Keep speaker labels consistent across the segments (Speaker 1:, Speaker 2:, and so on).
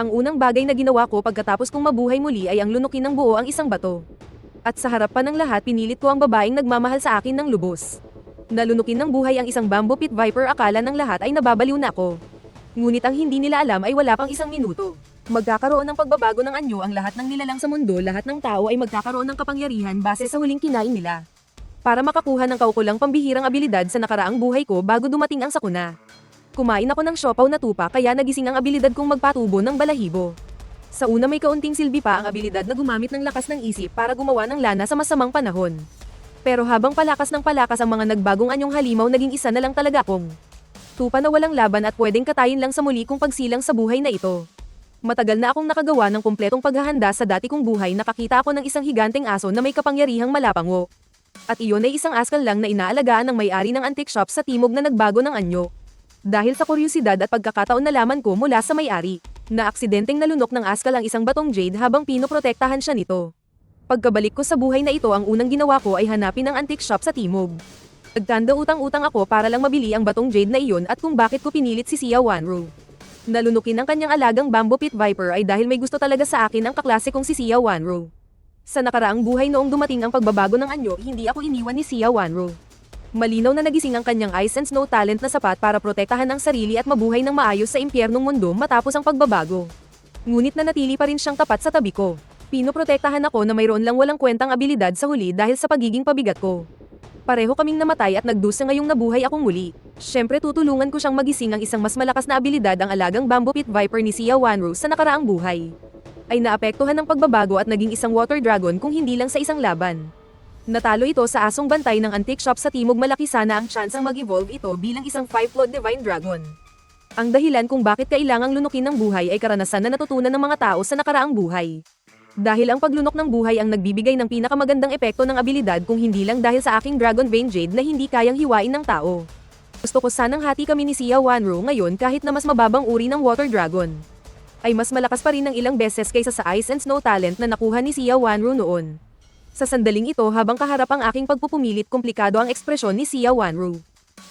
Speaker 1: Ang unang bagay na ginawa ko pagkatapos kong mabuhay muli ay ang lunukin ng buo ang isang bato. At sa harap pa ng lahat pinilit ko ang babaeng nagmamahal sa akin ng lubos. Nalunukin ng buhay ang isang bamboo pit viper, akala ng lahat ay nababaliw na ako. Ngunit ang hindi nila alam ay wala pang isang minuto. Magkakaroon ng pagbabago ng anyo ang lahat ng nilalang sa mundo, lahat ng tao ay magkakaroon ng kapangyarihan base sa huling kinain nila. Para makakuha ng kaukulang pambihirang abilidad sa nakaraang buhay ko bago dumating ang sakuna. Kumain ako ng siopaw na tupa kaya nagising ang abilidad kong magpatubo ng balahibo. Sa una may kaunting silbi pa ang abilidad na gumamit ng lakas ng isip para gumawa ng lana sa masamang panahon. Pero habang palakas ng palakas ang mga nagbagong anyong halimaw, naging isa na lang talaga akong tupa na walang laban at pwedeng katayin lang sa muli kong pagsilang sa buhay na ito. Matagal na akong nakagawa ng kumpletong paghahanda sa dati kong buhay. Nakakita ako ng isang higanteng aso na may kapangyarihang malapango. At iyon ay isang askal lang na inaalagaan ng may-ari ng antique shop sa timog na nagbago ng anyo. Dahil sa kuryosidad at pagkakataon nalaman ko mula sa may-ari, na aksidenteng nalunok ng askal ang isang batong jade habang pinoprotektahan siya nito. Pagkabalik ko sa buhay na ito, ang unang ginawa ko ay hanapin ang antique shop sa timog. Nagkanda utang-utang ako para lang mabili ang batong jade na iyon at kung bakit ko pinilit si Sia Wanru. Nalunukin ang kanyang alagang bamboo pit viper ay dahil may gusto talaga sa akin ang kaklase kong si Sia Wanru. Sa nakaraang buhay noong dumating ang pagbabago ng anyo, hindi ako iniwan ni Sia Wanru. Malinaw na nagising ang kanyang ice and snow talent na sapat para protektahan ang sarili at mabuhay ng maayos sa impyernong mundo matapos ang pagbabago. Ngunit nanatili pa rin siyang tapat sa tabi ko. Pinoprotektahan ako na mayroon lang walang kwentang abilidad sa huli dahil sa pagiging pabigat ko. Pareho kaming namatay at nagdusa ngayong nabuhay akong muli. Siyempre tutulungan ko siyang magising. Ang isang mas malakas na abilidad, ang alagang bamboo pit viper ni Sia Wanru sa nakaraang buhay, ay naapektuhan ng pagbabago at naging isang water dragon kung hindi lang sa isang laban. Natalo ito sa asong bantay ng antique shop sa timog. Malaki sana ang tsansang mag-evolve ito bilang isang 5-clawed divine dragon. Ang dahilan kung bakit kailangang lunukin ng buhay ay karanasan na natutunan ng mga tao sa nakaraang buhay. Dahil ang paglunok ng buhay ang nagbibigay ng pinakamagandang epekto ng abilidad, kung hindi lang dahil sa aking Dragon Vein Jade na hindi kayang hiwain ng tao. Gusto ko sanang hati kami ni Sia Wanru ngayon kahit na mas mababang uri ng water dragon ay mas malakas pa rin ng ilang beses kaysa sa ice and snow talent na nakuha ni Sia Wanru noon. Sa sandaling ito, habang kaharap ang aking pagpupumilit, komplikado ang ekspresyon ni Sia Wanru.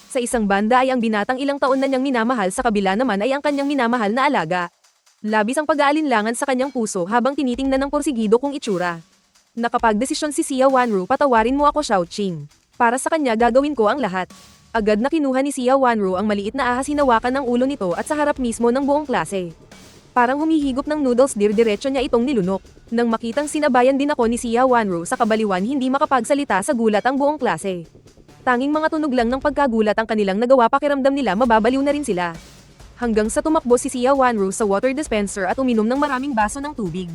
Speaker 1: Sa isang banda ay ang binatang ilang taon na niyang minamahal, sa kabila naman ay ang kanyang minamahal na alaga. Labis ang pag-aalinlangan sa kanyang puso habang tinitingnan ng porsigido kong itsura. Nakapagdesisyon si Sia Wanru, patawarin mo ako Xiao Qing. Para sa kanya gagawin ko ang lahat. Agad na kinuha ni Sia Wanru ang maliit na ahas, hinawakan ng ulo nito at sa harap mismo ng buong klase. Parang humihigop ng noodles, diretso niya itong nilunok. Nang makitang sinabayan din ako ni Sia Wanru sa kabaliwan, hindi makapagsalita sa gulat ang buong klase. Tanging mga tunog lang ng pagkagulat ang kanilang nagawa, pakiramdam nila mababaliw na rin sila. Hanggang sa tumakbo si Sia Wanru sa water dispenser at uminom ng maraming baso ng tubig.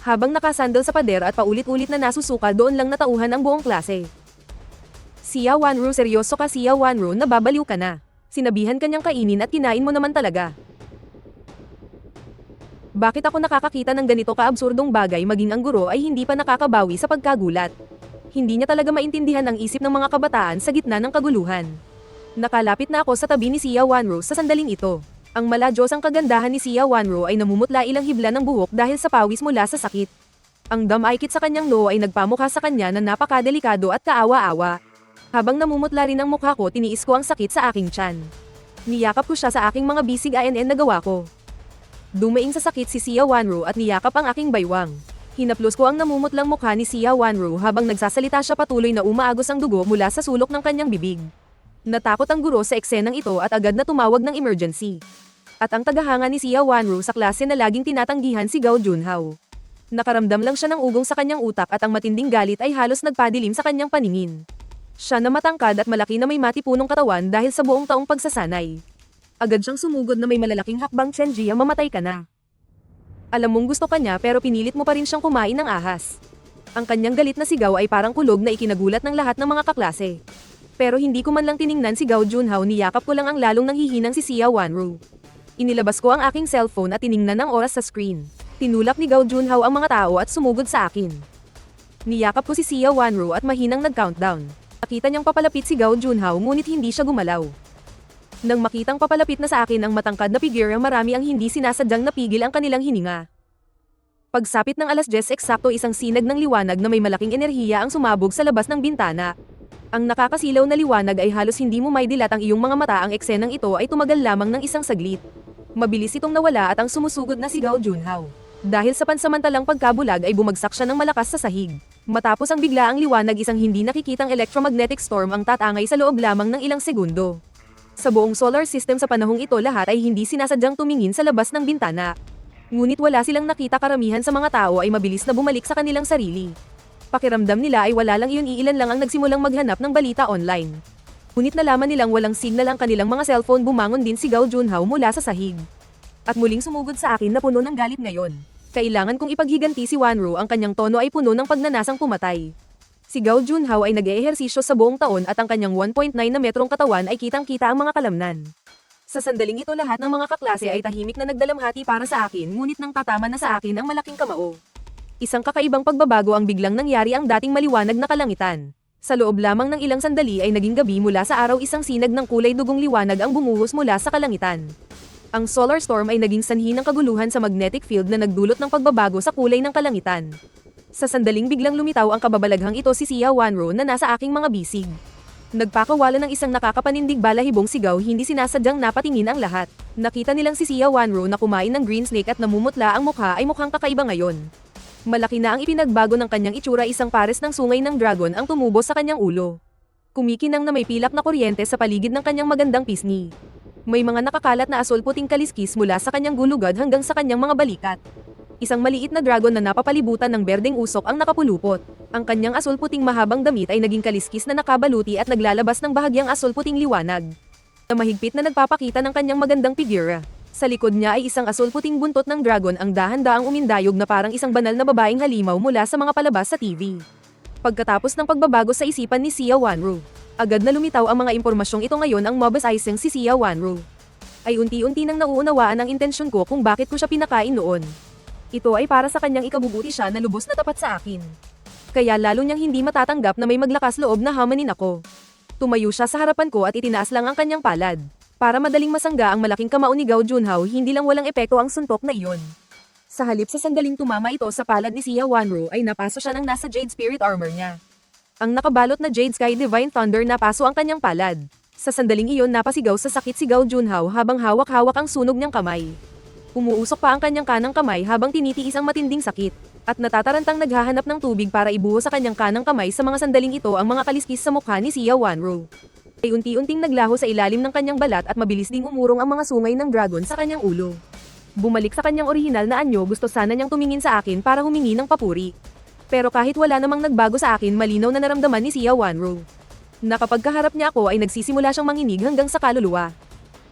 Speaker 1: Habang nakasandal sa pader at paulit-ulit na nasusuka, doon lang natauhan ang buong klase. Sia Wanru, seryoso ka Sia Wanru, nababaliw ka na. Sinabihan kanyang kainin at kinain mo naman talaga. Bakit ako nakakakita ng ganito kaabsurdong bagay? Maging ang guro ay hindi pa nakakabawi sa pagkagulat. Hindi niya talaga maintindihan ang isip ng mga kabataan sa gitna ng kaguluhan. Nakalapit na ako sa tabi ni Sia Wanru sa sandaling ito. Ang maladyosang kagandahan ni Sia Wanru ay namumutla ilang hibla ng buhok dahil sa pawis mula sa sakit. Ang damaykit sa kanyang noo ay nagpamukha sa kanya na napakadelikado at kaawa-awa. Habang namumutla rin ang mukha ko, tiniis ko ang sakit sa aking tiyan. Niyakap ko siya sa aking mga bisig na gawa ko. Dumaing sa sakit si Sia Wanru at niyakap ang aking baywang. Hinaplos ko ang namumutlang mukha ni Sia Wanru habang nagsasalita siya, patuloy na umaagos ang dugo mula sa sulok ng kanyang bibig. Natakot ang guro sa eksenang ito at agad na tumawag ng emergency. At ang tagahanga ni Sia Wanru sa klase na laging tinatanggihan, si Gao Junhao. Nakaramdam lang siya ng ugong sa kanyang utak at ang matinding galit ay halos nagpadilim sa kanyang paningin. Siya na matangkad at malaki na may matipunong katawan dahil sa buong taong pagsasanay. Agad siyang sumugod na may malalaking hakbang, Chenji, mamatay ka na. Alam mong gusto ka niya pero pinilit mo pa rin siyang kumain ng ahas. Ang kanyang galit na sigaw ay parang kulog na ikinagulat ng lahat ng mga kaklase. Pero hindi ko man lang tiningnan si Gao Junhao, niyakap ko lang ang lalong nanghihinang si Sia Wanru. Inilabas ko ang aking cellphone at tiningnan ang oras sa screen. Tinulak ni Gao Junhao ang mga tao at sumugod sa akin. Niyakap ko si Sia Wanru at mahinang nag-countdown. Nakita niyang papalapit si Gao Junhao ngunit hindi siya gumalaw. Nang makitang papalapit na sa akin ang matangkad na figure, marami ang hindi sinasadyang napigil ang kanilang hininga. Pagsapit ng 10:00 eksakto, isang sinag ng liwanag na may malaking enerhiya ang sumabog sa labas ng bintana. Ang nakakasilaw na liwanag ay halos hindi mo maidilat ang iyong mga mata. Ang eksenang ito ay tumagal lamang ng isang saglit. Mabilis itong nawala at ang sumusugod na si Gao Junhao. Dahil sa pansamantalang pagkabulag ay bumagsak siya ng malakas sa sahig. Matapos ang biglaang liwanag, isang hindi nakikitang electromagnetic storm ang tatangay sa loob lamang ng ilang segundo. Sa buong solar system sa panahong ito, lahat ay hindi sinasadyang tumingin sa labas ng bintana. Ngunit wala silang nakita. Karamihan sa mga tao ay mabilis na bumalik sa kanilang sarili. Pakiramdam nila ay wala lang iyon, iilan lang ang nagsimulang maghanap ng balita online. Ngunit nalaman nilang walang signal ang kanilang mga cellphone. Bumangon din si Gao Junhao mula sa sahig. At muling sumugod sa akin na puno ng galit ngayon. Kailangan kong ipaghiganti si Wanru. Ang kanyang tono ay puno ng pagnanasang pumatay. Si Gao Junhao ay nag-eehersisyo sa buong taon at ang kanyang 1.9 na metrong katawan ay kitang-kita ang mga kalamnan. Sa sandaling ito, lahat ng mga kaklase ay tahimik na nagdalamhati para sa akin, ngunit nang tatama na sa akin ang malaking kamao. Isang kakaibang pagbabago ang biglang nangyari. Ang dating maliwanag na kalangitan. Sa loob lamang ng ilang sandali ay naging gabi. Mula sa araw, isang sinag ng kulay dugong liwanag ang bumuhos mula sa kalangitan. Ang solar storm ay naging sanhi ng kaguluhan sa magnetic field na nagdulot ng pagbabago sa kulay ng kalangitan. Sa sandaling biglang lumitaw ang kababalaghang ito, si Xia Wanru na nasa aking mga bisig. Nagpakawala ng isang nakakapanindig balahibong sigaw. Hindi sinasadyang napatingin ang lahat. Nakita nilang si Xia Wanru na kumain ng green snake at namumutla ang mukha ay mukhang kakaiba ngayon. Malaki na ang ipinagbago ng kanyang itsura. Isang pares ng sungay ng dragon ang tumubo sa kanyang ulo. Kumikinang na may pilak na kuryente sa paligid ng kanyang magandang pisngi. May mga nakakalat na asul puting kaliskis mula sa kanyang gulugad hanggang sa kanyang mga balikat. Isang maliit na dragon na napapalibutan ng berdeng usok ang nakapulupot. Ang kanyang asul puting mahabang damit ay naging kaliskis na nakabaluti at naglalabas ng bahagyang asul puting liwanag. Na mahigpit na nagpapakita ng kanyang magandang figura. Sa likod niya ay isang asul puting buntot ng dragon ang dahan-daang umindayog na parang isang banal na babaeng halimaw mula sa mga palabas sa TV. Pagkatapos ng pagbabago sa isipan ni Xia Wanru, agad na lumitaw ang mga impormasyong ito. Ngayon ang mabas-ising si Xia Wanru ay unti-unti nang nauunawaan ang intensyon ko kung bakit ko siya pinakain noon. Ito ay para sa kanyang ikabubuti. Siya na lubos na tapat sa akin. Kaya lalo niyang hindi matatanggap na may maglakas loob na hamanin ako. Tumayo siya sa harapan ko at itinaas lang ang kanyang palad. Para madaling masangga ang malaking kamao ni Gao Junhao, hindi lang walang epekto ang suntok na iyon. Sa halip sa sandaling tumama ito sa palad ni Xia Wanru ay napaso siya ng nasa Jade Spirit Armor niya. Ang nakabalot na Jade Sky Divine Thunder napaso ang kanyang palad. Sa sandaling iyon napasigaw sa sakit si Gao Junhao habang hawak-hawak ang sunog niyang kamay. Umuusok pa ang kanyang kanang kamay habang tinitiis ang matinding sakit. At natatarantang naghahanap ng tubig para ibuhos sa kanyang kanang kamay. Sa mga sandaling ito ang mga kaliskis sa mukha ni Xia Wanru ay unti-unting naglaho sa ilalim ng kanyang balat at mabilis ding umurong ang mga sungay ng dragon sa kanyang ulo. Bumalik sa kanyang orihinal na anyo. Gusto sana niyang tumingin sa akin para humingi ng papuri. Pero kahit wala namang nagbago sa akin, malinaw na naramdaman ni Xia Wanru na kapag kaharap niya ako ay nagsisimula siyang manginig hanggang sa kaluluwa.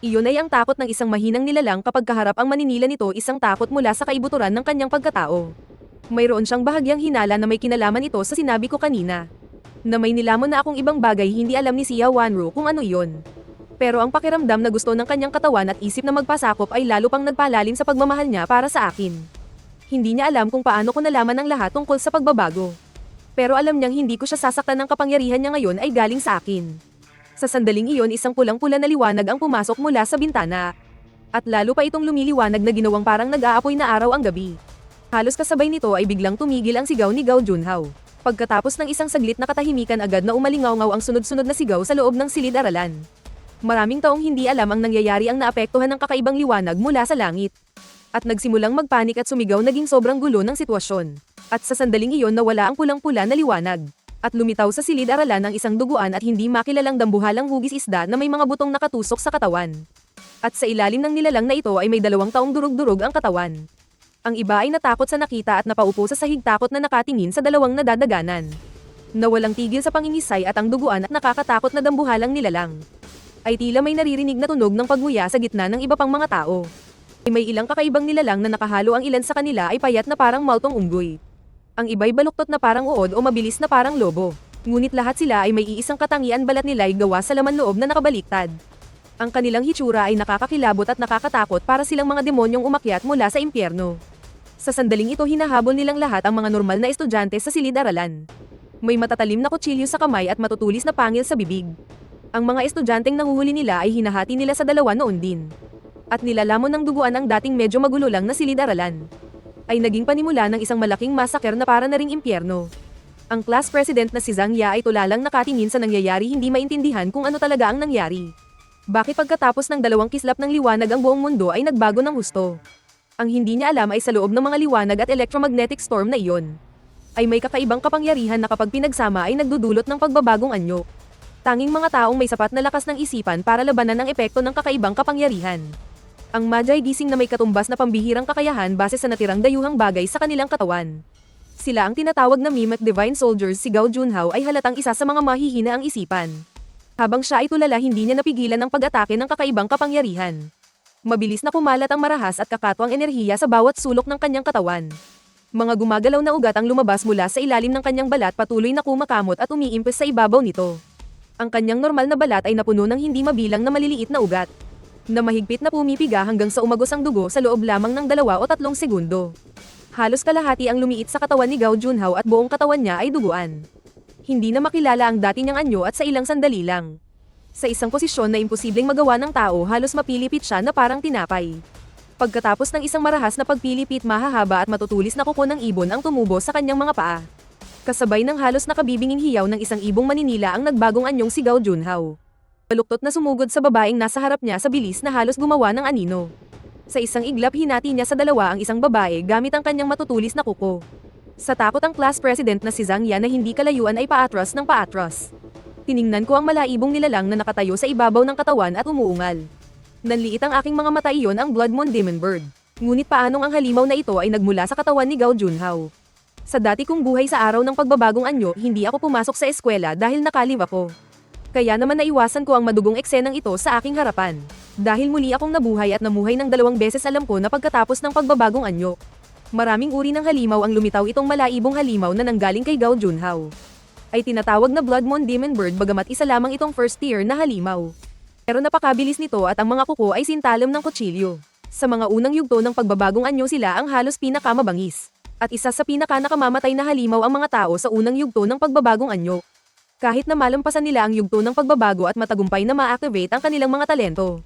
Speaker 1: Iyon ay ang takot ng isang mahinang nilalang kapag kaharap ang maninila nito, isang takot mula sa kaibuturan ng kanyang pagkatao. Mayroon siyang bahagyang hinala na may kinalaman ito sa sinabi ko kanina. Na may nilamon na akong ibang bagay. Hindi alam ni Xia Wanru kung ano iyon. Pero ang pakiramdam na gusto ng kanyang katawan at isip na magpasakop ay lalo pang nagpalalim sa pagmamahal niya para sa akin. Hindi niya alam kung paano ko nalaman ang lahat tungkol sa pagbabago. Pero alam niyang hindi ko siya sasaktan. Ng kapangyarihan niya ngayon ay galing sa akin. Sa sandaling iyon isang pulang-pula na liwanag ang pumasok mula sa bintana. At lalo pa itong lumiliwanag na ginawang parang nag-aapoy na araw ang gabi. Halos kasabay nito ay biglang tumigil ang sigaw ni Gao Junhao. Pagkatapos ng isang saglit na katahimikan, agad na umalingaw-ngaw ang sunod-sunod na sigaw sa loob ng silid-aralan. Maraming taong hindi alam ang nangyayari ang naapektuhan ng kakaibang liwanag mula sa langit. At nagsimulang magpanik at sumigaw. Naging sobrang gulo ng sitwasyon. At sa sandaling iyon nawala ang pulang-pula na liwanag. At lumitaw sa silid-aralan ang isang duguan at hindi makilalang dambuhalang hugis isda na may mga butong nakatusok sa katawan. At sa ilalim ng nilalang na ito ay may 2 taong durug-durug ang katawan. Ang iba ay natakot sa nakita at napaupo sa sahig, takot na nakatingin sa 2 nadadaganan. Nawalang tigil sa pangingisay at ang duguan at nakakatakot na dambuhalang nilalang ay tila may naririnig na tunog ng pagnguya sa gitna ng iba pang mga tao. May ilang kakaibang nilalang na nakahalo, ang ilan sa kanila ay payat na parang maltong unggoy. Ang iba'y baluktot na parang uod o mabilis na parang lobo. Ngunit lahat sila ay may iisang katangian, balat nila ay gawa sa laman loob na nakabaliktad. Ang kanilang hitsura ay nakakakilabot at nakakatakot, para silang mga demonyong umakyat mula sa impyerno. Sa sandaling ito hinahabol nilang lahat ang mga normal na estudyante sa silid-aralan. May matatalim na kutsilyo sa kamay at matutulis na pangil sa bibig. Ang mga estudyanteng nahuhuli nila ay hinahati nila sa 2 noon din. At nilalamon ng duguan ang dating medyo magulo lang na silid-aralan ay naging panimula ng isang malaking masaker na para na ring impyerno. Ang class president na si Zhang Ya ay tulalang nakatingin sa nangyayari, hindi maintindihan kung ano talaga ang nangyari. Bakit pagkatapos ng 2 kislap ng liwanag ang buong mundo ay nagbago ng husto? Ang hindi niya alam ay sa loob ng mga liwanag at electromagnetic storm na iyon, ay may kakaibang kapangyarihan na kapag pinagsama ay nagdudulot ng pagbabagong anyo. Tanging mga taong may sapat na lakas ng isipan para labanan ang epekto ng kakaibang kapangyarihan. Ang Magi gising na may katumbas na pambihirang kakayahan base sa natirang dayuhang bagay sa kanilang katawan. Sila ang tinatawag na Mimic Divine Soldiers. Si Gao Junhao ay halatang isa sa mga mahihina ang isipan. Habang siya ay tulala, hindi niya napigilan ang pag-atake ng kakaibang kapangyarihan. Mabilis na kumalat ang marahas at kakatwang enerhiya sa bawat sulok ng kanyang katawan. Mga gumagalaw na ugat ang lumabas mula sa ilalim ng kanyang balat, patuloy na kumakamot at umiimpis sa ibabaw nito. Ang kanyang normal na balat ay napuno ng hindi mabilang na maliliit na ugat, na mahigpit na pumipiga hanggang sa umagos ang dugo sa loob lamang ng 2 o 3 segundo. Halos kalahati ang lumiit sa katawan ni Gao Junhao at buong katawan niya ay duguan. Hindi na makilala ang dati niyang anyo at sa ilang sandali lang, sa isang posisyon na imposibleng magawa ng tao, halos mapilipit siya na parang tinapay. Pagkatapos ng isang marahas na pagpilipit, mahahaba at matutulis na kuko ng ibon ang tumubo sa kanyang mga paa. Kasabay ng halos nakabibinging hiyaw ng isang ibong maninila ang nagbagong anyong si Gao Junhao. Baluktot na sumugod sa babaeng nasa harap niya sa bilis na halos gumawa ng anino. Sa isang iglap, hinati niya sa 2 ang isang babae gamit ang kanyang matutulis na kuko. Sa takot, ang class president na si Zhang Yan na hindi kalayuan ay paatras ng paatras. Tiningnan ko ang malaibong nilalang na nakatayo sa ibabaw ng katawan at umuungal. Nanliit ang aking mga mata, iyon ang Blood Moon Demon Bird. Ngunit paanong ang halimaw na ito ay nagmula sa katawan ni Gao Junhao? Sa dati kong buhay sa araw ng pagbabagong anyo, hindi ako pumasok sa eskwela dahil nakaliw ako. Kaya naman naiwasan ko ang madugong eksenang ito sa aking harapan. Dahil muli akong nabuhay at namuhay ng 2 beses, alam ko na pagkatapos ng pagbabagong anyo, maraming uri ng halimaw ang lumitaw. Itong malaibong halimaw na nanggaling kay Gao Junhao ay tinatawag na Blood Moon Demon Bird, bagamat isa lamang itong first tier na halimaw. Pero napakabilis nito at ang mga kuko ay sintalam ng kutsilyo. Sa mga unang yugto ng pagbabagong anyo, sila ang halos pinakamabangis at isa sa pinaka-nakamamatay na halimaw ang mga tao sa unang yugto ng pagbabagong anyo. Kahit na malampasan nila ang yugto ng pagbabago at matagumpay na ma-activate ang kanilang mga talento,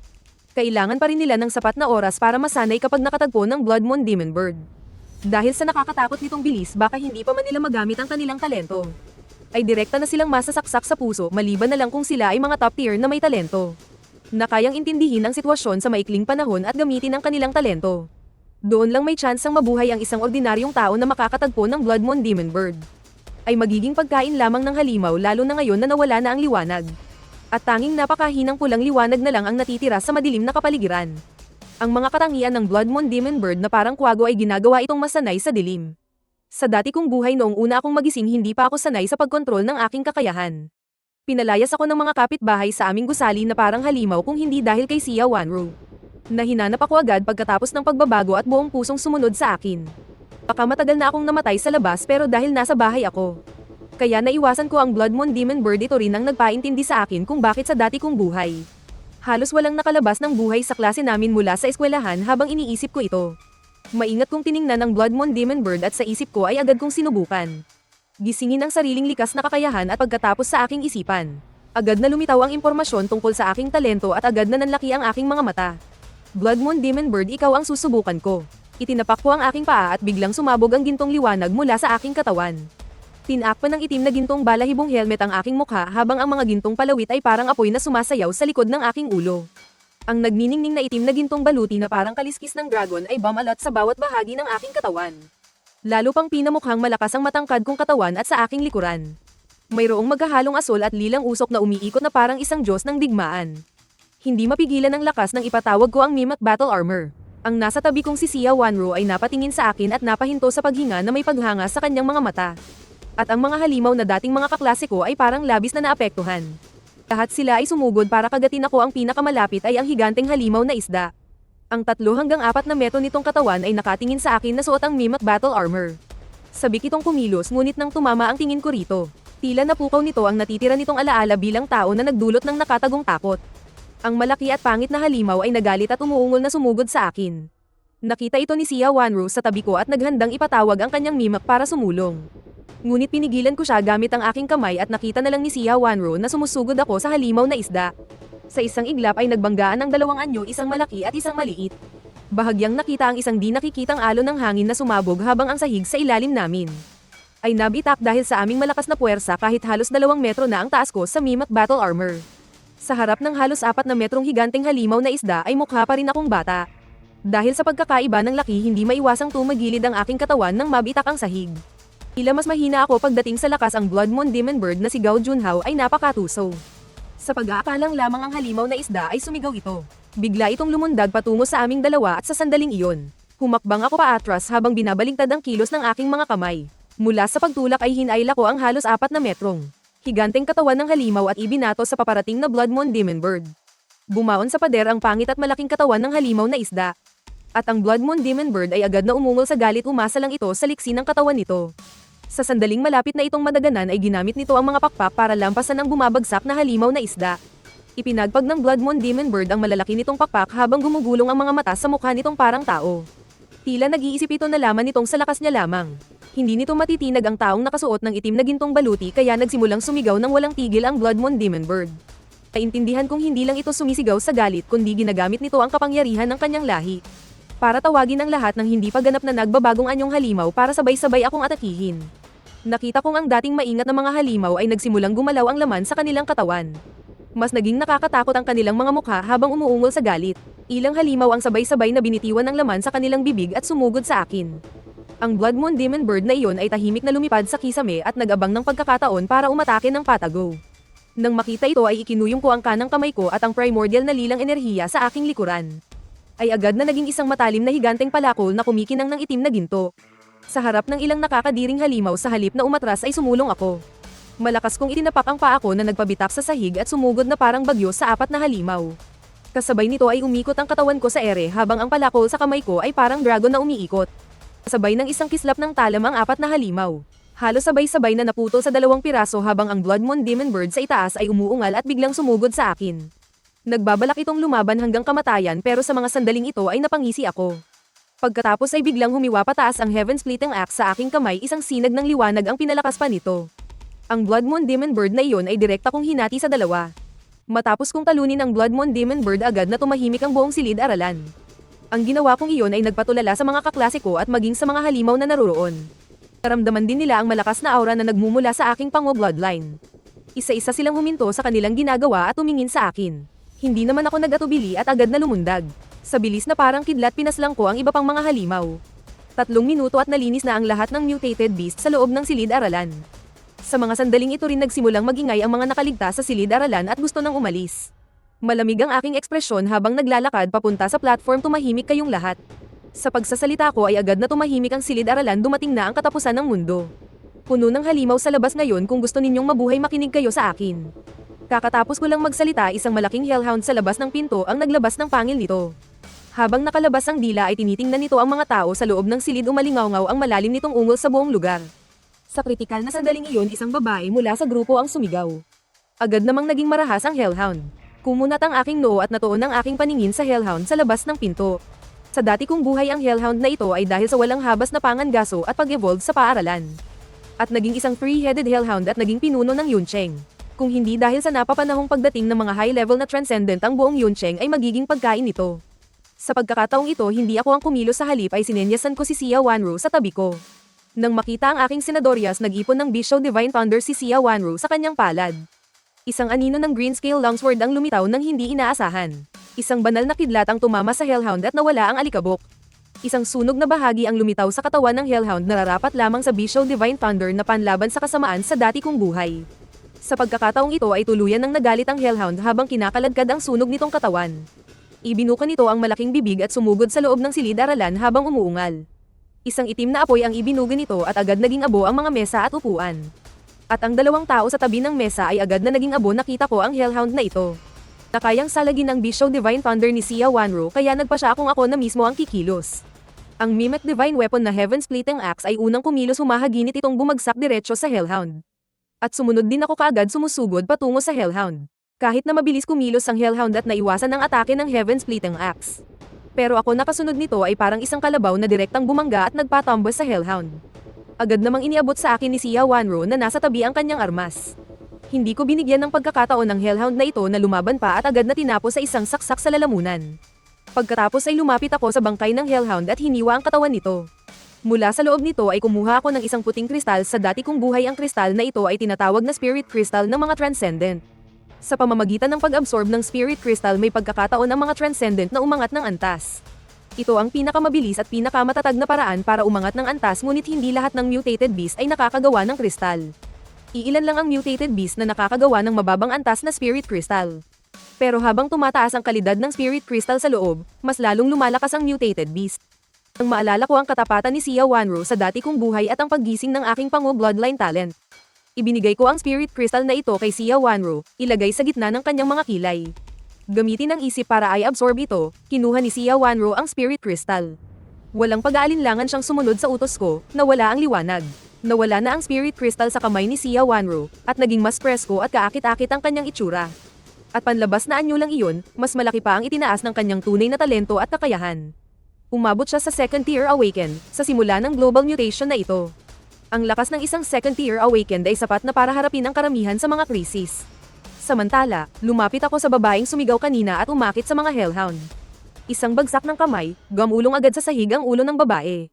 Speaker 1: kailangan pa rin nila ng sapat na oras para masanay kapag nakatagpo ng Blood Moon Demon Bird. Dahil sa nakakatakot nitong bilis, baka hindi pa man nila magamit ang kanilang talento, ay direkta na silang masasaksak sa puso, maliban na lang kung sila ay mga top tier na may talento, na kayang intindihin ang sitwasyon sa maikling panahon at gamitin ang kanilang talento. Doon lang may tsansang mabuhay ang isang ordinaryong tao na makakatagpo ng Blood Moon Demon Bird. Ay magiging pagkain lamang ng halimaw, lalo na ngayon na nawala na ang liwanag. At tanging napakahinang pulang liwanag na lang ang natitira sa madilim na kapaligiran. Ang mga katangian ng Blood Moon Demon Bird na parang kwago ay ginagawa itong masanay sa dilim. Sa dati kong buhay noong una akong magising, hindi pa ako sanay sa pagkontrol ng aking kakayahan. Pinalayas ako ng mga kapitbahay sa aming gusali na parang halimaw, kung hindi dahil kay Xia Wanru. Nahinanap ako agad pagkatapos ng pagbabago at buong pusong sumunod sa akin. Baka matagal na akong namatay sa labas, pero dahil nasa bahay ako, kaya naiwasan ko ang Blood Moon Demon Bird. Ito rin ang nagpaintindi sa akin kung bakit sa dati kong buhay halos walang nakalabas ng buhay sa klase namin mula sa eskwelahan. Habang iniisip ko ito, maingat kong tiningnan ang Blood Moon Demon Bird at sa isip ko ay agad kong sinubukan gisingin ang sariling likas na kakayahan, at pagkatapos sa aking isipan, agad na lumitaw ang impormasyon tungkol sa aking talento at agad na nanlaki ang aking mga mata. Blood Moon Demon Bird, ikaw ang susubukan ko. Itinapak ko ang aking paa at biglang sumabog ang gintong liwanag mula sa aking katawan. Tinakpan ng itim na gintong balahibong helmet ang aking mukha, habang ang mga gintong palawit ay parang apoy na sumasayaw sa likod ng aking ulo. Ang nagniningning na itim na gintong baluti na parang kaliskis ng dragon ay bumalat sa bawat bahagi ng aking katawan. Lalo pang pinamukhang malakas ang matangkad kong katawan at sa aking likuran, mayroong maghahalong asol at lilang usok na umiikot na parang isang Diyos ng digmaan. Hindi mapigilan ng lakas nang ipatawag ko ang Mimic Battle Armor. Ang nasa tabi kong si Xia Wanru ay napatingin sa akin at napahinto sa paghinga na may paghanga sa kanyang mga mata. At ang mga halimaw na dating mga kaklase ko ay parang labis na naapektuhan. Lahat sila ay sumugod para kagatin ako. Ang pinakamalapit ay ang higanteng halimaw na isda. Ang 3 hanggang 4 na metro nitong katawan ay nakatingin sa akin na suot ang Mimic Battle Armor. Sabik itong kumilos, ngunit nang tumama ang tingin ko rito, tila napukaw nito ang natitira nitong alaala bilang tao na nagdulot ng nakatagong takot. Ang malaki at pangit na halimaw ay nagalit at umuungol na sumugod sa akin. Nakita ito ni Xia Wanru sa tabi ko at naghandang ipatawag ang kanyang mimic para sumulong. Ngunit pinigilan ko siya gamit ang aking kamay at nakita na lang ni Xia Wanru na sumusugod ako sa halimaw na isda. Sa isang iglap ay nagbanggaan ang 2 anyo, isang malaki at isang maliit. Bahagyang nakita ang isang di nakikitang alon ng hangin na sumabog, habang ang sahig sa ilalim namin ay nabitak dahil sa aming malakas na puwersa kahit halos 2 metro na ang taas ko sa Mimic Battle Armor. Sa harap ng halos 4 na metrong higanteng halimaw na isda ay mukha pa rin akong bata. Dahil sa pagkakaiba ng laki hindi maiwasang tumagilid ang aking katawan nang mabitak ang sahig. Tila mas mahina ako pagdating sa lakas ang Blood Moon Demon Bird na si Gao Junhao ay napakatuso. Sa pag-aakalang lamang ang halimaw na isda ay sumigaw ito. Bigla itong lumundag patungo sa aming dalawa at sa sandaling iyon. Humakbang ako paatras habang binabalingtad ang kilos ng aking mga kamay. Mula sa pagtulak ay hinayla ko ang halos 4 na metrong higanteng katawan ng halimaw at ibinato sa paparating na Blood Moon Demon Bird. Bumaon sa pader ang pangit at malaking katawan ng halimaw na isda. At ang Blood Moon Demon Bird ay agad na umungol sa galit, umasa lang ito sa liksi ng katawan nito. Sa sandaling malapit na itong madaganan ay ginamit nito ang mga pakpak para lampasan ang bumabagsak na halimaw na isda. Ipinagpag ng Blood Moon Demon Bird ang malalaki nitong pakpak habang gumugulong ang mga mata sa mukha nitong parang tao. Tila nag-iisip ito na laman nitong sa lakas niya lamang. Hindi nito matitinag ang taong nakasuot ng itim na gintong baluti kaya nagsimulang sumigaw ng walang tigil ang Blood Moon Demon Bird. Naintindihan kong hindi lang ito sumisigaw sa galit kundi ginagamit nito ang kapangyarihan ng kanyang lahi. Para tawagin ang lahat ng hindi pa ganap na nagbabagong anyong halimaw para sabay-sabay akong atakihin. Nakita kong ang dating maingat na mga halimaw ay nagsimulang gumalaw ang laman sa kanilang katawan. Mas naging nakakatakot ang kanilang mga mukha habang umuungol sa galit. Ilang halimaw ang sabay-sabay na binitiwan ng laman sa kanilang bibig at sumugod sa akin. Ang Blood Moon Demon Bird na iyon ay tahimik na lumipad sa kisame at nag-abang ng pagkakataon para umatake ng patago. Nang makita ito ay ikinuyong ko ang kanang kamay ko at ang primordial na lilang enerhiya sa aking likuran. Ay agad na naging isang matalim na higanteng palakol na kumikinang ng itim na ginto. Sa harap ng ilang nakakadiring halimaw sa halip na umatras ay sumulong ako. Malakas kong itinapak ang paa ko na nagpabitak sa sahig at sumugod na parang bagyo sa 4 na halimaw. Kasabay nito ay umikot ang katawan ko sa ere habang ang palakol sa kamay ko ay parang dragon na umiikot. Sabay ng isang kislap ng talam ang 4 na halimaw. Halos sabay-sabay na naputol sa 2 piraso habang ang Blood Moon Demon Bird sa itaas ay umuungal at biglang sumugod sa akin. Nagbabalak itong lumaban hanggang kamatayan pero sa mga sandaling ito ay napangisi ako. Pagkatapos ay biglang humiwa pataas ang Heaven Splitting Axe sa aking kamay, isang sinag ng liwanag ang pinalakas pa nito. Ang Blood Moon Demon Bird na iyon ay direkta kong hinati sa 2. Matapos kong talunin ang Blood Moon Demon Bird agad na tumahimik ang buong silid-aralan. Ang ginawa kong iyon ay nagpatulala sa mga kaklase ko at maging sa mga halimaw na naruroon. Naramdaman din nila ang malakas na aura na nagmumula sa aking pango-bloodline. Isa-isa silang huminto sa kanilang ginagawa at tumingin sa akin. Hindi naman ako nag-atubili at agad na lumundag. Sa bilis na parang kidlat pinaslang ko ang iba pang mga halimaw. 3 minuto at nalinis na ang lahat ng mutated beast sa loob ng silid-aralan. Sa mga sandaling ito rin nagsimulang magingay ang mga nakaligtas sa silid-aralan at gusto nang umalis. Malamig ang aking ekspresyon habang naglalakad papunta sa platform. Tumahimik kayong lahat. Sa pagsasalita ko ay agad na tumahimik ang silid-aralan. Dumating na ang katapusan ng mundo. Puno ng halimaw sa labas ngayon. Kung gusto ninyong mabuhay, makinig kayo sa akin. Kakatapos ko lang magsalita, isang malaking hellhound sa labas ng pinto ang naglabas ng pangil nito. Habang nakalabas ang dila ay tinitingnan nito ang mga tao sa loob ng silid. Umalingaw-ngaw ang malalim nitong ungol sa buong lugar. Sa kritikal na sandaling iyon, isang babae mula sa grupo ang sumigaw. Agad namang naging marahas ang hellhound. Kumunat ang aking noo at natuon ang aking paningin sa hellhound sa labas ng pinto. Sa dati kong buhay ang hellhound na ito ay dahil sa walang habas na pangangaso at pag-evolve sa paaralan. At naging isang three-headed hellhound at naging pinuno ng Yuncheng. Kung hindi dahil sa napapanahong pagdating ng mga high-level na transcendent ang buong Yuncheng ay magiging pagkain nito. Sa pagkakataong ito hindi ako ang kumilos, sa halip ay sinenyasan ko si Xia Wanru sa tabi ko. Nang makita ang aking senadorias, nag-ipon ng Bisho Divine Thunder si Xia Wanru sa kanyang palad. Isang anino ng Greenscale Longsword ang lumitaw nang hindi inaasahan. Isang banal na kidlat ang tumama sa hellhound at nawala ang alikabok. Isang sunog na bahagi ang lumitaw sa katawan ng hellhound, nararapat lamang sa Bisho Divine Thunder na panlaban sa kasamaan sa dati kong buhay. Sa pagkakataong ito ay tuluyan ng nagalit ang hellhound habang kinakaladkad ang sunog nitong katawan. Ibinuka nito ang malaking bibig at sumugod sa loob ng silid-aralan habang umuungal. Isang itim na apoy ang ibinuga nito at agad naging abo ang mga mesa at upuan. At ang 2 tao sa tabi ng mesa ay agad na naging abo. Nakita ko ang hellhound na ito. Nakayang salagin ang Bisho Divine Thunder ni Xia Wanru kaya nagpasya akong ako na mismo ang kikilos. Ang Mimic Divine Weapon na Heaven Splitting Axe ay unang kumilos, humahaginit itong bumagsak diretso sa hellhound. At sumunod din ako kaagad sumusugod patungo sa hellhound. Kahit na mabilis kumilos ang hellhound at naiwasan ang atake ng Heaven Splitting Axe. Pero ako nakasunod nito ay parang isang kalabaw na direktang bumangga at nagpatumba sa hellhound. Agad namang iniabot sa akin ni Xia Wanru na nasa tabi ang kanyang armas. Hindi ko binigyan ng pagkakataon ng hellhound na ito na lumaban pa at agad na tinapos sa isang saksak sa lalamunan. Pagkatapos ay lumapit ako sa bangkay ng hellhound at hiniwa ang katawan nito. Mula sa loob nito ay kumuha ako ng isang puting kristal. Sa dati kong buhay ang kristal na ito ay tinatawag na spirit crystal ng mga transcendent. Sa pamamagitan ng pag-absorb ng Spirit Crystal may pagkakataon ang mga Transcendent na umangat ng antas. Ito ang pinakamabilis at pinakamatatag na paraan para umangat ng antas ngunit hindi lahat ng mutated beast ay nakakagawa ng kristal. Iilan lang ang mutated beast na nakakagawa ng mababang antas na Spirit Crystal. Pero habang tumataas ang kalidad ng Spirit Crystal sa loob, mas lalong lumalakas ang mutated beast. Nang maalala ko ang katapatan ni Xia Wanro sa dati kong buhay at ang paggising ng aking pango-bloodline talent. Ibinigay ko ang Spirit Crystal na ito kay Xia Wanro, ilagay sa gitna ng kanyang mga kilay. Gamitin ang isip para i-absorb ito, kinuha ni Xia Wanro ang Spirit Crystal. Walang pag-aalinlangan siyang sumunod sa utos ko, nawala ang liwanag. Nawala na ang Spirit Crystal sa kamay ni Xia Wanro, at naging mas presko at kaakit-akit ang kanyang itsura. At panlabas na anyo lang iyon, mas malaki pa ang itinaas ng kanyang tunay na talento at kakayahan. Umabot siya sa Second Tier Awaken, sa simula ng global mutation na ito. Ang lakas ng isang Second Tier Awakened ay sapat na para harapin ang karamihan sa mga krisis. Samantala, lumapit ako sa babaeng sumigaw kanina at umakit sa mga hellhound. Isang bagsak ng kamay, gamulong agad sa sahig ang ulo ng babae.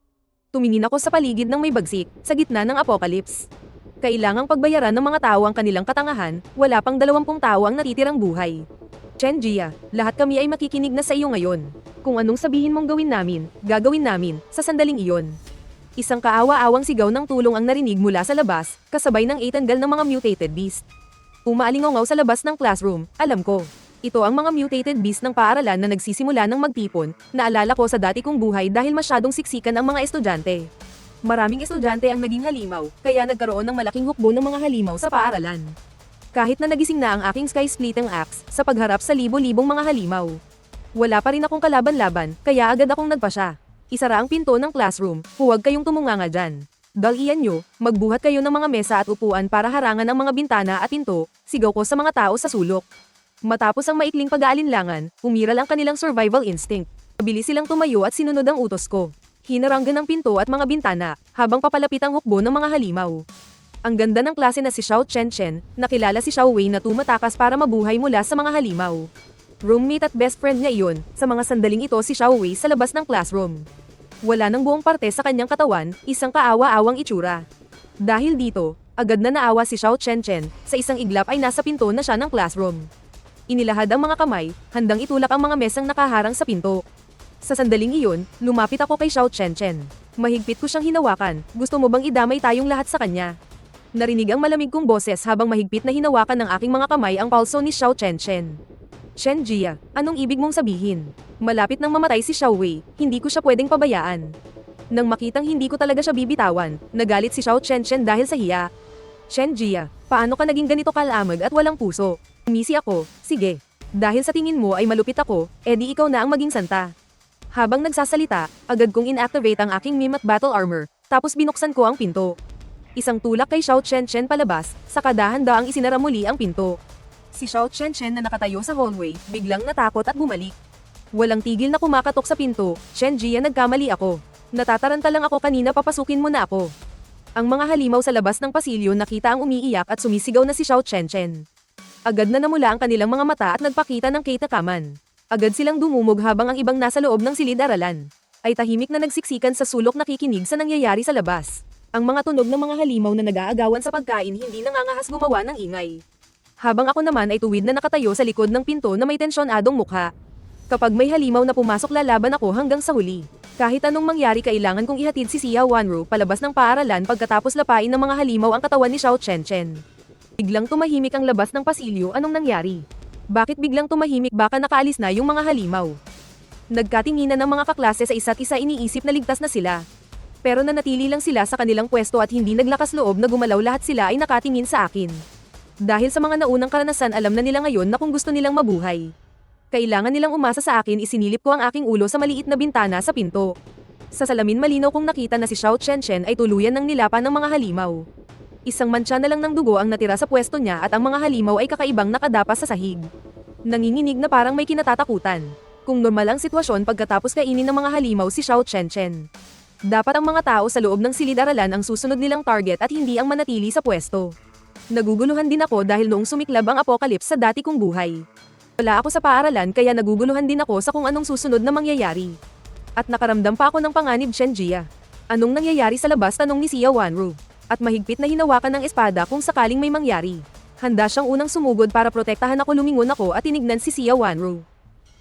Speaker 1: Tumingin ako sa paligid ng may bagsik, sa gitna ng apocalypse. Kailangang pagbayaran ng mga tao ang kanilang katangahan, wala pang 20 tao ang natitirang buhay. Chen Jia, lahat kami ay makikinig na sa iyo ngayon. Kung anong sabihin mong gawin namin, gagawin namin, sa sandaling iyon. Isang kaawa-awang sigaw ng tulong ang narinig mula sa labas, kasabay ng itanggal ng mga mutated beast. Umaalingaw sa labas ng classroom, alam ko. Ito ang mga mutated beast ng paaralan na nagsisimula ng magtipon, naalala ko sa dati kong buhay dahil masyadong siksikan ang mga estudyante. Maraming estudyante ang naging halimaw, kaya nagkaroon ng malaking hukbo ng mga halimaw sa paaralan. Kahit na nagising na ang aking sky-splitting axe sa pagharap sa libo-libong mga halimaw. Wala pa rin akong kalaban-laban, kaya agad akong nagpasya. Isara ang pinto ng classroom, huwag kayong tumunganga dyan. Dalian nyo, magbuhat kayo ng mga mesa at upuan para harangan ang mga bintana at pinto, sigaw ko sa mga tao sa sulok. Matapos ang maikling pag-aalinlangan, umiral ang kanilang survival instinct. Mabilis silang tumayo at sinunod ang utos ko. Hinaranggan ang pinto at mga bintana, habang papalapit ang hukbo ng mga halimaw. Ang ganda ng klase na si Xiao Chen, nakilala si Xiao Wei na tumatakas para mabuhay mula sa mga halimaw. Roommate at best friend niya iyon, sa mga sandaling ito si Xiao Wei sa labas ng classroom. Wala nang buong parte sa kanyang katawan, isang kaawa-awang itsura. Dahil dito, agad na naawa si Xiao Chen, sa isang iglap ay nasa pinto na siya ng classroom. Inilahad ang mga kamay, handang itulak ang mga mesang nakaharang sa pinto. Sa sandaling iyon, lumapit ako kay Xiao Chen. Mahigpit ko siyang hinawakan, gusto mo bang idamay tayong lahat sa kanya? Narinig ang malamig kong boses habang mahigpit na hinawakan ng aking mga kamay ang pulso ni Xiao Chen. Chen Jia, anong ibig mong sabihin? Malapit nang mamatay si Xiao Wei, hindi ko siya pwedeng pabayaan. Nang makitang hindi ko talaga siya bibitawan, nagalit si Xiao Chen dahil sa hiya. Chen Jia, paano ka naging ganito kalamag at walang puso? Umisi ako, sige. Dahil sa tingin mo ay malupit ako, edi ikaw na ang maging santa. Habang nagsasalita, agad kong inactivate ang aking meme at battle armor, tapos binuksan ko ang pinto. Isang tulak kay Xiao Chen palabas, saka dahan-daang isinara muli ang pinto. Si Xiao Chen na nakatayo sa hallway, biglang natakot at bumalik. Walang tigil na kumakatok sa pinto, Chen Jia, nagkamali ako. Natataranta lang ako kanina, papasukin mo na ako. Ang mga halimaw sa labas ng pasilyo nakita ang umiiyak at sumisigaw na si Xiao Chen. Agad na namula ang kanilang mga mata at nagpakita ng kaitakaman. Agad silang dumumog habang ang ibang nasa loob ng silid-aralan ay tahimik na nagsiksikan sa sulok, nakikinig sa nangyayari sa labas. Ang mga tunog ng mga halimaw na nag-aagawan sa pagkain hindi nangangahas gumawa ng ingay. Habang ako naman ay tuwid na nakatayo sa likod ng pinto na may tensyonadong mukha. Kapag may halimaw na pumasok, lalaban ako hanggang sa huli. Kahit anong mangyari, kailangan kong ihatid si Xia Wanro palabas ng paaralan pagkatapos lapain ng mga halimaw ang katawan ni Xiao Chen. Biglang tumahimik ang labas ng pasilyo, anong nangyari? Bakit biglang tumahimik, baka nakaalis na yung mga halimaw? Nagkatinginan ng mga kaklase sa isa't isa, iniisip na ligtas na sila. Pero nanatili lang sila sa kanilang pwesto at hindi naglakas loob na gumalaw, lahat sila ay nakatingin sa akin. Dahil sa mga naunang karanasan, alam na nila ngayon na kung gusto nilang mabuhay, kailangan nilang umasa sa akin. Isinilip ko ang aking ulo sa maliit na bintana sa pinto. Sa salamin malinaw kong nakita na si Xiao Chen ay tuluyan ng nilapan ng mga halimaw. Isang mantsa na lang ng dugo ang natira sa pwesto niya at ang mga halimaw ay kakaibang nakadapa sa sahig. Nanginginig na parang may kinatatakutan. Kung normal ang sitwasyon pagkatapos kainin ng mga halimaw si Xiao Chen, dapat ang mga tao sa loob ng silid-aralan ang susunod nilang target at hindi ang manatili sa pwesto. Naguguluhan din ako dahil noong sumiklab ang apocalypse sa dati kong buhay, wala ako sa paaralan, kaya naguguluhan din ako sa kung anong susunod na mangyayari. At nakaramdam pa ako ng panganib, Chen Jia. Anong nangyayari sa labas, tanong ni Xia Wanru. At mahigpit na hinawakan ng espada kung sakaling may mangyari. Handa siyang unang sumugod para protektahan ako. Lumingon ako at tinignan si Sia Wanru.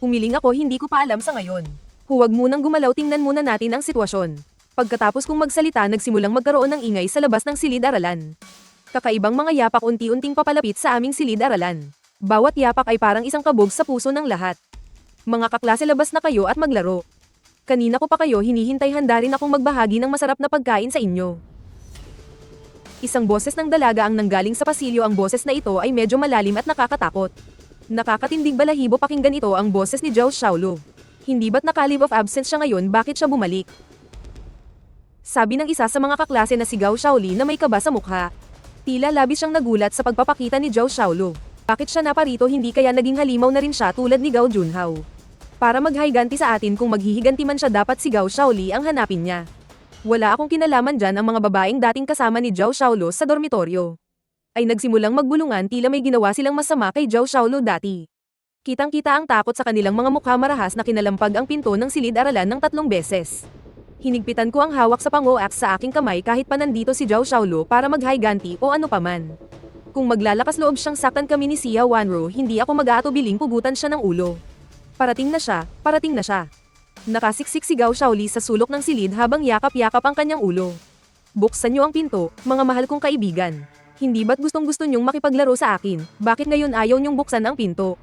Speaker 1: Umiling ako, hindi ko pa alam sa ngayon. Huwag munang gumalaw, tingnan muna natin ang sitwasyon. Pagkatapos kong magsalita, nagsimulang magkaroon ng ingay sa labas ng silid-aralan. Kakaibang mga yapak unti-unting papalapit sa aming silid-aralan. Bawat yapak ay parang isang kabog sa puso ng lahat. Mga kaklase, labas na kayo at maglaro. Kanina ko pa kayo hinihintay, handa rin akong magbahagi ng masarap na pagkain sa inyo. Isang boses ng dalaga ang nanggaling sa pasilyo. Ang boses na ito ay medyo malalim at nakakatakot. Nakakatindig balahibo pakinggan ito, ang boses ni Zhao Xiaolu. Hindi ba't naka-leave of absence siya ngayon, bakit siya bumalik? Sabi ng isa sa mga kaklase na si Gao Shaoli na may kaba sa mukha. Tila labis siyang nagulat sa pagpapakita ni Zhao Xiaolu. Bakit siya naparito, hindi kaya naging halimaw na rin siya tulad ni Gao Junhao? Para maghiganti sa atin, kung maghihiganti man siya dapat si Gao Shaoli ang hanapin niya. Wala akong kinalaman dyan. Ang mga babaeng dating kasama ni Zhao Xiaolu sa dormitoryo ay nagsimulang magbulungan, tila may ginawa silang masama kay Zhao Xiaolu dati. Kitang-kita ang takot sa kanilang mga mukha. Marahas na kinalampag ang pinto ng silid-aralan ng 3 beses. Hinigpitan ko ang hawak sa pangooak sa aking kamay kahit pa nandito si Zhao Xiaolu para maghiganti o ano paman. Kung maglalakas loob siyang saktan kami ni Sia Wanru, hindi ako mag-aatubiling pugutan siya ng ulo. Parating na siya, parating na siya. Nakasiksik si Gao Shaoli sa sulok ng silid habang yakap-yakap ang kanyang ulo. Buksan niyo ang pinto, mga mahal kong kaibigan. Hindi ba't gustong-gusto niyong makipaglaro sa akin? Bakit ngayon ayaw niyong buksan ang pinto?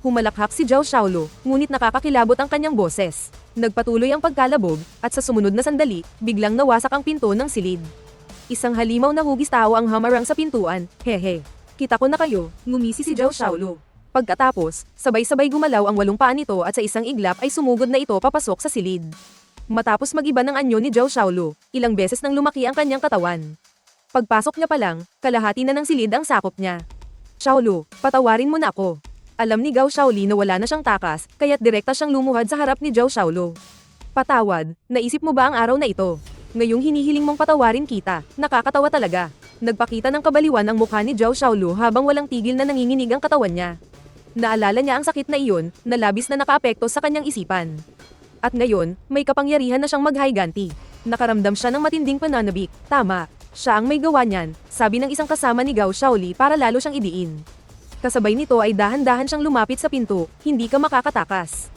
Speaker 1: Humalakhak si Zhao Xiaolu, ngunit nakakakilabot ang kanyang boses. Nagpatuloy ang pagkalabog, at sa sumunod na sandali, biglang nawasak ang pinto ng silid. Isang halimaw na hugis tao ang hamarang sa pintuan. Hehe. Kita ko na kayo, ngumisi si Zhao Xiaolu. Pagkatapos, sabay-sabay gumalaw ang 8 paa nito at sa isang iglap ay sumugod na ito papasok sa silid. Matapos magiba ng anyo ni Zhao Xiaolu, ilang beses nang lumaki ang kanyang katawan. Pagpasok niya pa lang, kalahati na ng silid ang sakop niya. Xiaolu, patawarin mo na ako. Alam ni Gao Shaoli na wala na siyang takas, kaya't direkta siyang lumuhad sa harap ni Zhao Xiaolu. Patawad, naisip mo ba ang araw na ito? Ngayong hinihiling mong patawarin kita, nakakatawa talaga. Nagpakita ng kabaliwan ang mukha ni Zhao Xiaolu habang walang tigil na nanginginig ang katawan niya. Naalala niya ang sakit na iyon, na labis na nakaapekto sa kanyang isipan. At ngayon, may kapangyarihan na siyang maghiganti. Nakaramdam siya ng matinding pananabik. Tama, siya ang may gawa niyan, sabi ng isang kasama ni Gao Shaoli para lalo siyang idiin. Kasabay nito ay dahan-dahan siyang lumapit sa pinto, hindi ka makakatakas.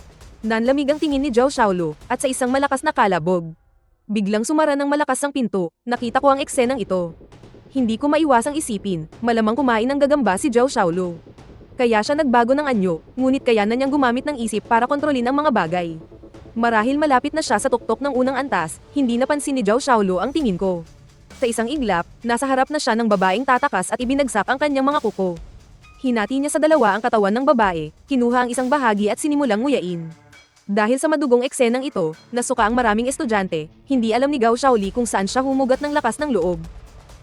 Speaker 1: Nanlamig ang tingin ni Zhao Xiaolu, at sa isang malakas na kalabog. Biglang sumara ng malakas ang pinto, nakita ko ang eksenang ito. Hindi ko maiwasang isipin, malamang kumain ng gagamba si Zhao Xiaolu. Kaya siya nagbago ng anyo, ngunit kaya na niyang gumamit ng isip para kontrolin ang mga bagay. Marahil malapit na siya sa tuktok ng unang antas, hindi napansin ni Zhao Xiaolu ang tingin ko. Sa isang iglap, nasa harap na siya ng babaeng tatakas at ibinagsak ang kanyang mga kuko. Hinati niya sa dalawa ang katawan ng babae, kinuha ang isang bahagi at sinimulang nguyain. Dahil sa madugong eksenang ito, nasuka ang maraming estudyante, hindi alam ni Gao Shaoli kung saan siya humugat ng lakas ng loob.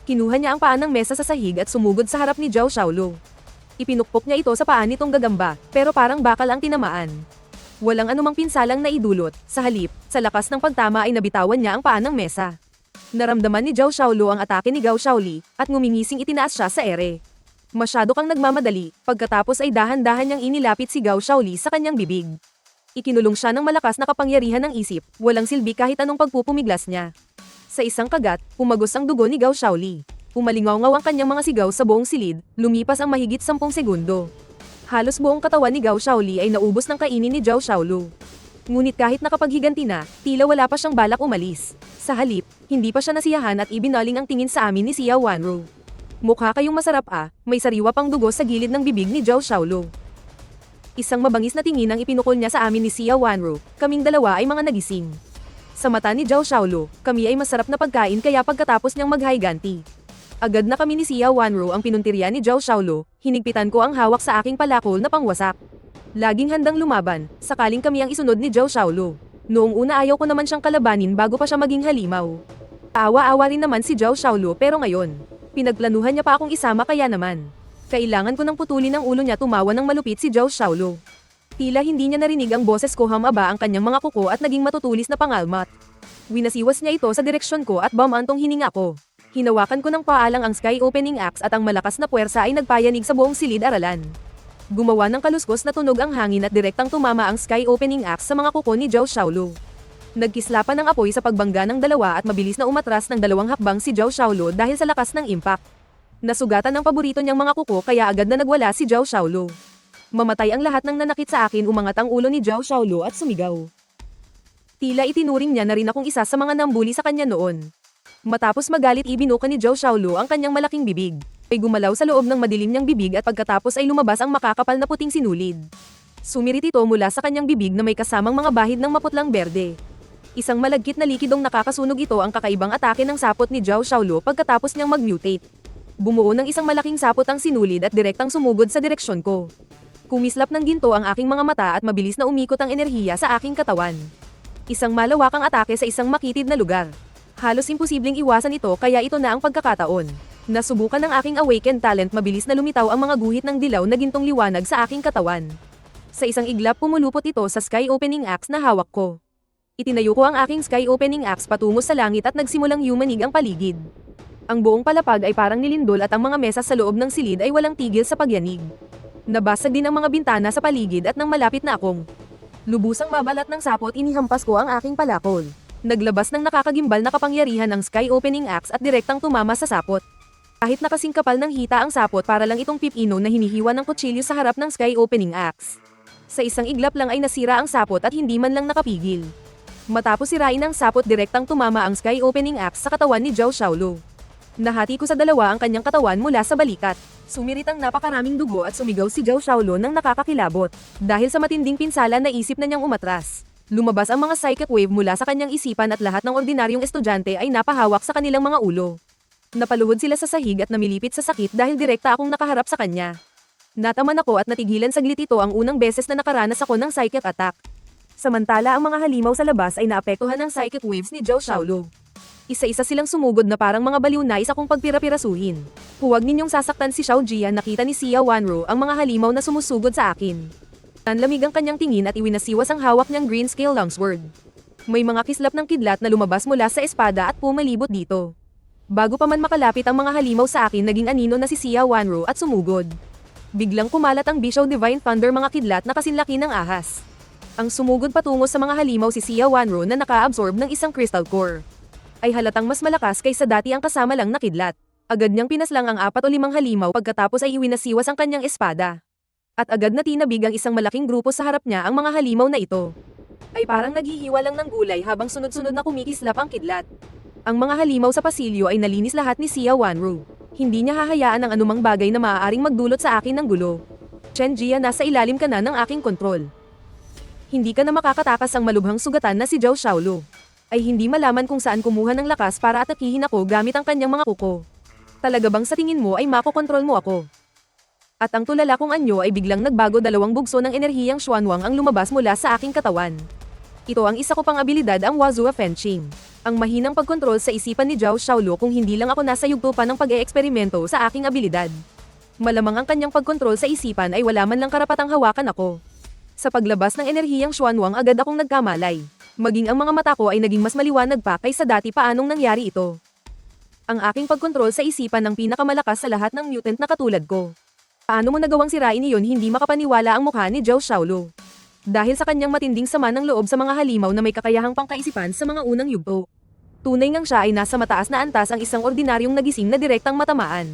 Speaker 1: Kinuha niya ang paa ng mesa sa sahig at sumugod sa harap ni Zhao Xiaolu. Ipinukpok niya ito sa paa nitong gagamba, pero parang bakal ang tinamaan. Walang anumang pinsalang naidulot, sa halip, sa lakas ng pagtama ay nabitawan niya ang paa ng mesa. Naramdaman ni Zhao Xiaolu ang atake ni Gao Shaoli, at ngumingising itinaas siya sa ere. Masyado kang nagmamadali, pagkatapos ay dahan-dahan niyang inilapit si Gao Shaoli sa kanyang bibig. Ikinulong siya ng malakas na kapangyarihan ng isip, walang silbi kahit anong pagpupumiglas niya. Sa isang kagat, pumagos ang dugo ni Gao Shaoli. Pumalingaw-ngaw ang kanyang mga sigaw sa buong silid, lumipas ang mahigit 10 segundo. Halos buong katawan ni Gao Shaoli ay naubos ng kainin ni Zhao Xiaolu. Ngunit kahit nakapaghiganti na, tila wala pa siyang balak umalis. Sa halip, hindi pa siya nasiyahan at ibinaling ang tingin sa amin ni Sia Wanru. Mukha kayong masarap may sariwa pang dugo sa gilid ng bibig ni Zhao Xiaolu. Isang mabangis na tingin ang ipinukol niya sa amin ni Sia Wanru, kaming dalawa ay mga nagising. Sa mata ni Zhao Xiaolu, kami ay masarap na pagkain kaya pagkatapos niyang maghiganti. Agad na kami ni Sia Wanru ang pinuntirya ni Zhao Xiaolu, hinigpitan ko ang hawak sa aking palakol na pangwasak. Laging handang lumaban, sakaling kami ang isunod ni Zhao Xiaolu. Noong una ayaw ko naman siyang kalabanin bago pa siya maging halimaw. Awa-awa rin naman si Zhao Xiaolu pero ngayon, pinagplanuhan niya pa akong isama kaya naman. Kailangan ko nang putulin ang ulo niya. Tumawa ng malupit si Zhao Xiaolu. Tila hindi niya narinig ang boses ko, hamaba ang kanyang mga kuko at naging matutulis na pangalmat. Winasiwas niya ito sa direksyon ko at bumantong hininga ko. Hinawakan ko ng paalang ang sky opening axe at ang malakas na puwersa ay nagpayanig sa buong silid-aralan. Gumawa ng kaluskos na tunog ang hangin at direktang tumama ang sky opening axe sa mga kuko ni Zhao Xiaolu. Nagkislapan ng apoy sa pagbangga ng dalawa at mabilis na umatras ng 2 hakbang si Zhao Xiaolu dahil sa lakas ng impact. Nasugatan ng paborito niyang mga kuko kaya agad na nagwala si Zhao Xiaolu. Mamatay ang lahat ng nanakit sa akin, umangat ang ulo ni Zhao Xiaolu at sumigaw. Tila itinuring niya na rin akong isa sa mga nambuli sa kanya noon. Matapos magalit ibinuka ni Zhao Xiaolu ang kanyang malaking bibig. Ay gumalaw sa loob ng madilim niyang bibig at pagkatapos ay lumabas ang makakapal na puting sinulid. Sumirit ito mula sa kanyang bibig na may kasamang mga bahid ng maputlang berde. Isang malagkit na likidong nakakasunog, ito ang kakaibang atake ng sapot ni Zhao Xiaolu pagkatapos niyang mag-mutate. Bumuo ng isang malaking sapot ang sinulid at direktang sumugod sa direksyon ko. Kumislap ng ginto ang aking mga mata at mabilis na umikot ang enerhiya sa aking katawan. Isang malawakang atake sa isang makitid na lugar. Halos imposibleng iwasan ito kaya ito na ang pagkakataon. Nasubukan ng aking awakened talent, mabilis na lumitaw ang mga guhit ng dilaw na gintong liwanag sa aking katawan. Sa isang iglap pumulupot ito sa sky opening axe na hawak ko. Itinayo ko ang aking sky opening axe patungo sa langit at nagsimulang yumanig ang paligid. Ang buong palapag ay parang nilindol at ang mga mesa sa loob ng silid ay walang tigil sa pagyanig. Nabasag din ang mga bintana sa paligid at nang malapit na akong lubusang mabalat ng sapot, inihampas ko ang aking palakol. Naglabas ng nakakagimbal na kapangyarihan ang sky opening axe at direktang tumama sa sapot. Kahit nakasing kapal ng hita ang sapot, para lang itong pipino na hinihiwa ng kutsilyo sa harap ng sky opening axe. Sa isang iglap lang ay nasira ang sapot at hindi man lang nakapigil. Matapos sirain ng sapot, direktang tumama ang sky opening axe sa katawan ni Zhao Xiaolu. Nahati ko sa dalawa ang kanyang katawan mula sa balikat. Sumirit ang napakaraming dugo at sumigaw si Zhao Xiaolu ng nakakakilabot. Dahil sa matinding pinsala, naisip na niyang umatras. Lumabas ang mga psychic wave mula sa kanyang isipan at lahat ng ordinaryong estudyante ay napahawak sa kanilang mga ulo. Napaluhod sila sa sahig at namilipit sa sakit dahil direkta akong nakaharap sa kanya. Nataman ako at natigilan saglit, ito ang unang beses na nakaranas ako ng psychic attack. Samantala ang mga halimaw sa labas ay naapektuhan ng psychic waves ni Zhao Xiaolu. Isa-isa silang sumugod na parang mga baliw, nais akong pagpira-pirasuhin. Huwag ninyong sasaktan si Xiao Jian, nakita ni Xia Wanro ang mga halimaw na sumusugod sa akin. Nanlamig ang kanyang tingin at iwinasiwas ang hawak niyang green scale longsword. May mga kislap ng kidlat na lumabas mula sa espada at pumalibot dito. Bago pa man makalapit ang mga halimaw sa akin, naging anino na si Xia Wanro at sumugod. Biglang kumalat ang Bishaw Divine Thunder, mga kidlat na kasinlaki ng ahas. Ang sumugod patungo sa mga halimaw si Xia Wanro na naka-absorb ng isang crystal core. Ay halatang mas malakas kaysa dati ang kasama lang na kidlat. Agad niyang pinaslang ang 4 o 5 halimaw, pagkatapos ay iwinasiwas ang kanyang espada. At agad na tinabig ang isang malaking grupo sa harap niya. Ang mga halimaw na ito ay parang naghihiwa lang ng gulay habang sunod-sunod na kumikislap ang kidlat. Ang mga halimaw sa pasilyo ay nalinis lahat ni Xia Wanro. Hindi niya hahayaan ang anumang bagay na maaaring magdulot sa akin ng gulo. Chen Jia, nasa ilalim ka na ng aking kontrol. Hindi ka na makakatakas. Ang malubhang sugatan na si Zhao Xiaolu ay hindi malaman kung saan kumuha ng lakas para atakihin ako gamit ang kanyang mga kuko. Talaga bang sa tingin mo ay makokontrol mo ako? At ang tulala kong anyo ay biglang nagbago, 2 bugso ng enerhiyang Xuanwang ang lumabas mula sa aking katawan. Ito ang isa ko pang abilidad, ang Wazua Fenqing. Ang mahinang pagkontrol sa isipan ni Zhao Xiaolu, kung hindi lang ako nasa yugto pa ng pag-eeksperimento sa aking abilidad. Malamang ang kanyang pagkontrol sa isipan ay wala man lang karapatang hawakan ako. Sa paglabas ng enerhiyang Xuanwang, agad akong nagkamalay. Maging ang mga mata ko ay naging mas maliwanag pa kaysa dati. Paanong nangyari ito? Ang aking pagkontrol sa isipan ng pinakamalakas sa lahat ng mutant na katulad ko. Paano mo nagawang sirain iyon? Hindi makapaniwala ang mukha ni Zhao Xiaolu. Dahil sa kanyang matinding sama ng loob sa mga halimaw na may kakayahang pangkaisipan sa mga unang yugto. Tunay ngang siya ay nasa mataas na antas, ang isang ordinaryong nagising na direktang matamaan.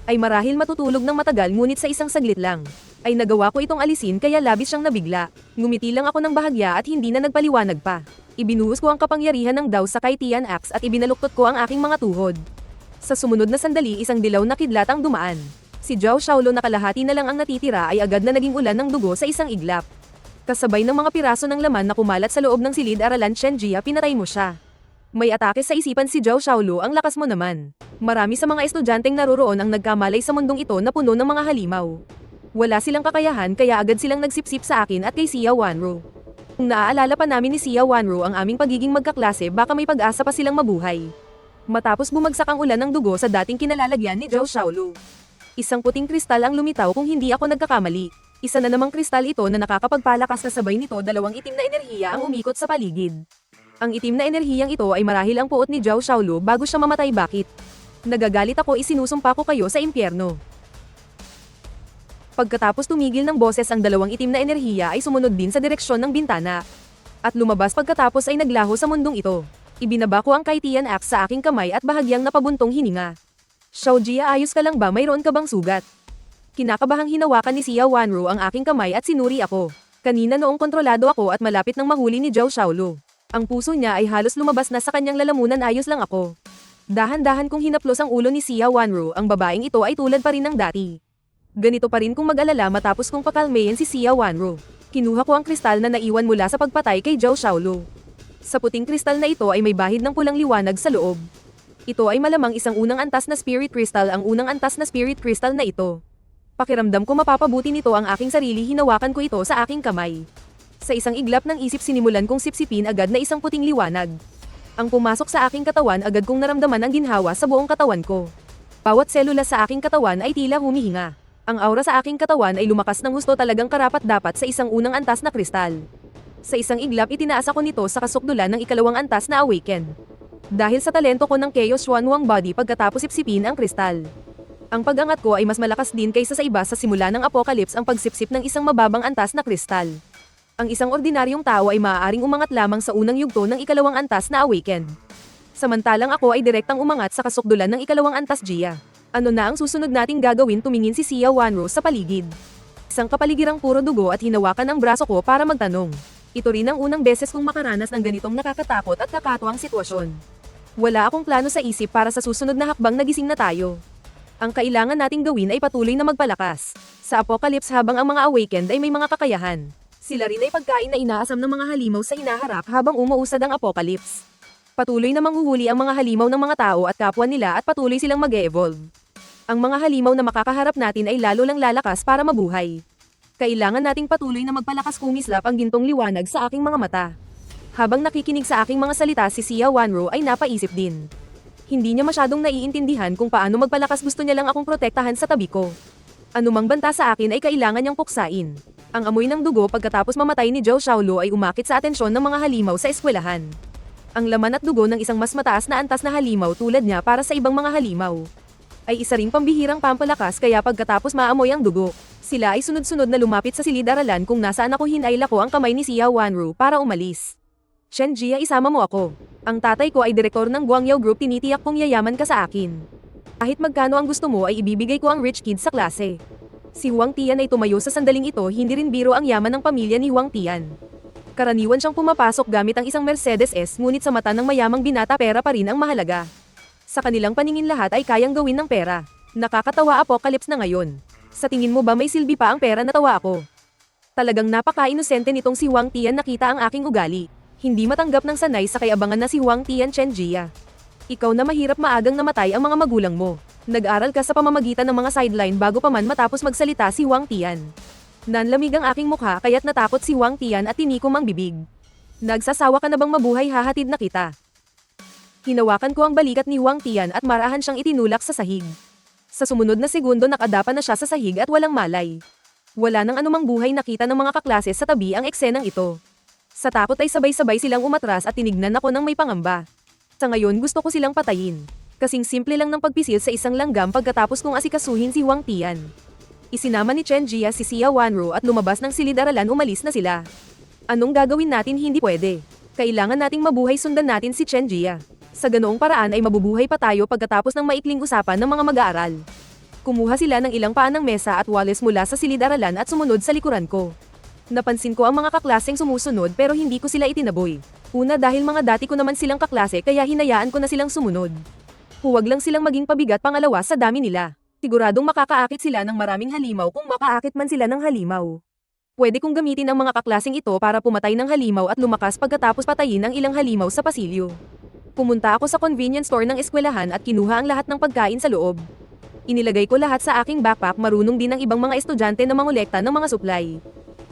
Speaker 1: Ay marahil matutulog ng matagal, ngunit sa isang saglit lang ay nagawa ko itong alisin, kaya labis siyang nabigla. Ngumiti lang ako ng bahagya at hindi na nagpaliwanag pa. Ibinuhos ko ang kapangyarihan ng Dao sa Kaitian Axe at ibinaluktot ko ang aking mga tuhod. Sa sumunod na sandali, isang dilaw na kidlat ang dumaan. Si Zhao Xiaolu, na kalahati na lang ang natitira, ay agad na naging ulan ng dugo sa isang iglap. Kasabay ng mga piraso ng laman na kumalat sa loob ng silid-aralan. Chen Jia, pinatay mo siya. May atake sa isipan si Zhao Xiaolu, ang lakas mo naman. Marami sa mga estudyanteng naroroon ang nagkamalay sa mundong ito na puno ng mga halimaw. Wala silang kakayahan kaya agad silang nagsipsip sa akin at kay Xia Wanro. Kung naaalala pa namin ni Xia Wanro ang aming pagiging magkaklase, baka may pag-asa pa silang mabuhay. Matapos bumagsak ang ulan ng dugo sa dating kinalalagyan ni Zhao Xiaolu. Isang puting kristal ang lumitaw, kung hindi ako nagkakamali. Isa na namang kristal ito na nakakapagpalakas, na sabay nito 2 itim na enerhiya ang umikot sa paligid. Ang itim na enerhiyang ito ay marahil ang puot ni Zhao Xiaolu bago siya mamatay. Bakit? Nagagalit ako, isinusumpa ko kayo sa impyerno. Pagkatapos tumigil ng boses, ang 2 itim na enerhiya ay sumunod din sa direksyon ng bintana. At lumabas, pagkatapos ay naglaho sa mundong ito. Ibinaba ko ang Kaitian Axe sa aking kamay at bahagyang napabuntong hininga. Xiaojia, ayos ka lang ba? Mayroon ka bang sugat? Kinakabahang hinawakan ni Xia Wanru ang aking kamay at sinuri ako. Kanina noong kontrolado ako at malapit nang mahuli ni Zhao Xiaolu. Ang puso niya ay halos lumabas na sa kanyang lalamunan. Ayos lang ako. Dahan-dahan kong hinaplos ang ulo ni Xia Wanru. Ang babaeng ito ay tulad pa rin ng dati. Ganito pa rin kung mag-alala matapos kong pakalmayin si Xia Wanru. Kinuha ko ang kristal na naiwan mula sa pagpatay kay Zhao Xiaolu. Sa puting kristal na ito ay may bahid ng pulang liwanag sa loob. Ito ay malamang isang unang antas na spirit crystal. Ang unang antas na spirit crystal na ito. Pakiramdam ko mapapabuti nito ang aking sarili. Hinawakan ko ito sa aking kamay. Sa isang iglap ng isip sinimulan kong sipsipin agad na isang puting liwanag. Ang pumasok sa aking katawan agad kong naramdaman ang ginhawa sa buong katawan ko. Bawat selula sa aking katawan ay tila humihinga. Ang aura sa aking katawan ay lumakas ng husto, talagang karapat-dapat sa isang unang antas na kristal. Sa isang iglap itinaas ako nito sa kasukdulan ng ikalawang antas na awaken. Dahil sa talento ko ng Chaos Xuanwang Body pagkatapos sipsipin ang kristal. Ang pag-angat ko ay mas malakas din kaysa sa iba. Sa simula ng Apocalypse ang pagsipsip ng isang mababang antas na kristal. Ang isang ordinaryong tao ay maaaring umangat lamang sa unang yugto ng ikalawang antas na awaken. Samantalang ako ay direktang umangat sa kasukdulan ng ikalawang antas Jia. Ano na ang susunod nating gagawin? Tumingin si Xia Wanru sa paligid. Isang kapaligirang puro dugo at hinawakan ang braso ko para magtanong. Ito rin ang unang beses kong makaranas ng ganitong nakakatakot at nakakatuwang sitwasyon. Wala akong plano sa isip para sa susunod na hakbang. Nagising na tayo. Ang kailangan nating gawin ay patuloy na magpalakas. Sa Apocalypse habang ang mga awakened ay may mga kakayahan. Sila rin ay pagkain na inaasam ng mga halimaw sa hinaharap habang umuusad ang Apocalypse. Patuloy na manghuhuli ang mga halimaw ng mga tao at kapwa nila at patuloy silang mag-e-evolve. Ang mga halimaw na makakaharap natin ay lalo lang lalakas para mabuhay. Kailangan nating patuloy na magpalakas. Kumislap ang gintong liwanag sa aking mga mata. Habang nakikinig sa aking mga salita si Xia Wanru ay napaisip din. Hindi niya masyadong naiintindihan kung paano magpalakas. Gusto niya lang akong protektahan sa tabi ko. Anumang banta sa akin ay kailangan niyang puksain. Ang amoy ng dugo pagkatapos mamatay ni Zhao Xiaolu ay umakit sa atensyon ng mga halimaw sa eskwelahan. Ang laman at dugo ng isang mas mataas na antas na halimaw tulad niya para sa ibang mga halimaw ay isa ring pambihirang pampalakas, kaya pagkatapos maamoy ang dugo, sila ay sunod-sunod na lumapit sa silid-aralan. Kung nasaan ako hinayla ko ang kamay ni Xia Wanru para umalis. Chen Jia, isama mo ako. Ang tatay ko ay direktor ng Guangyao Group. Tinitiyak kong yayaman ka sa akin. Kahit magkano ang gusto mo ay ibibigay ko ang rich kid sa klase. Si Huang Tian ay tumayo sa sandaling ito. Hindi rin biro ang yaman ng pamilya ni Huang Tian. Karaniwan siyang pumapasok gamit ang isang Mercedes S, ngunit sa mata ng mayamang binata pera pa rin ang mahalaga. Sa kanilang paningin lahat ay kayang gawin ng pera. Nakakatawa. Apocalypse na ngayon. Sa tingin mo ba may silbi pa ang pera? Natawa ako. Talagang napaka-inosente nitong si Huang Tian. Nakita ang aking ugali. Hindi matanggap ng sanay sa kayabangan na si Huang Tian. Chen Jia, ikaw na mahirap maagang namatay ang mga magulang mo. Nag-aral ka sa pamamagitan ng mga sideline bago pa man matapos magsalita si Huang Tian. Nanlamig ang aking mukha kaya't natakot si Huang Tian at tinikom ang bibig. Nagsasawa ka na bang mabuhay? Hahatid na kita. Hinawakan ko ang balikat ni Huang Tian at marahan siyang itinulak sa sahig. Sa sumunod na segundo nakadapa na siya sa sahig at walang malay. Wala nang anumang buhay. Nakita ng mga kaklase sa tabi ang eksenang ito. Sa takot ay sabay-sabay silang umatras at tinignan ako ng may pangamba. Sa ngayon gusto ko silang patayin. Kasing simple lang ng pagpisil sa isang langgam pagkatapos kong asikasuhin si Huang Tian. Isinama ni Chen Jia si Xia Wanru at lumabas ng silid-aralan. Umalis na sila. Anong gagawin natin? Hindi pwede. Kailangan nating mabuhay. Sundan natin si Chen Jia. Sa ganoong paraan ay mabubuhay pa tayo. Pagkatapos ng maikling usapan ng mga mag-aaral, kumuha sila ng ilang paan ng mesa at wales mula sa silid-aralan at sumunod sa likuran ko. Napansin ko ang mga kaklaseng sumusunod pero hindi ko sila itinaboy. Una, dahil mga dati ko naman silang kaklase kaya hinayaan ko na silang sumunod. Huwag lang silang maging pabigat. Pangalawa, sa dami nila, siguradong makakaakit sila ng maraming halimaw kung makaakit man sila ng halimaw. Pwede kong gamitin ang mga kaklaseng ito para pumatay ng halimaw at lumakas pagkatapos patayin ang ilang halimaw sa pasilyo. Pumunta ako sa convenience store ng eskwelahan at kinuha ang lahat ng pagkain sa loob. Inilagay ko lahat sa aking backpack. Marunong din ang ibang mga estudyante na mangolekta ng mga supply.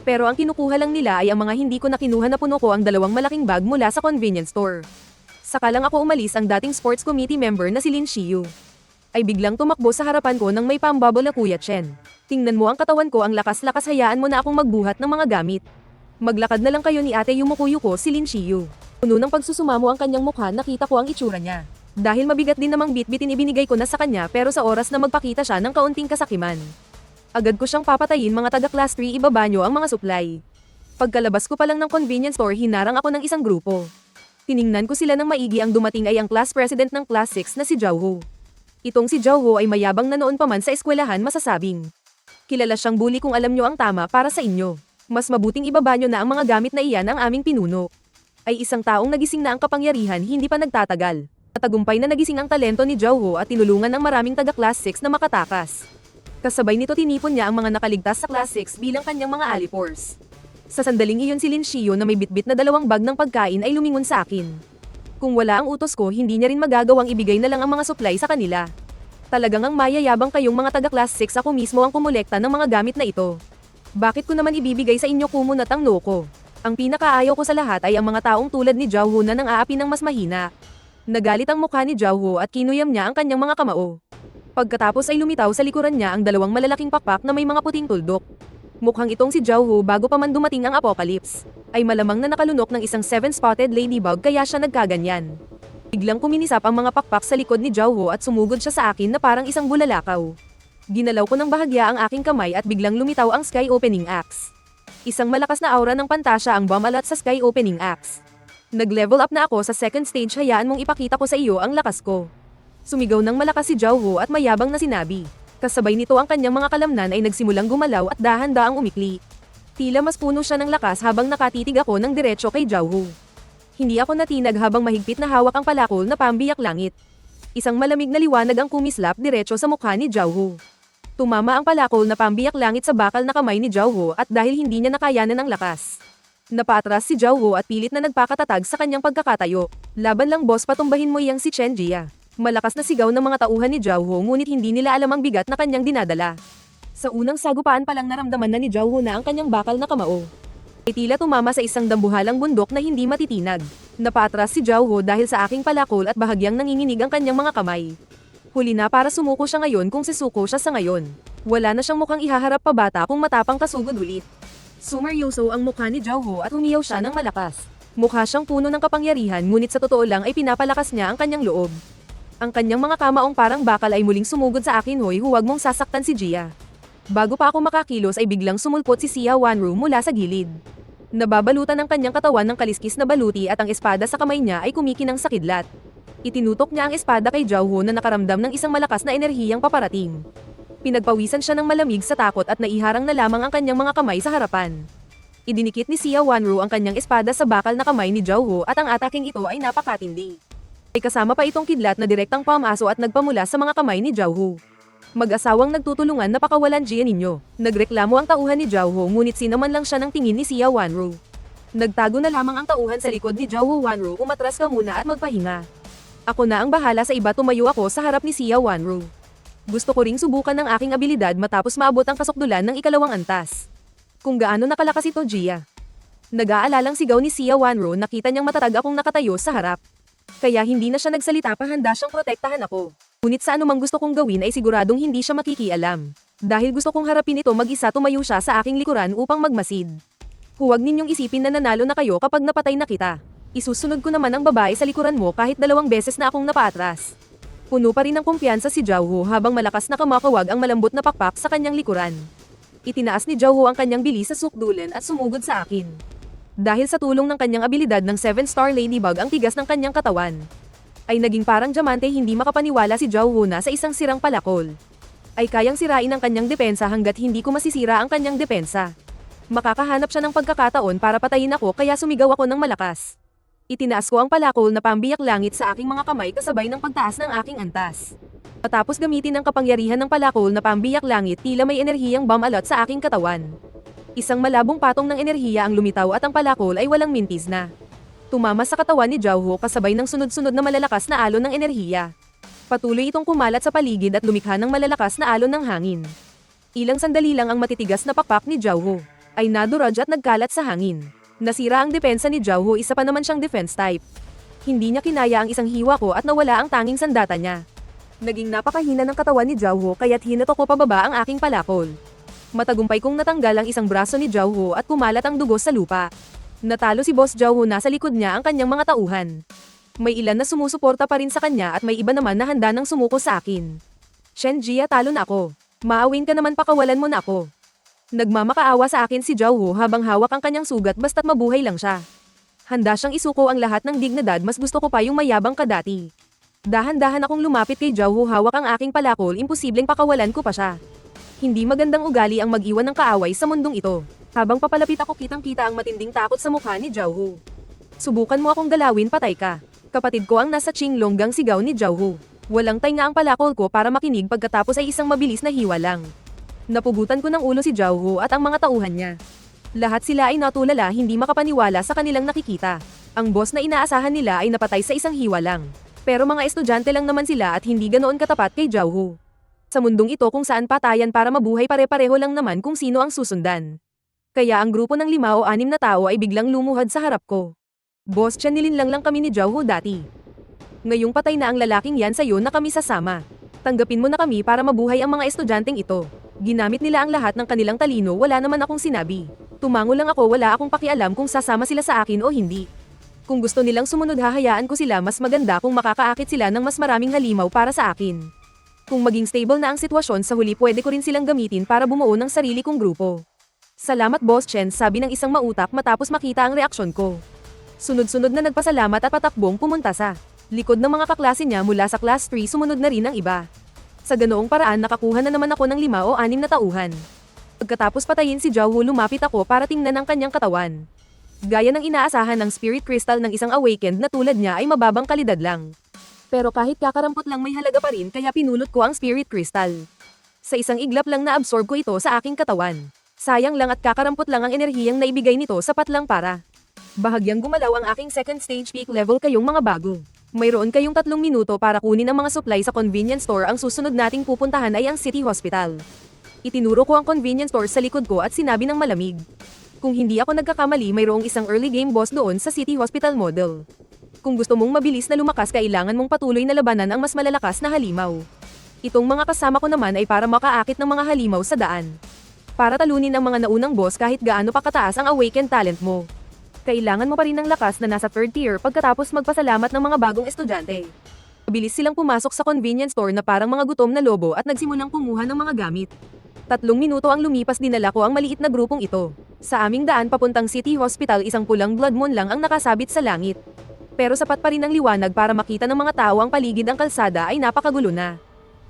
Speaker 1: Pero ang kinukuha lang nila ay ang mga hindi ko na kinuha. Na puno ko ang dalawang malaking bag mula sa convenience store. Saka lang ako umalis. Ang dating sports committee member na si Lin Xiyu ay biglang tumakbo sa harapan ko ng may pambubble na Kuya Chen. Tingnan mo ang katawan ko, ang lakas-lakas. Hayaan mo na akong magbuhat ng mga gamit. Maglakad na lang kayo ni ate. Yumukuyuko si Lin Xiyu. Puno ng pagsusumamo ang kanyang mukha. Nakita ko ang itsura niya. Dahil mabigat din namang bitbitin ibinigay ko na sa kanya, pero sa oras na magpakita siya ng kaunting kasakiman, agad ko siyang papatayin. Mga taga class 3, ibaba niyo ang mga supply. Pagkalabas ko pa lang ng convenience store, hinarang ako ng isang grupo. Tiningnan ko sila ng maigi. Ang dumating ay ang class president ng class 6 na si Zhao Hu. Itong si Zhao Ho ay mayabang na noon pa man sa eskwelahan masasabing. Kilala siyang bully kung alam nyo ang tama para sa inyo. Mas mabuting ibaba nyo na ang mga gamit na iyan ang aming pinuno. Ay isang taong nagising na ang kapangyarihan hindi pa nagtatagal. Matagumpay na nagising ang talento ni Zhao Ho at tinulungan ang maraming taga-class 6 na makatakas. Kasabay nito tinipon niya ang mga nakaligtas sa class 6 bilang kanyang mga alipors. Sa sandaling iyon si Lin Xiyo na may bitbit na 2 bag ng pagkain ay lumingon sa akin. Kung wala ang utos ko hindi niya rin magagawang ibigay na lang ang mga supply sa kanila. Talagang ang mayayabang kayong mga taga-class 6 ako mismo ang kumolekta ng mga gamit na ito. Bakit ko naman ibibigay sa inyo kumunat ang noko? Ang pinakaayaw ko sa lahat ay ang mga taong tulad ni Zhao Ho na nang aapi ng mas mahina. Nagalit ang mukha ni Zhao Ho at kinuyam niya ang kanyang mga kamao. Pagkatapos ay lumitaw sa likuran niya ang 2 malalaking pakpak na may mga puting tuldok. Mukhang itong si Zhao Ho bago pa man dumating ang apocalypse, ay malamang na nakalunok ng isang 7-spotted ladybug kaya siya nagkaganyan. Biglang kuminisap ang mga pakpak sa likod ni Zhao Ho at sumugod siya sa akin na parang isang bulalakaw. Ginalaw ko ng bahagya ang aking kamay at biglang lumitaw ang Sky Opening Axe. Isang malakas na aura ng pantasya ang bumalat sa Sky Opening Axe. Nag-level up na ako sa second stage, hayaan mong ipakita ko sa iyo ang lakas ko. Sumigaw ng malakas si Zhao Ho at mayabang na sinabi. Kasabay nito ang kanyang mga kalamnan ay nagsimulang gumalaw at dahan-daang umikli. Tila mas puno siya ng lakas habang nakatitig ako ng diretso kay Zhao Ho. Hindi ako natinag habang mahigpit na hawak ang palakol na pambiyak langit. Isang malamig na liwanag ang kumislap diretso sa mukha ni Zhao Ho. Tumama ang palakol na pambiyak langit sa bakal na kamay ni Zhao Ho at dahil hindi niya nakayanan ang lakas. Napatras si Zhao Ho at pilit na nagpakatatag sa kanyang pagkakatayo. Laban lang boss, patumbahin mo iyang si Chen Jia. Malakas na sigaw ng mga tauhan ni Zhao Ho ngunit hindi nila alam ang bigat na kanyang dinadala. Sa unang sagupaan pa lang naramdaman na ni Zhao Ho na ang kanyang bakal na kamao. Ay tila tumama sa isang dambuhalang bundok na hindi matitinag. Napatras si Zhao Ho dahil sa aking palakol at bahagyang nanginginig ang kanyang mga kamay. Huli na para sumuko siya ngayon kung sisuko siya sa ngayon. Wala na siyang mukhang ihaharap pa bata kung matapang kasugod ulit. Sumeryoso ang mukha ni Zhao Ho at umiyaw siya ng malakas. Mukha siyang puno ng kapangyarihan ngunit sa totoo lang ay pinapalakas niya ang kanyang loob. Ang kanyang mga kamaong parang bakal ay muling sumugod sa akin, hoy, huwag mong sasaktan si Jia. Bago pa ako makakilos ay biglang sumulpot si Xia Wanru mula sa gilid. Nababalutan ang kanyang katawan ng kaliskis na baluti at ang espada sa kamay niya ay kumikinang sa kidlat. Itinutok niya ang espada kay Zhao Ho na nakaramdam ng isang malakas na enerhiyang paparating. Pinagpawisan siya ng malamig sa takot at naiharang na lamang ang kanyang mga kamay sa harapan. Idinikit ni Xia Wanru ang kanyang espada sa bakal na kamay ni Zhao Ho at ang ataking ito ay napakatindi. Ay kasama pa itong kidlat na direktang pamaso at nagpamula sa mga kamay ni Zhao Ho. Mag-asawang nagtutulungan na pakawalan Jia ninyo. Nagreklamo ang tauhan ni Zhao Ho ngunit sinaman lang siya ng tingin ni Xia Wanru. Nagtago na lamang ang tauhan sa likod ni Zhao Ho. Wanru, umatras ka muna at magpahinga. Ako na ang bahala sa iba. Tumayo ako sa harap ni Xia Wanru. Gusto ko ring subukan ng aking abilidad matapos maabot ang kasukdulan ng ikalawang antas. Kung gaano nakalakas ito, Jia. Nag-aalalang sigaw ni Xia Wanru, nakita niyang matatag akong nakatayo sa harap. Kaya hindi na siya nagsalita pa, handa siyang protektahan ako. Ngunit sa anumang gusto kong gawin ay siguradong hindi siya makikialam. Dahil gusto kong harapin ito mag-isa, tumayo siya sa aking likuran upang magmasid. Huwag ninyong isipin na nanalo na kayo kapag napatay na kita. Isusunod ko naman ang babae sa likuran mo kahit 2 beses na akong napaatras. Puno pa rin ng kumpiyansa si Zhao Ho habang malakas na kamakawag ang malambot na pakpak sa kanyang likuran. Itinaas ni Zhao Ho ang kanyang bilis sa sukdulan at sumugod sa akin. Dahil sa tulong ng kanyang abilidad ng 7-star ladybug ang tigas ng kanyang katawan, ay naging parang diamante. Hindi makapaniwala si Zhao Ho na sa isang sirang palakol ay kayang sirain ang kanyang depensa hanggat hindi ko masisira ang kanyang depensa. Makakahanap siya ng pagkakataon para patayin ako kaya sumigaw ako ng malakas. Itinaas ko ang palakol na pambiyak langit sa aking mga kamay kasabay ng pagtaas ng aking antas. Matapos gamitin ang kapangyarihan ng palakol na pambiyak langit, tila may enerhiyang bumalot sa aking katawan. Isang malabong patong ng enerhiya ang lumitaw at ang palakol ay walang mintis na tumama sa katawan ni Zhao Ho kasabay ng sunod-sunod na malalakas na alon ng enerhiya. Patuloy itong kumalat sa paligid at lumikha ng malalakas na alon ng hangin. Ilang sandali lang ang matitigas na pakpak ni Zhao Ho ay naduraj at nagkalat sa hangin. Nasira ang depensa ni Zhao Ho, isa pa naman siyang defense type. Hindi niya kinaya ang isang hiwa ko at nawala ang tanging sandata niya. Naging napakahina ng katawan ni Zhao Ho kaya't hinato ko pababa ang aking palakol. Matagumpay kong natanggal ang isang braso ni Zhao Ho at kumalat ang dugo sa lupa. Natalo si Boss Zhao Ho, nasa likod niya ang kanyang mga tauhan. May ilan na sumusuporta pa rin sa kanya at may iba naman na handa nang sumuko sa akin. Chen Jia, talo na ako. Maawin ka naman, pakawalan mo na ako. Nagmamakaawa sa akin si Zhao Ho habang hawak ang kanyang sugat basta't mabuhay lang siya. Handa siyang isuko ang lahat ng dignidad, mas gusto ko pa yung mayabang ka dati. Dahan-dahan akong lumapit kay Zhao Hu, hawak ang aking palakol, imposibleng pakawalan ko pa siya. Hindi magandang ugali ang mag-iwan ng kaaway sa mundong ito. Habang papalapit ako, kitang-kita ang matinding takot sa mukha ni Zhao Hu. Subukan mo akong galawin, patay ka. Kapatid ko ang nasa Qinglonggang sigaw ni Zhao Hu. Walang tainga ang palakol ko para makinig, pagkatapos ay isang mabilis na hiwa lang. Napugutan ko ng ulo si Zhao Hu at ang mga tauhan niya. Lahat sila ay natulala, hindi makapaniwala sa kanilang nakikita. Ang boss na inaasahan nila ay napatay sa isang hiwa lang. Pero mga estudyante lang naman sila at hindi ganoon katapat kay Zhao Hu. Sa mundong ito kung saan patayan para mabuhay, pare-pareho lang naman kung sino ang susundan. Kaya ang grupo ng 5 o 6 na tao ay biglang lumuhad sa harap ko. Boss, tiyan nilinlang lang kami ni Zhao Hu dati. Ngayong patay na ang lalaking yan, sa'yo na kami sasama. Tanggapin mo na kami para mabuhay ang mga estudyanteng ito. Ginamit nila ang lahat ng kanilang talino, wala naman akong sinabi. Tumango lang ako, wala akong pakialam kung sasama sila sa akin o hindi. Kung gusto nilang sumunod, hahayaan ko sila. Mas maganda kung makakaakit sila ng mas maraming halimaw para sa akin. Kung maging stable na ang sitwasyon sa huli, pwede ko rin silang gamitin para bumuo ng sarili kong grupo. Salamat Boss Chen, sabi ng isang mautak matapos makita ang reaksyon ko. Sunod-sunod na nagpasalamat at patakbong pumunta sa likod ng mga kaklase niya. Mula sa class 3 sumunod na rin ang iba. Sa ganoong paraan nakakuha na naman ako ng 5 o 6 na tauhan. Pagkatapos patayin si Zhao Hu, lumapit ako para tingnan ang kanyang katawan. Gaya ng inaasahan, ng spirit crystal ng isang awakened na tulad niya ay mababang kalidad lang. Pero kahit kakarampot lang may halaga pa rin, kaya pinulot ko ang spirit crystal. Sa isang iglap lang na-absorb ko ito sa aking katawan. Sayang lang at kakarampot lang ang enerhiyang naibigay nito, sapat lang para bahagyang gumalaw ang aking second stage peak level. Kayong mga bago, mayroon kayong 3 minuto para kunin ang mga supply sa convenience store. Ang susunod nating pupuntahan ay ang City Hospital. Itinuro ko ang convenience store sa likod ko at sinabi ng malamig. Kung hindi ako nagkakamali, mayroong isang early game boss doon sa City Hospital model. Kung gusto mong mabilis na lumakas, kailangan mong patuloy na labanan ang mas malalakas na halimaw. Itong mga kasama ko naman ay para makaakit ng mga halimaw sa daan. Para talunin ang mga naunang boss kahit gaano pa kataas ang awakened talent mo. Kailangan mo pa rin ng lakas na nasa 3rd tier pagkatapos magpasalamat ng mga bagong estudyante. Mabilis silang pumasok sa convenience store na parang mga gutom na lobo at nagsimulang kumuha ng mga gamit. 3 minuto ang lumipas, dinala ko ang maliit na grupong ito. Sa aming daan papuntang City Hospital, isang pulang blood moon lang ang nakasabit sa langit. Pero sapat pa rin ang liwanag para makita ng mga tao ang paligid. Ang kalsada ay napakagulo na.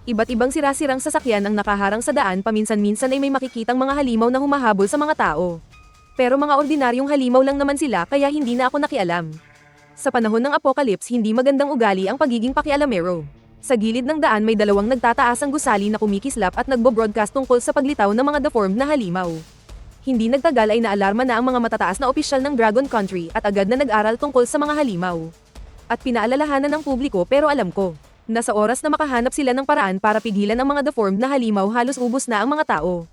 Speaker 1: Iba't ibang sira-sirang sasakyan ang nakaharang sa daan, paminsan-minsan ay may makikitang mga halimaw na humahabol sa mga tao. Pero mga ordinaryong halimaw lang naman sila, kaya hindi na ako nakialam. Sa panahon ng apocalypse, hindi magandang ugali ang pagiging pakialamero. Sa gilid ng daan may 2 nagtataasang gusali na kumikislap at nagbo-broadcast tungkol sa paglitaw ng mga deformed na halimaw. Hindi nagtagal ay naalarma na ang mga matataas na opisyal ng Dragon Country at agad na nag-aral tungkol sa mga halimaw. At pinaalalahanan ng publiko, pero alam ko na sa oras na makahanap sila ng paraan para pigilan ang mga deformed na halimaw, halos ubos na ang mga tao.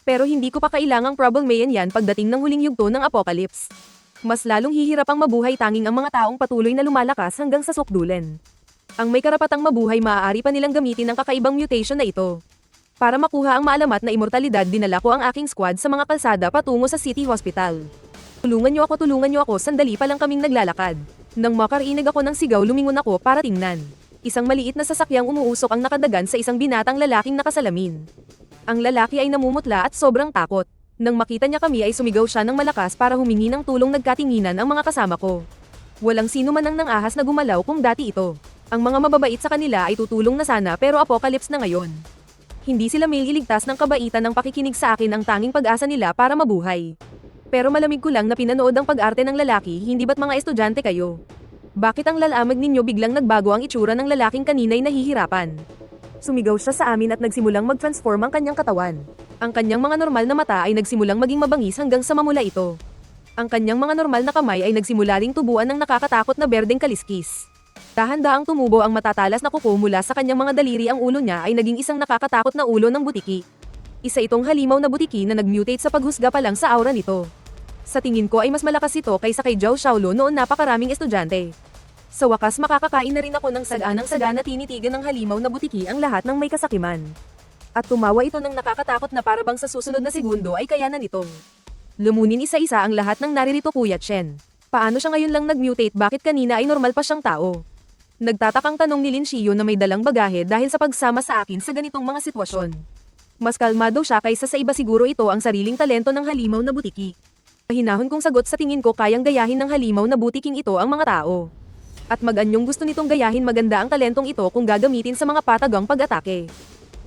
Speaker 1: Pero hindi ko pa kailangang problemayan yan pagdating ng huling yugto ng apocalypse. Mas lalong hihirap ang mabuhay, tanging ang mga taong patuloy na lumalakas hanggang sa sukdulan. Ang may karapatang mabuhay, maaari pa nilang gamitin ang kakaibang mutation na ito. Para makuha ang maalamat na immortalidad, dinala ko ang aking squad sa mga kalsada patungo sa City Hospital. Tulungan niyo ako, sandali pa lang kaming naglalakad. Nang makarinig ako ng sigaw, lumingon ako para tingnan. Isang maliit na sasakyang umuusok ang nakadagan sa isang binatang lalaking nakasalamin. Ang lalaki ay namumutla at sobrang takot. Nang makita niya kami ay sumigaw siya ng malakas para humingi ng tulong. Nagkatinginan ang mga kasama ko. Walang sino man ang nangahas na gumalaw kung dati ito. Ang mga mababait sa kanila ay tutulong na sana, pero apocalypse na ngayon. Hindi sila may iligtas ng kabaitan ng pakikinig sa akin, ang tanging pag-asa nila para mabuhay. Pero malamig ko lang na pinanood ang pag-arte ng lalaki. Hindi ba't mga estudyante kayo? Bakit ang lalamag ninyo biglang nagbago ang itsura ng lalaking kanina'y nahihirapan? Sumigaw siya sa amin at nagsimulang mag-transform ang kanyang katawan. Ang kanyang mga normal na mata ay nagsimulang maging mabangis hanggang sa mamula ito. Ang kanyang mga normal na kamay ay nagsimula ring tubuan ng nakakatakot na berdeng kaliskis. Dahan-dahang tumubo ang matatalas na kuko mula sa kanyang mga daliri. Ang ulo niya ay naging isang nakakatakot na ulo ng butiki. Isa itong halimaw na butiki na nag-mutate sa paghusga pa lang sa aura nito. Sa tingin ko ay mas malakas ito kaysa kay Zhao Xiaolo noon napakaraming estudyante. Sa wakas makakakain na rin ako ng saga tinitigan ng halimaw na butiki ang lahat ng may kasakiman. At tumawa ito ng nakakatakot na parabang sa susunod na segundo ay kayanan nitong lumunin isa-isa ang lahat ng naririto. Kuya Chen, paano siya ngayon lang nag-mutate? Bakit kanina ay normal pa siyang tao? Nagtatakang tanong ni Lin Xiyo na may dalang bagahe dahil sa pagsama sa akin sa ganitong mga sitwasyon. Mas kalmado siya kaysa sa iba, siguro ito ang sariling talento ng halimaw na butiki. Hinahon kong sagot, sa tingin ko kayang gayahin ng halimaw na butiking ito ang mga tao. At mag-anyong gusto nitong gayahin maganda ang talentong ito kung gagamitin sa mga patagang pag-atake.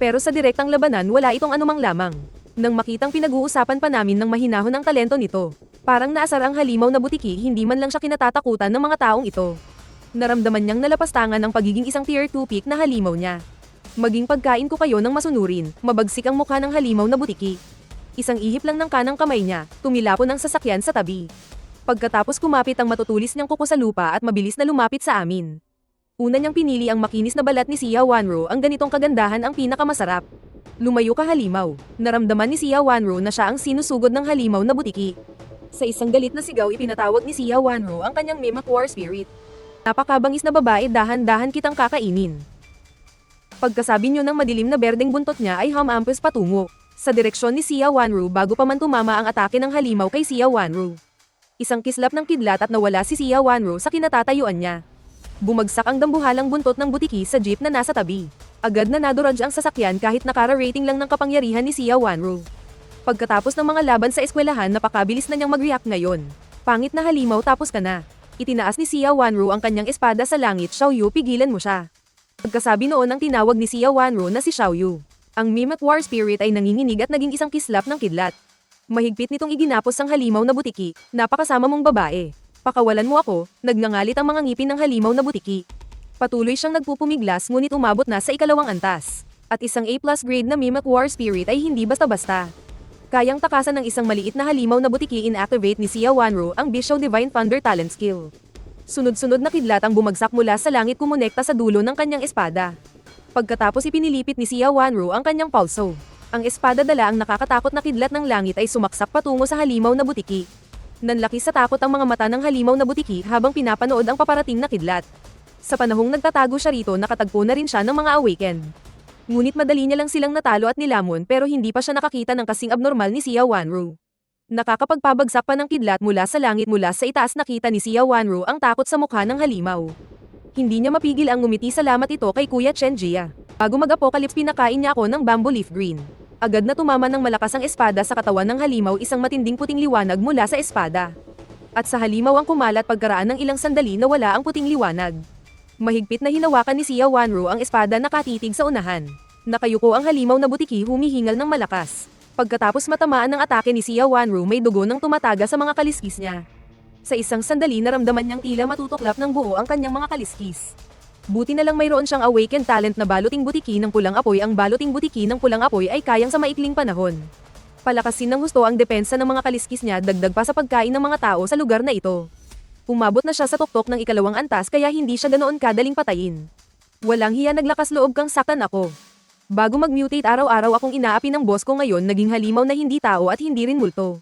Speaker 1: Pero sa direktang labanan wala itong anumang lamang. Nang makitang pinag-uusapan pa namin ng mahinahon ang talento nito, parang naasar ang halimaw na butiki, hindi man lang siya kinatatakutan ng mga taong ito. Naramdaman niyang nalapastangan ang pagiging isang tier 2 pick na halimaw niya. Maging pagkain ko kayo ng masunurin, mabagsik ang mukha ng halimaw na butiki. Isang ihip lang ng kanang kamay niya, tumilapon ang sasakyan sa tabi. Pagkatapos kumapit ang matutulis niyang kuko sa lupa at mabilis na lumapit sa amin. Una niyang pinili ang makinis na balat ni Sia Wanro, ang ganitong kagandahan ang pinakamasarap. Lumayo ka halimaw. Naramdaman ni Sia Wanro na siya ang sinusugod ng halimaw na butiki. Sa isang galit na sigaw ipinatawag ni Sia Wanro ang kanyang Mimic War Spirit. Napakabangis na babae, dahan-dahan kitang kakainin. Pagkasabi niyo ng madilim na berdeng buntot niya ay humampos patungo sa direksyon ni Sia Wanro bago pa man tumama ang atake ng halimaw kay Sia Wanro. Isang kislap ng kidlat at nawala si Sia Wanro sa kinatatayuan niya. Bumagsak ang dambuhalang buntot ng butiki sa jeep na nasa tabi. Agad na naduraj ang sasakyan kahit nakara-rating lang ng kapangyarihan ni Sia Wanro. Pagkatapos ng mga laban sa eskwelahan napakabilis na niyang mag-react ngayon. Pangit na halimaw, tapos ka na. Itinaas ni Sia Wanro ang kanyang espada sa langit. Xiaoyu, pigilan mo siya. Pagkasabi noon ang tinawag ni Sia Wanro na si Xiaoyu. Ang Mimic War Spirit ay nanginginig at naging isang kislap ng kidlat. Mahigpit nitong iginapos ang halimaw na butiki. Napakasama mong babae. Pakawalan mo ako, nagngangalit ang mga ngipin ng halimaw na butiki. Patuloy siyang nagpupumiglas ngunit umabot na sa ikalawang antas. At isang A+ grade na Mimic War Spirit ay hindi basta-basta. Kayang takasan ng isang maliit na halimaw na butiki. Inactivate ni Sia Wanro ang Bisho Divine Thunder talent skill. Sunod-sunod na kidlat ang bumagsak mula sa langit, kumonekta sa dulo ng kanyang espada. Pagkatapos ipinilipit ni Sia Wanro ang kanyang pulso. Ang espada dala ang nakakatakot na kidlat ng langit ay sumaksak patungo sa halimaw na butiki. Nanlaki sa takot ang mga mata ng halimaw na butiki habang pinapanood ang paparating na kidlat. Sa panahong nagtatago siya rito, nakatagpo na rin siya ng mga awakened. Ngunit madali niya lang silang natalo at nilamon, pero hindi pa siya nakakita ng kasing abnormal ni Sia Wanro. Nakakapagpabagsak pa ng kidlat mula sa langit. Mula sa itaas nakita ni Sia Wanro ang takot sa mukha ng halimaw. Hindi niya mapigil ang ngumiti. Salamat ito kay Kuya Chen Jia. Bago mag-apocalypse pinakain niya ako ng bamboo leaf green. Agad na tumama ng malakas ang espada sa katawan ng halimaw, isang matinding puting liwanag mula sa espada. At sa halimaw ang kumalat. Pagkaraan ng ilang sandali nawala ang puting liwanag. Mahigpit na hinawakan ni Sia Wanro ang espada, nakatitig sa unahan. Nakayuko ang halimaw na butiki, humihingal ng malakas. Pagkatapos matamaan ng atake ni Sia Wanro, may dugo nang tumataga sa mga kaliskis niya. Sa isang sandali naramdaman niyang tila matutuklap ng buo ang kanyang mga kaliskis. Buti na lang mayroon siyang awakened talent na baluting butiki ng pulang apoy. Ang baluting butiki ng pulang apoy ay kayang sa maikling panahon palakasin ng husto ang depensa ng mga kaliskis niya, dagdag pa sa pagkain ng mga tao sa lugar na ito. Umabot na siya sa tuktok ng ikalawang antas kaya hindi siya ganoon kadaling patayin. Walang hiya, naglakas loob kang saktan ako. Bago mag-mutate araw-araw akong inaapi ng boss ko, ngayon naging halimaw na hindi tao at hindi rin multo.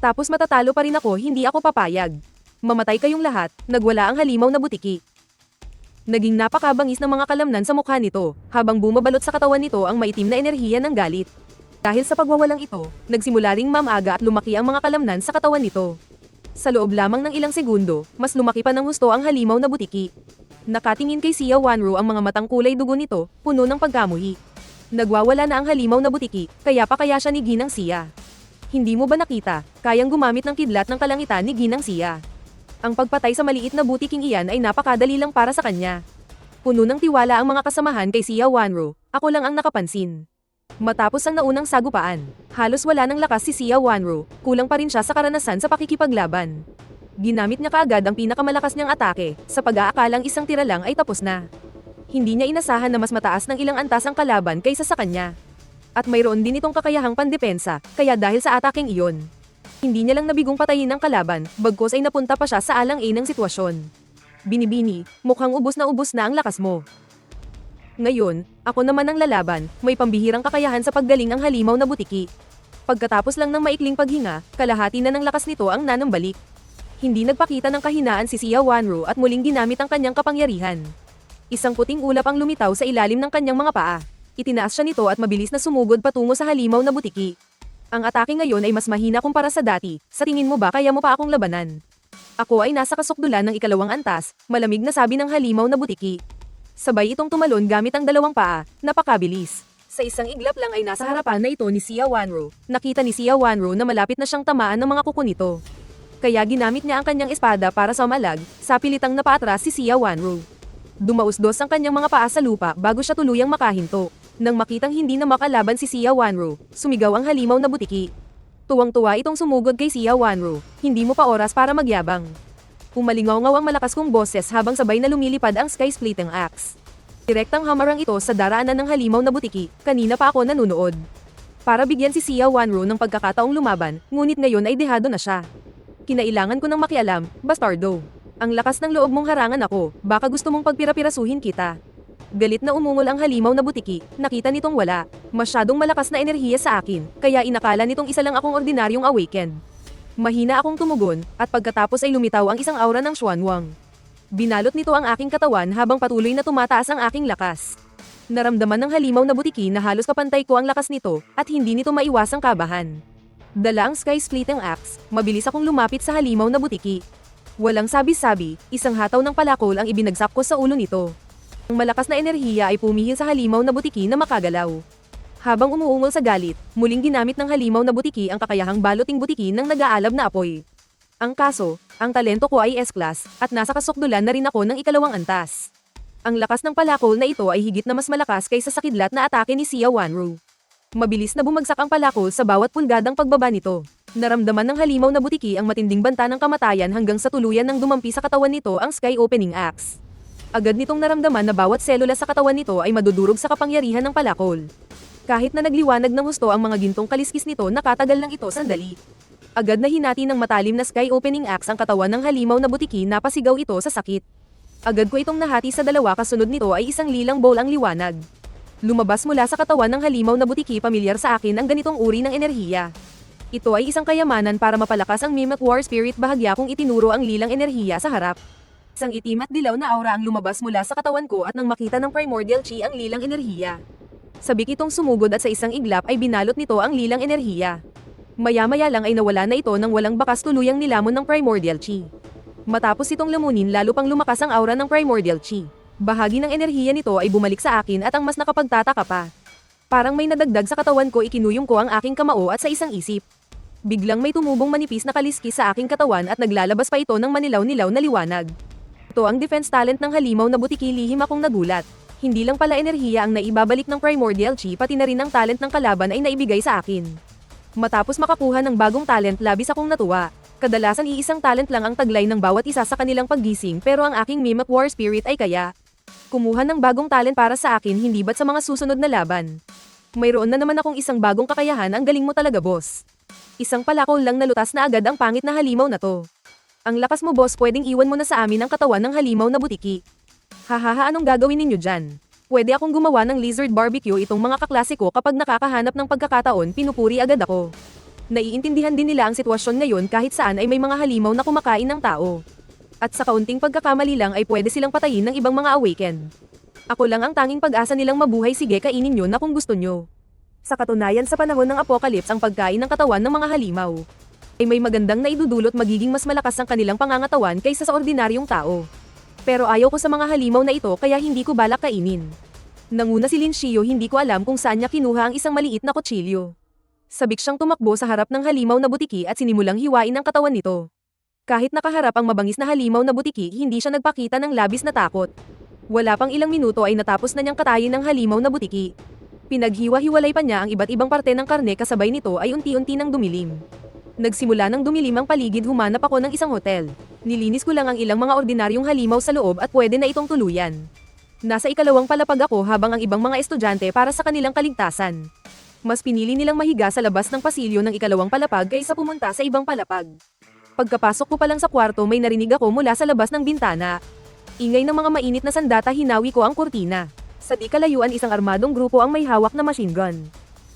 Speaker 1: Tapos matatalo pa rin ako, hindi ako papayag. Mamatay kayong lahat, nagwala ang halimaw na butiki. Naging napakabangis ng mga kalamnan sa mukha nito, habang bumabalot sa katawan nito ang maitim na enerhiya ng galit. Dahil sa pagwawalang ito, nagsimula ring mamaga at lumaki ang mga kalamnan sa katawan nito. Sa loob lamang ng ilang segundo, mas lumaki pa ng husto ang halimaw na butiki. Nakatingin kay Sia Wanro ang mga matang kulay dugo nito, puno ng pagkamuhi. Nagwawala na ang halimaw na butiki, kaya siya ni Ginang Sia. Hindi mo ba nakita, kayang gumamit ng kidlat ng kalangitan ni Ginang Sia? Ang pagpatay sa maliit na butiking iyan ay napakadali lang para sa kanya. Puno ng tiwala ang mga kasamahan kay Sia Wanro, ako lang ang nakapansin. Matapos ang naunang sagupaan, halos wala ng lakas si Sia Wanro, kulang pa rin siya sa karanasan sa pakikipaglaban. Ginamit niya kaagad ang pinakamalakas niyang atake, sa pag-aakalang isang tira lang ay tapos na. Hindi niya inasahan na mas mataas ng ilang antas ang kalaban kaysa sa kanya. At mayroon din itong kakayahang pandepensa, kaya dahil sa ataking iyon, hindi niya lang nabigong patayin ang kalaban, bagkos ay napunta pa siya sa alang-a ng sitwasyon. Binibini, mukhang ubos na ang lakas mo. Ngayon, ako naman ang lalaban, may pambihirang kakayahan sa paggaling ang halimaw na butiki. Pagkatapos lang ng maikling paghinga, kalahati na ng lakas nito ang nanambalik. Hindi nagpakita ng kahinaan si Sia Wanro at muling ginamit ang kanyang kapangyarihan. Isang puting ulap ang lumitaw sa ilalim ng kanyang mga paa. Itinaas siya nito at mabilis na sumugod patungo sa halimaw na butiki. Ang atake ngayon ay mas mahina kumpara sa dati. Sa tingin mo ba kaya mo pa akong labanan? Ako ay nasa kasukdulan ng ikalawang antas, malamig na sabi ng halimaw na butiki. Sabay itong tumalon gamit ang dalawang paa, napakabilis. Sa isang iglap lang ay nasa harapan na ito ni Sia Wanro. Nakita ni Sia Wanro na malapit na siyang tamaan ng mga kuko nito. Kaya ginamit niya ang kanyang espada para sa malag, sa pilitang napaatras si Xia Wanru. Dumausdos ang kanyang mga paa sa lupa bago siya tuluyang makahinto. Nang makitang hindi na makalaban si Xia Wanru, sumigaw ang halimaw na butiki. Tuwang-tuwa itong sumugod kay Xia Wanru, hindi mo pa oras para magyabang. Umalingaw-ngaw ang malakas kong boses habang sabay na lumilipad ang sky-splitting axe. Direktang hamarang ito sa daraanan ng halimaw na butiki, kanina pa ako nanunood. Para bigyan si Xia Wanru ng pagkakataong lumaban, ngunit ngayon ay dehado na siya. Kinailangan ko ng makialam, bastardo. Ang lakas ng loob mong harangan ako, baka gusto mong pagpira-pirasuhin kita. Galit na umungol ang halimaw na butiki, nakita nitong wala. Masyadong malakas na enerhiya sa akin, kaya inakala nitong isa lang akong ordinaryong awaken. Mahina akong tumugon, at pagkatapos ay lumitaw ang isang aura ng Xuanwang. Binalot nito ang aking katawan habang patuloy na tumataas ang aking lakas. Naramdaman ng halimaw na butiki na halos kapantay ko ang lakas nito, at hindi nito maiwasang kabahan. Dala ang sky-splitting axe, mabilis akong lumapit sa halimaw na butiki. Walang sabi-sabi, isang hataw ng palakol ang ibinagsak ko sa ulo nito. Ang malakas na enerhiya ay pumihil sa halimaw na butiki na makagalaw. Habang umuungol sa galit, muling ginamit ng halimaw na butiki ang kakayahang baluting butiki ng nag-aalab na apoy. Ang kaso, ang talento ko ay S-class, at nasa kasukdulan na rin ako ng ikalawang antas. Ang lakas ng palakol na ito ay higit na mas malakas kaysa sa kidlat na atake ni Xia Wanru. Mabilis na bumagsak ang palakol sa bawat pulgadang pagbaba nito. Naramdaman ng halimaw na butiki ang matinding banta ng kamatayan hanggang sa tuluyan ng dumampi sa katawan nito ang Sky Opening Axe. Agad nitong naramdaman na bawat selula sa katawan nito ay madudurog sa kapangyarihan ng palakol. Kahit na nagliwanag ng husto ang mga gintong kaliskis nito, nakatagal lang ito sandali. Agad na hinati ng matalim na Sky Opening Axe ang katawan ng halimaw na butiki, napasigaw ito sa sakit. Agad ko itong nahati sa dalawa, kasunod nito ay isang lilang bowl ang liwanag. Lumabas mula sa katawan ng halimaw na butiki. Pamilyar sa akin ang ganitong uri ng enerhiya. Ito ay isang kayamanan para mapalakas ang Mimic War Spirit. Bahagya kong itinuro ang lilang enerhiya sa harap. Isang itim at dilaw na aura ang lumabas mula sa katawan ko, at nang makita ng Primordial Chi ang lilang enerhiya, sabik itong sumugod at sa isang iglap ay binalot nito ang lilang enerhiya. Maya-maya lang ay nawala na ito nang walang bakas, tuluyang nilamon ng Primordial Chi. Matapos itong lamunin, lalo pang lumakas ang aura ng Primordial Chi. Bahagi ng enerhiya nito ay bumalik sa akin, at ang mas nakapagtataka pa, parang may nadagdag sa katawan ko. Ikinuyong ko ang aking kamao at sa isang isip, biglang may tumubong manipis na kaliskis sa aking katawan at naglalabas pa ito ng manilaw-nilaw na liwanag. Ito ang defense talent ng halimaw na butiki. Lihim akong nagulat. Hindi lang pala enerhiya ang naibabalik ng Primordial Chi, pati na rin ang talent ng kalaban ay naibigay sa akin. Matapos makakuha ng bagong talent, labis akong natuwa. Kadalasan iisang talent lang ang taglay ng bawat isa sa kanilang paggising, pero ang aking Mimic War Spirit ay kaya kumuha ng bagong talent para sa akin, hindi ba't sa mga susunod na laban. Mayroon na naman akong isang bagong kakayahan. Ang galing mo talaga, boss. Isang palakol lang nalutas na agad ang pangit na halimaw na to. Ang lakas mo, boss. Pwedeng iwan mo na sa amin ang katawan ng halimaw na butiki. Hahaha, anong gagawin ninyo dyan? Pwede akong gumawa ng lizard barbecue. Itong mga kaklase ko kapag nakakahanap ng pagkakataon, pinupuri agad ako. Naiintindihan din nila ang sitwasyon ngayon. Kahit saan ay may mga halimaw na kumakain ng tao. At sa kaunting pagkakamali lang ay pwede silang patayin ng ibang mga awaken. Ako lang ang tanging pag-asa nilang mabuhay. Sige, kainin nyo na kung gusto nyo. Sa katunayan, sa panahon ng apocalypse, ang pagkain ng katawan ng mga halimaw ay may magandang naidudulot. Magiging mas malakas ang kanilang pangangatawan kaysa sa ordinaryong tao. Pero ayaw ko sa mga halimaw na ito, kaya hindi ko balak kainin. Nanguna si Lin Xiao. Hindi ko alam kung saan niya kinuha ang isang maliit na kutsilyo. Sabik siyang tumakbo sa harap ng halimaw na butiki at sinimulang hiwain ang katawan nito. Kahit nakaharap ang mabangis na halimaw na butiki, hindi siya nagpakita ng labis na takot. Wala pang ilang minuto ay natapos na niyang katayin ng halimaw na butiki. Pinaghiwa-hiwalay pa niya ang iba't ibang parte ng karne, kasabay nito ay unti-unti nang dumilim. Nagsimula ng dumilim ang paligid. Humanap ako ng isang hotel. Nilinis ko lang ang ilang mga ordinaryong halimaw sa loob at pwede na itong tuluyan. Nasa ikalawang palapag ako habang ang ibang mga estudyante para sa kanilang kaligtasan. Mas pinili nilang mahiga sa labas ng pasilyo ng ikalawang palapag kaysa pumunta sa ibang palapag. Pagkapasok ko pa lang sa kwarto, may narinig ako mula sa labas ng bintana. Ingay ng mga mainit na sandata. Hinawi ko ang kurtina. Sa di kalayuan, isang armadong grupo ang may hawak na machine gun.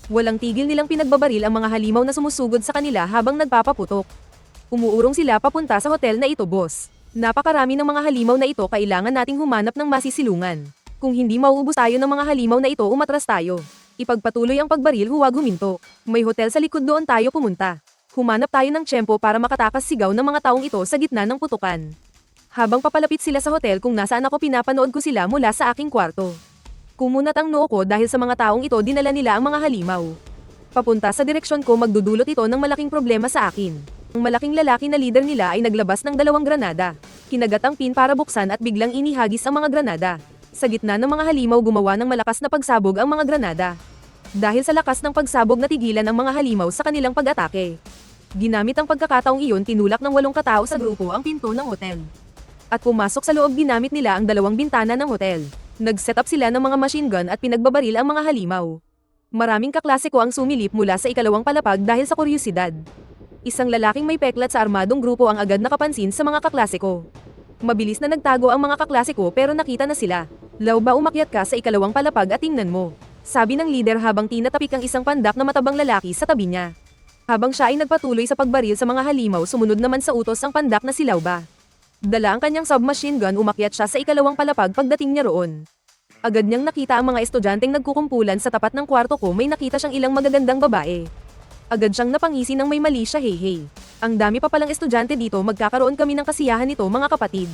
Speaker 1: Walang tigil nilang pinagbabaril ang mga halimaw na sumusugod sa kanila habang nagpapaputok. Umuurong sila papunta sa hotel na ito, boss. Napakarami ng mga halimaw na ito. Kailangan nating humanap ng masisilungan. Kung hindi mauubos tayo ng mga halimaw na ito, umatras tayo. Ipagpatuloy ang pagbaril, huwag huminto. May hotel sa likod, doon tayo pumunta. Humanap tayo ng tiyempo para makatakas. Sigaw ng mga taong ito sa gitna ng putukan. Habang papalapit sila sa hotel kung nasaan ako, pinapanood ko sila mula sa aking kwarto. Kumunat ang noo ko dahil sa mga taong ito. Dinala nila ang mga halimaw papunta sa direksyon ko. Magdudulot ito ng malaking problema sa akin. Ang malaking lalaki na leader nila ay naglabas ng 2 granada. Kinagat ang pin para buksan at biglang inihagis ang mga granada. Sa gitna ng mga halimaw gumawa ng malakas na pagsabog ang mga granada. Dahil sa lakas ng pagsabog natigilan ang mga halimaw sa kanilang pag-atake. Ginamit ang pagkakataong iyon tinulak ng 8 katao sa grupo ang pinto ng hotel. At pumasok sa loob ginamit nila ang 2 bintana ng hotel. Nag-set up sila ng mga machine gun at pinagbabaril ang mga halimaw. Maraming kaklasiko ang sumilip mula sa ikalawang palapag dahil sa kuryosidad. Isang lalaking may peklat sa armadong grupo ang agad nakapansin sa mga kaklasiko. Mabilis na nagtago ang mga kaklasiko pero nakita na sila. Law ba umakyat ka sa ikalawang palapag at tingnan mo? Sabi ng leader habang tinatapik ang isang pandak na matabang lalaki sa tabi niya. Habang siya ay nagpatuloy sa pagbaril sa mga halimaw sumunod naman sa utos ang pandak na si Law ba. Dala ang kanyang submachine gun umakyat siya sa ikalawang palapag pagdating niya roon. Agad niyang nakita ang mga estudyanteng nagkukumpulan sa tapat ng kwarto ko may nakita siyang ilang magagandang babae. Agad siyang napangisi ng may mali siya hey. Ang dami pa palang estudyante dito magkakaroon kami ng kasiyahan nito mga kapatid.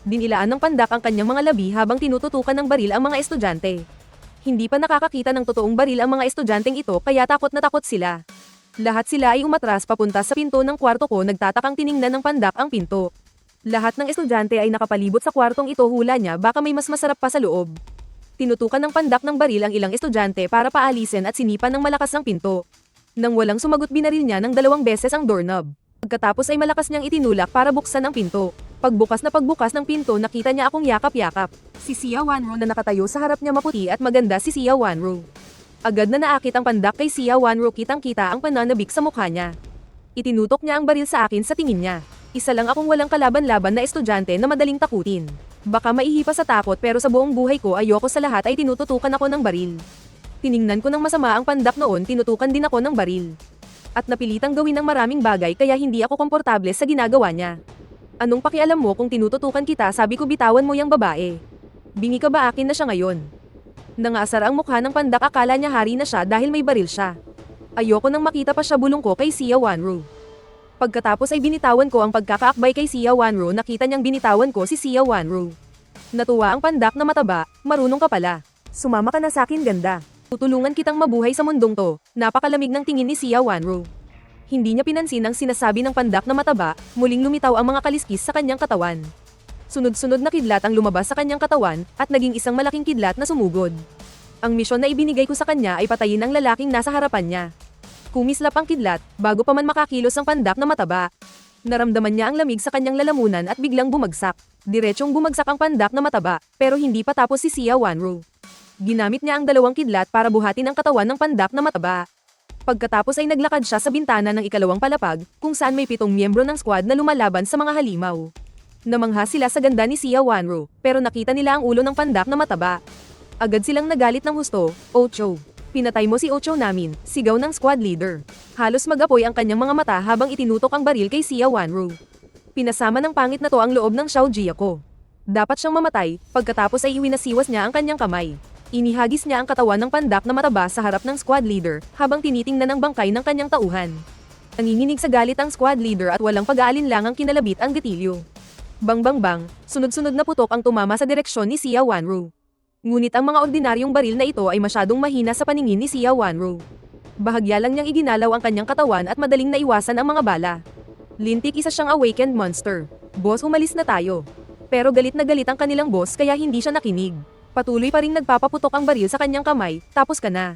Speaker 1: Dinilaan ng pandak ang kanyang mga labi habang tinututukan ng baril ang mga estudyante. Hindi pa nakakakita ng totoong baril ang mga estudyanteng ito kaya takot na takot sila. Lahat sila ay umatras papunta sa pinto ng kwarto ko nagtatakang tiningnan ng pandak ang pinto. Lahat ng estudyante ay nakapalibot sa kwartong ito hula niya baka may mas masarap pa sa loob. Tinutukan ng pandak ng baril ang ilang estudyante para paalisin at sinipan ng malakas ang pinto. Nang walang sumagot binaril niya ng 2 beses ang doorknob. Pagkatapos ay malakas niyang itinulak para buksan ang pinto. Pagbukas ng pinto nakita niya akong yakap-yakap. Si Sia Wanro na nakatayo sa harap niya maputi at maganda si Sia Wanro. Agad na naakit ang pandak kay Sia Wanro kitang-kita ang pananabik sa mukha niya. Itinutok niya ang baril sa akin sa tingin niya. Isa lang akong walang kalaban-laban na estudyante na madaling takutin. Baka maihipa sa takot pero sa buong buhay ko ayoko sa lahat ay tinututukan ako ng baril. Tiningnan ko ng masama ang pandak noon tinutukan din ako ng baril. At napilitang gawin ang maraming bagay kaya hindi ako komportable sa ginagawa niya. Anong pakialam mo kung tinututukan kita sabi ko bitawan mo yang babae. Bingi ka ba akin na siya ngayon? Nangasar ang mukha ng pandak akala niya hari na siya dahil may baril siya. Ayoko nang makita pa siya bulong ko kay Sia Wanro. Pagkatapos ay binitawan ko ang pagkakaakbay kay Sia Wanro nakita niyang binitawan ko si Sia Wanro. Natuwa ang pandak na mataba, marunong ka pala. Sumama ka na sa akin ganda. Tutulungan kitang mabuhay sa mundong to, napakalamig ng tingin ni Sia Wanro. Hindi niya pinansin ang sinasabi ng pandak na mataba, muling lumitaw ang mga kaliskis sa kanyang katawan. Sunod-sunod na kidlat ang lumabas sa kanyang katawan, at naging isang malaking kidlat na sumugod. Ang misyon na ibinigay ko sa kanya ay patayin ang lalaking nasa harapan niya. Kumislap ang kidlat, bago pa man makakilos ang pandak na mataba. Naramdaman niya ang lamig sa kanyang lalamunan at biglang bumagsak. Diretsong bumagsak ang pandak na mataba, pero hindi pa tapos si Sia Wanro. Ginamit niya ang 2 kidlat para buhatin ang katawan ng pandak na mataba. Pagkatapos ay naglakad siya sa bintana ng ikalawang palapag, kung saan may 7 miyembro ng squad na lumalaban sa mga halimaw. Namangha sila sa ganda ni Sia Wanro, pero nakita nila ang ulo ng pandak na mataba. Agad silang nagalit ng husto, Ocho. Pinatay mo si Ocho namin, sigaw ng squad leader. Halos mag-apoy ang kanyang mga mata habang itinutok ang baril kay Sia Wanro. Pinasama ng pangit na to ang loob ng Xiaoji ko. Dapat siyang mamatay, pagkatapos ay iwinasiwas niya ang kanyang kamay. Inihagis niya ang katawan ng pandak na mataba sa harap ng squad leader, habang tinitingnan ang bangkay ng kanyang tauhan. Nanginginig sa galit ang squad leader at walang pag-aalinlangang kinalabit ang gatilyo. Bang bang bang, sunod-sunod na putok ang tumama sa direksyon ni Sia Wanro. Ngunit ang mga ordinaryong baril na ito ay masyadong mahina sa paningin ni Sia Wanro. Bahagya lang niyang iginalaw ang kanyang katawan at madaling naiwasan ang mga bala. Lintik isa siyang awakened monster. Boss, umalis na tayo. Pero galit na galit ang kanilang boss kaya hindi siya nakinig. Patuloy pa ring nagpapaputok ang baril sa kanyang kamay, tapos ka na.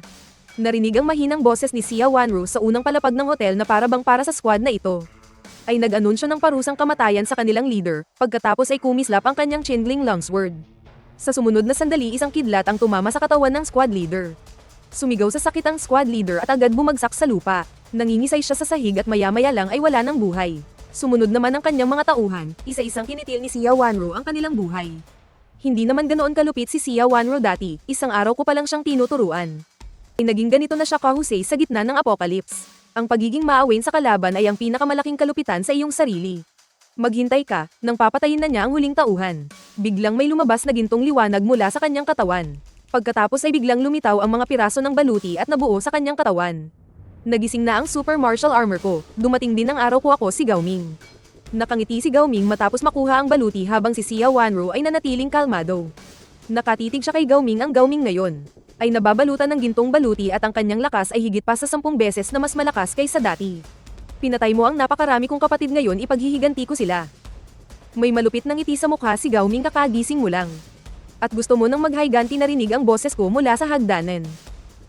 Speaker 1: Narinig ang mahinang boses ni Sia Wanro sa unang palapag ng hotel na parabang para sa squad na ito. Ay nag-anunsyo ng parusang kamatayan sa kanilang leader, pagkatapos ay kumislap ang kanyang Chandling Longsword. Sa sumunod na sandali isang kidlat ang tumama sa katawan ng squad leader. Sumigaw sa sakit ang squad leader at agad bumagsak sa lupa. Nangingisay siya sa sahig at maya-maya lang ay wala ng buhay. Sumunod naman ang kanyang mga tauhan, isa-isang kinitil ni Sia Wanro ang kanilang buhay. Hindi naman ganoon kalupit si Sia Wanro dati, isang araw ko pa lang siyang tinuturuan. Ay naging ganito na siya kahusay sa gitna ng apocalypse. Ang pagiging maawain sa kalaban ay ang pinakamalaking kalupitan sa iyong sarili. Maghintay ka, nang papatayin na niya ang huling tauhan. Biglang may lumabas na gintong liwanag mula sa kanyang katawan. Pagkatapos ay biglang lumitaw ang mga piraso ng baluti at nabuo sa kanyang katawan. Nagising na ang super martial armor ko, dumating din ang araw ko ako si Gao Ming. Nakangiti si Gao Ming matapos makuha ang baluti habang si Sia Wanro ay nanatiling kalmado. Nakatitig siya kay Gao Ming. Ang Gao Ming ngayon ay nababalutan ng gintong baluti at ang kanyang lakas ay higit pa sa 10 beses na mas malakas kaysa dati. Pinatay mo ang napakarami kong kapatid, ngayon ipaghihiganti ko sila. May malupit na ngiti sa mukha si Gao Ming kakagising mo lang. At gusto mo nang maghayganti, narinig ang boses ko mula sa hagdanan.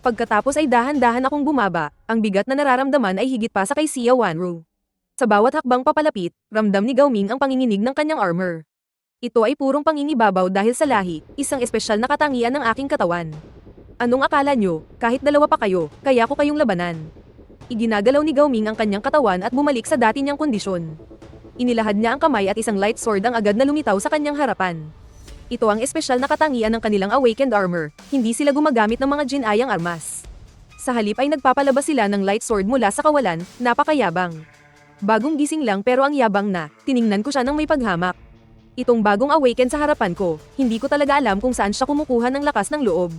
Speaker 1: Pagkatapos ay dahan-dahan akong bumaba, ang bigat na nararamdaman ay higit pa sa kay Xia Wanru. Sa bawat hakbang papalapit, ramdam ni Gao Ming ang panginginig ng kanyang armor. Ito ay purong pangingibabaw dahil sa lahi, isang espesyal na katangian ng aking katawan. Anong akala nyo, kahit dalawa pa kayo, kaya ko kayong labanan? Iginagalaw ni Gao Ming ang kanyang katawan at bumalik sa dati niyang kondisyon. Inilahad niya ang kamay at isang light sword ang agad na lumitaw sa kanyang harapan. Ito ang espesyal na katangian ng kanilang awakened armor, hindi sila gumagamit ng mga jinayang armas. Sa halip ay nagpapalabas sila ng light sword mula sa kawalan, napakayabang. Bagong gising lang pero ang yabang na, tiningnan ko siya ng may paghamak. Itong bagong awaken sa harapan ko, hindi ko talaga alam kung saan siya kumukuha ng lakas ng loob.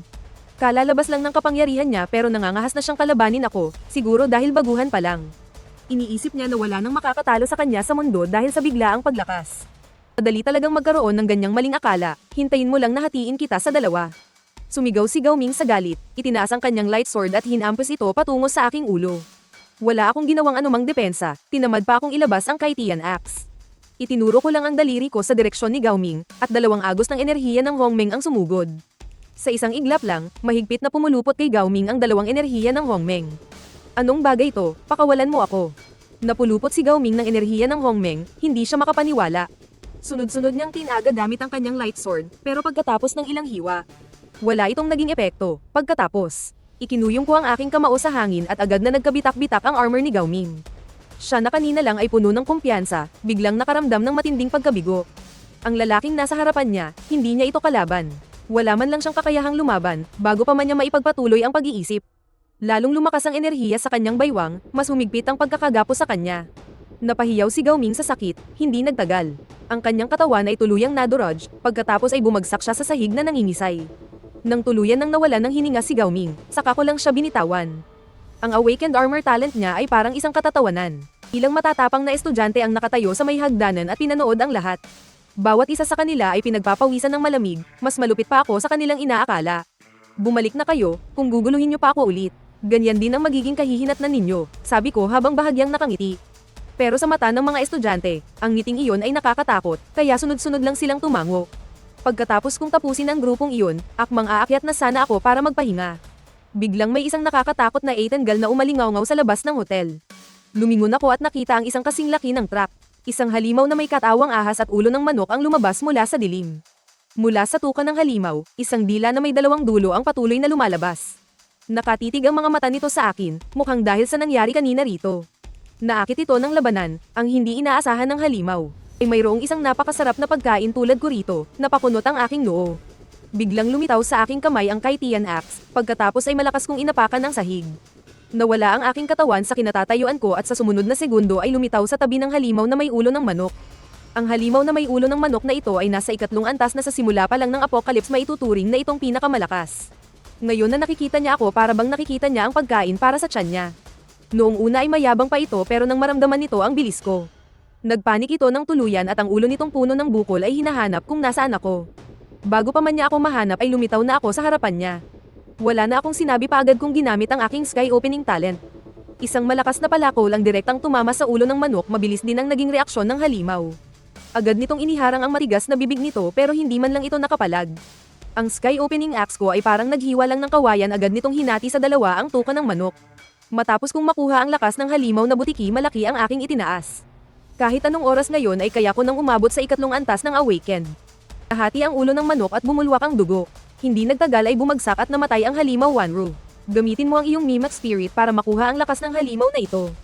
Speaker 1: Kalalabas lang ng kapangyarihan niya pero nangangahas na siyang kalabanin ako, siguro dahil baguhan pa lang. Iniisip niya na wala nang makakatalo sa kanya sa mundo dahil sa biglaang paglakas. Madali talagang magkaroon ng ganyang maling akala, hintayin mo lang na hatiin kita sa dalawa. Sumigaw si Gao Ming sa galit, itinaas ang kanyang light sword at hinampos ito patungo sa aking ulo. Wala akong ginawang anumang depensa, tinamad pa akong ilabas ang Kaitian Axe. Itinuro ko lang ang daliri ko sa direksyon ni Gao Ming, at dalawang agos ng enerhiya ng Hongmeng ang sumugod. Sa isang iglap lang, mahigpit na pumulupot kay Gao Ming ang dalawang enerhiya ng Hongmeng. Anong bagay to, pakawalan mo ako. Napulupot si Gao Ming ng enerhiya ng Hongmeng, hindi siya makapaniwala. Sunod-sunod niyang tinaga gamit ang kanyang light sword, pero pagkatapos ng ilang hiwa, wala itong naging epekto. Pagkatapos, ikinuyong ko ang aking kamao sa hangin at agad na nagkabitak-bitak ang armor ni Gao Ming. Siya na kanina lang ay puno ng kumpiyansa, biglang nakaramdam ng matinding pagkabigo. Ang lalaking nasa harapan niya, hindi niya ito kalaban. Wala man lang siyang kakayahang lumaban, bago pa man niya maipagpatuloy ang pag-iisip. Lalong lumakas ang enerhiya sa kanyang baywang, mas humigpit ang pagkakagapos sa kanya. Napahiyaw si Gao Ming sa sakit, hindi nagtagal. Ang kanyang katawan ay tuluyang nadurog, pagkatapos ay bumagsak siya sa sahig na nangingisay. Nang tuluyan nang nawalan ng hininga si Gao Ming, saka ko lang siya binitawan. Ang awakened armor talent niya ay parang isang katatawanan. Ilang matatapang na estudyante ang nakatayo sa may hagdanan at pinanood ang lahat. Bawat isa sa kanila ay pinagpapawisan ng malamig, mas malupit pa ako sa kanilang inaakala. Bumalik na kayo, kung guguluhin niyo pa ako ulit. Ganyan din ang magiging kahihinatnan ninyo, sabi ko habang bahagyang nakangiti. Pero sa mata ng mga estudyante, ang ngiting iyon ay nakakatakot, kaya sunod-sunod lang silang tumango. Pagkatapos kong tapusin ang grupong iyon, akmang aakyat na sana ako para magpahinga. Biglang may isang nakakatakot na Eitangal na umalingaw-ngaw sa labas ng hotel. Lumingon ako at nakita ang isang kasing laki ng truck. Isang halimaw na may katawang ahas at ulo ng manok ang lumabas mula sa dilim. Mula sa tuka ng halimaw, isang dila na may dalawang dulo ang patuloy na lumalabas. Nakatitig ang mga mata nito sa akin, mukhang dahil sa nangyari kanina rito. Naakit ito ng labanan, ang hindi inaasahan ng halimaw. Ay mayroong isang napakasarap na pagkain tulad ko rito, napakunot ang aking noo. Biglang lumitaw sa aking kamay ang Kaitian Axe, pagkatapos ay malakas kong inapakan ng sahig. Nawala ang aking katawan sa kinatatayuan ko at sa sumunod na segundo ay lumitaw sa tabi ng halimaw na may ulo ng manok. Ang halimaw na may ulo ng manok na ito ay nasa ikatlong antas na sa simula pa lang ng apocalypse maituturing na itong pinakamalakas. Ngayon na nakikita niya ako, para bang nakikita niya ang pagkain para sa tiyan niya. Noong una ay mayabang pa ito pero nang maramdaman nito ang bilis ko. Nagpanik ito ng tuluyan at ang ulo nitong puno ng bukol ay hinahanap kung nasaan ako. Bago pa man niya ako mahanap ay lumitaw na ako sa harapan niya. Wala na akong sinabi pa, agad kong ginamit ang aking sky opening talent. Isang malakas na palakol ang direktang tumama sa ulo ng manok, mabilis din ang naging reaksyon ng halimaw. Agad nitong iniharang ang marigas na bibig nito pero hindi man lang ito nakapalag. Ang sky opening axe ko ay parang naghiwa lang ng kawayan, agad nitong hinati sa dalawa ang tuka ng manok. Matapos kong makuha ang lakas ng halimaw na butiki, malaki ang aking itinaas. Kahit anong oras ngayon ay kaya ko nang umabot sa ikatlong antas ng awaken. Nahati ang ulo ng manok at bumulwak ang dugo. Hindi nagtagal ay bumagsak at namatay ang halimaw Wanru. Gamitin mo ang iyong Mimic Spirit para makuha ang lakas ng halimaw na ito.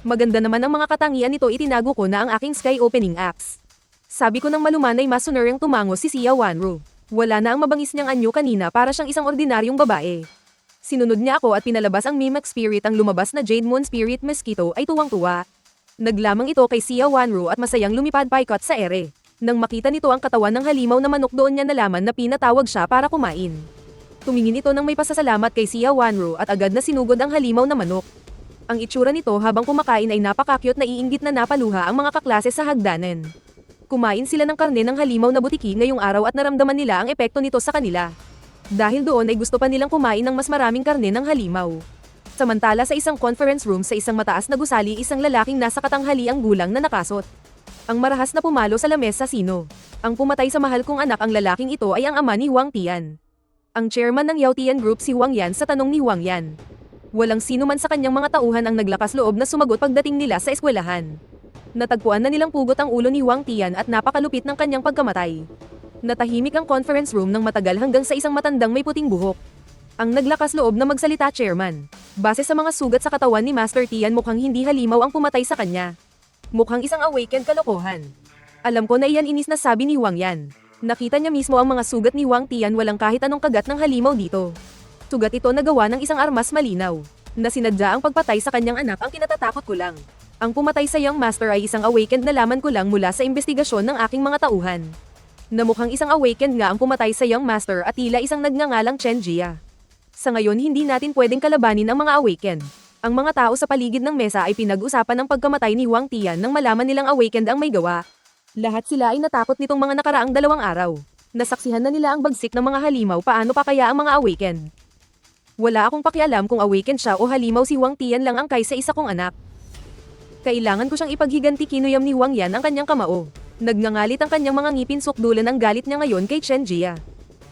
Speaker 1: Maganda naman ang mga katangian nito, itinago ko na ang aking sky opening axe. Sabi ko nang malumanay, masunuryang tumango si Xia Wanru. Wala na ang mabangis niyang anyo kanina, para siyang isang ordinaryong babae. Sinunod niya ako at pinalabas ang Mimic Spirit. Ang lumabas na Jade Moon Spirit Mosquito ay tuwang-tuwa. Naglamang ito kay Xia Wanru at masayang lumipad paikot sa ere. Nang makita nito ang katawan ng halimaw na manok, doon niya nalaman na pinatawag siya para kumain. Tumingin ito ng may pasasalamat kay Xia Wanru at agad na sinugod ang halimaw na manok. Ang itsura nito habang kumakain ay napaka-cute, na iinggit na napaluha ang mga kaklase sa hagdanan. Kumain sila ng karne ng halimaw na butiki ngayong araw at naramdaman nila ang epekto nito sa kanila. Dahil doon ay gusto pa nilang kumain ng mas maraming karne ng halimaw. Samantala sa isang conference room sa isang mataas na gusali isang lalaking nasa katanghaliang gulang na nakasot. Ang marahas na pumalo sa lamesa sino. Ang pumatay sa mahal kong anak ang lalaking ito ay ang ama ni Huang Tian. Ang chairman ng Yao Tian Group si Huang Yan sa tanong ni Huang Yan. Walang sino man sa kanyang mga tauhan ang naglakas loob na sumagot pagdating nila sa eskwelahan. Natagpuan na nilang pugot ang ulo ni Huang Tian at napakalupit ng kanyang pagkamatay. Natahimik ang conference room ng matagal hanggang sa isang matandang may puting buhok. Ang naglakas loob na magsalita chairman. Base sa mga sugat sa katawan ni Master Tian mukhang hindi halimaw ang pumatay sa kanya. Mukhang isang awakened kalokohan. Alam ko na iyan inis na sabi ni Huang Yan. Nakita niya mismo ang mga sugat ni Huang Tian walang kahit anong kagat ng halimaw dito. Sugat ito na gawa ng isang armas malinaw. Na sinadya ang pagpatay sa kanyang anak ang kinatatakot ko lang. Ang pumatay sa Young Master ay isang awakened na laman ko lang mula sa investigasyon ng aking mga tauhan. Na mukhang isang awakened nga ang pumatay sa Young Master at tila isang nagngangalang Chen Jia. Sa ngayon hindi natin pwedeng kalabanin ang mga awakened. Ang mga tao sa paligid ng mesa ay pinag-usapan ng pagkamatay ni Huang Tian nang malaman nilang awakened ang may gawa. Lahat sila ay natakot nitong mga nakaraang 2 araw. Nasaksihan na nila ang bagsik ng mga halimaw paano pa kaya ang mga awakened. Wala akong pakialam kung awakened siya o halimaw si Huang Tian lang ang kaysa isa kong anak. Kailangan ko siyang ipaghiganti kinuyam ni Huang Yan ang kanyang kamao. Nagngangalit ang kanyang mga ngipin sukdulan ang galit niya ngayon kay Chen Jia.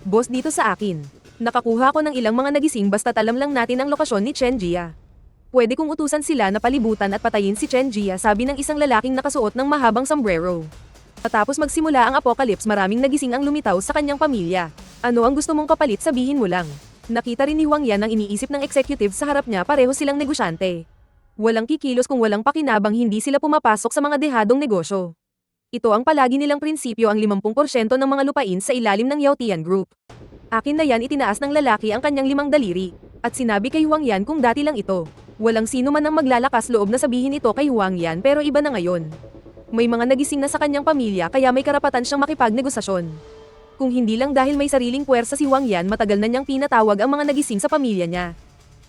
Speaker 1: Boss dito sa akin. Nakakuha ko ng ilang mga nagising basta't alam lang natin ang lokasyon ni Chen Jia. Pwede kong utusan sila na palibutan at patayin si Chen Jia sabi ng isang lalaking nakasuot ng mahabang sombrero. Matapos magsimula ang apocalypse maraming nagising ang lumitaw sa kanyang pamilya. Ano ang gusto mong kapalit sabihin mo lang. Nakita rin ni Huang Yan ang iniisip ng executive sa harap niya pareho silang negosyante. Walang kikilos kung walang pakinabang hindi sila pumapasok sa mga dehadong negosyo. Ito ang palagi nilang prinsipyo ang 50% ng mga lupain sa ilalim ng Yao Tian Group. Akin na yan itinaas ng lalaki ang kanyang 5 daliri, at sinabi kay Huang Yan kung dati lang ito. Walang sino man ang maglalakas loob na sabihin ito kay Huang Yan pero iba na ngayon. May mga nagising na sa kanyang pamilya kaya may karapatan siyang makipagnegosasyon. Kung hindi lang dahil may sariling puwersa si Huang Yan matagal na niyang pinatawag ang mga nagising sa pamilya niya.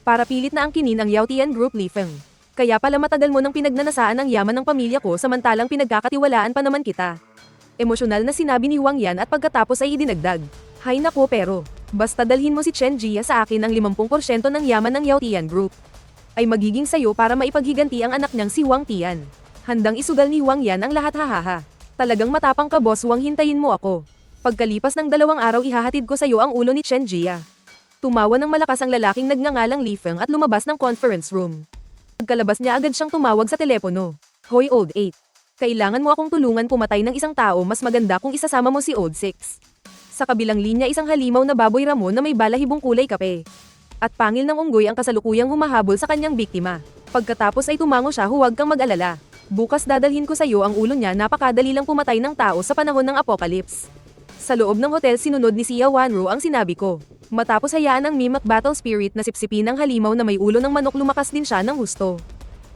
Speaker 1: Para pilit na angkinin ang Yao Tian Group Lifeng. Kaya pala matagal mo nang pinagnanasaan ang yaman ng pamilya ko samantalang pinagkakatiwalaan pa naman kita. Emosyonal na sinabi ni Huang Yan at pagkatapos ay idinagdag. Hay nako pero, basta dalhin mo si Chen Jia sa akin ang 50% ng yaman ng Yao Tian Group. Ay magiging sayo para maipaghiganti ang anak niyang si Huang Tian. Handang isugal ni Huang Yan ang lahat hahaha. Talagang matapang ka boss Huang hintayin mo ako. Pagkalipas ng 2 araw ihahatid ko sayo ang ulo ni Chen Jia. Tumawa ng malakas ang lalaking nagngangalang Li Feng at lumabas ng conference room. Pagkalabas niya agad siyang tumawag sa telepono. Hoy Old 8. Kailangan mo akong tulungan pumatay ng isang tao mas maganda kung isasama mo si Old 6. Sa kabilang linya isang halimaw na baboy ramon na may balahibong kulay kape. At pangil ng unggoy ang kasalukuyang humahabol sa kanyang biktima. Pagkatapos ay tumango siya huwag kang mag-alala. Bukas dadalhin ko sa iyo ang ulo niya napakadali lang pumatay ng tao sa panahon ng apocalypse. Sa loob ng hotel sinunod ni Xia Wanru ang sinabi ko. Matapos hayaan ng Mimic Battle Spirit na sipsipin ng halimaw na may ulo ng manok lumakas din siya ng husto.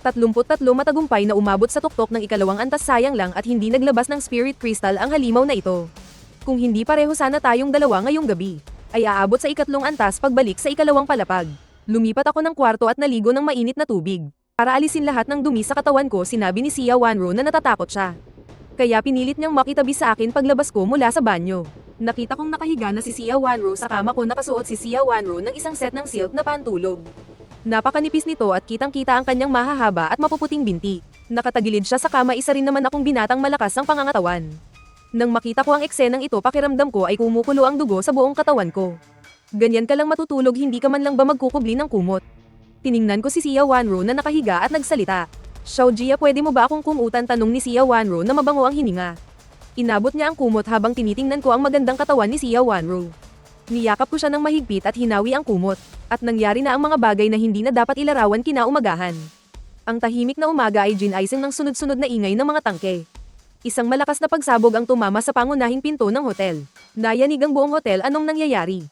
Speaker 1: 33 matagumpay na umabot sa tuktok ng 2 antas sayang lang at hindi naglabas ng Spirit Crystal ang halimaw na ito. Kung hindi pareho sana tayong dalawa ngayong gabi, ay aabot sa 3 antas pagbalik sa 2 palapag. Lumipat ako ng kwarto at naligo ng mainit na tubig. Para alisin lahat ng dumi sa katawan ko sinabi ni Xia Wanru na natatakot siya. Kaya pinilit niyang makitabi sa akin paglabas ko mula sa banyo. Nakita kong nakahiga na si Xia Wanru sa kama ko nakasuot si Xia Wanru ng isang set ng silk na pantulog. Napakanipis nito at kitang-kita ang kanyang mahahaba at mapuputing binti. Nakatagilid siya sa kama isa rin naman akong binatang malakas ang pangangatawan. Nang makita ko ang eksenang ito pakiramdam ko ay kumukulo ang dugo sa buong katawan ko. Ganyan ka lang matutulog hindi ka man lang ba magkukubli ng kumot? Tiningnan ko si Xia Wanru na nakahiga at nagsalita. Xiao Jia pwede mo ba akong kumutan tanong ni Xia Wanru na mabango ang hininga. Inabot niya ang kumot habang tinitingnan ko ang magandang katawan ni Xia Wanru. Niyakap ko siya ng mahigpit at hinawi ang kumot. At nangyari na ang mga bagay na hindi na dapat ilarawan kinaumagahan. Ang tahimik na umaga ay ginaising ng sunod-sunod na ingay ng mga tangke. Isang malakas na pagsabog ang tumama sa pangunahing pinto ng hotel. Nayanig ang buong hotel anong nangyayari.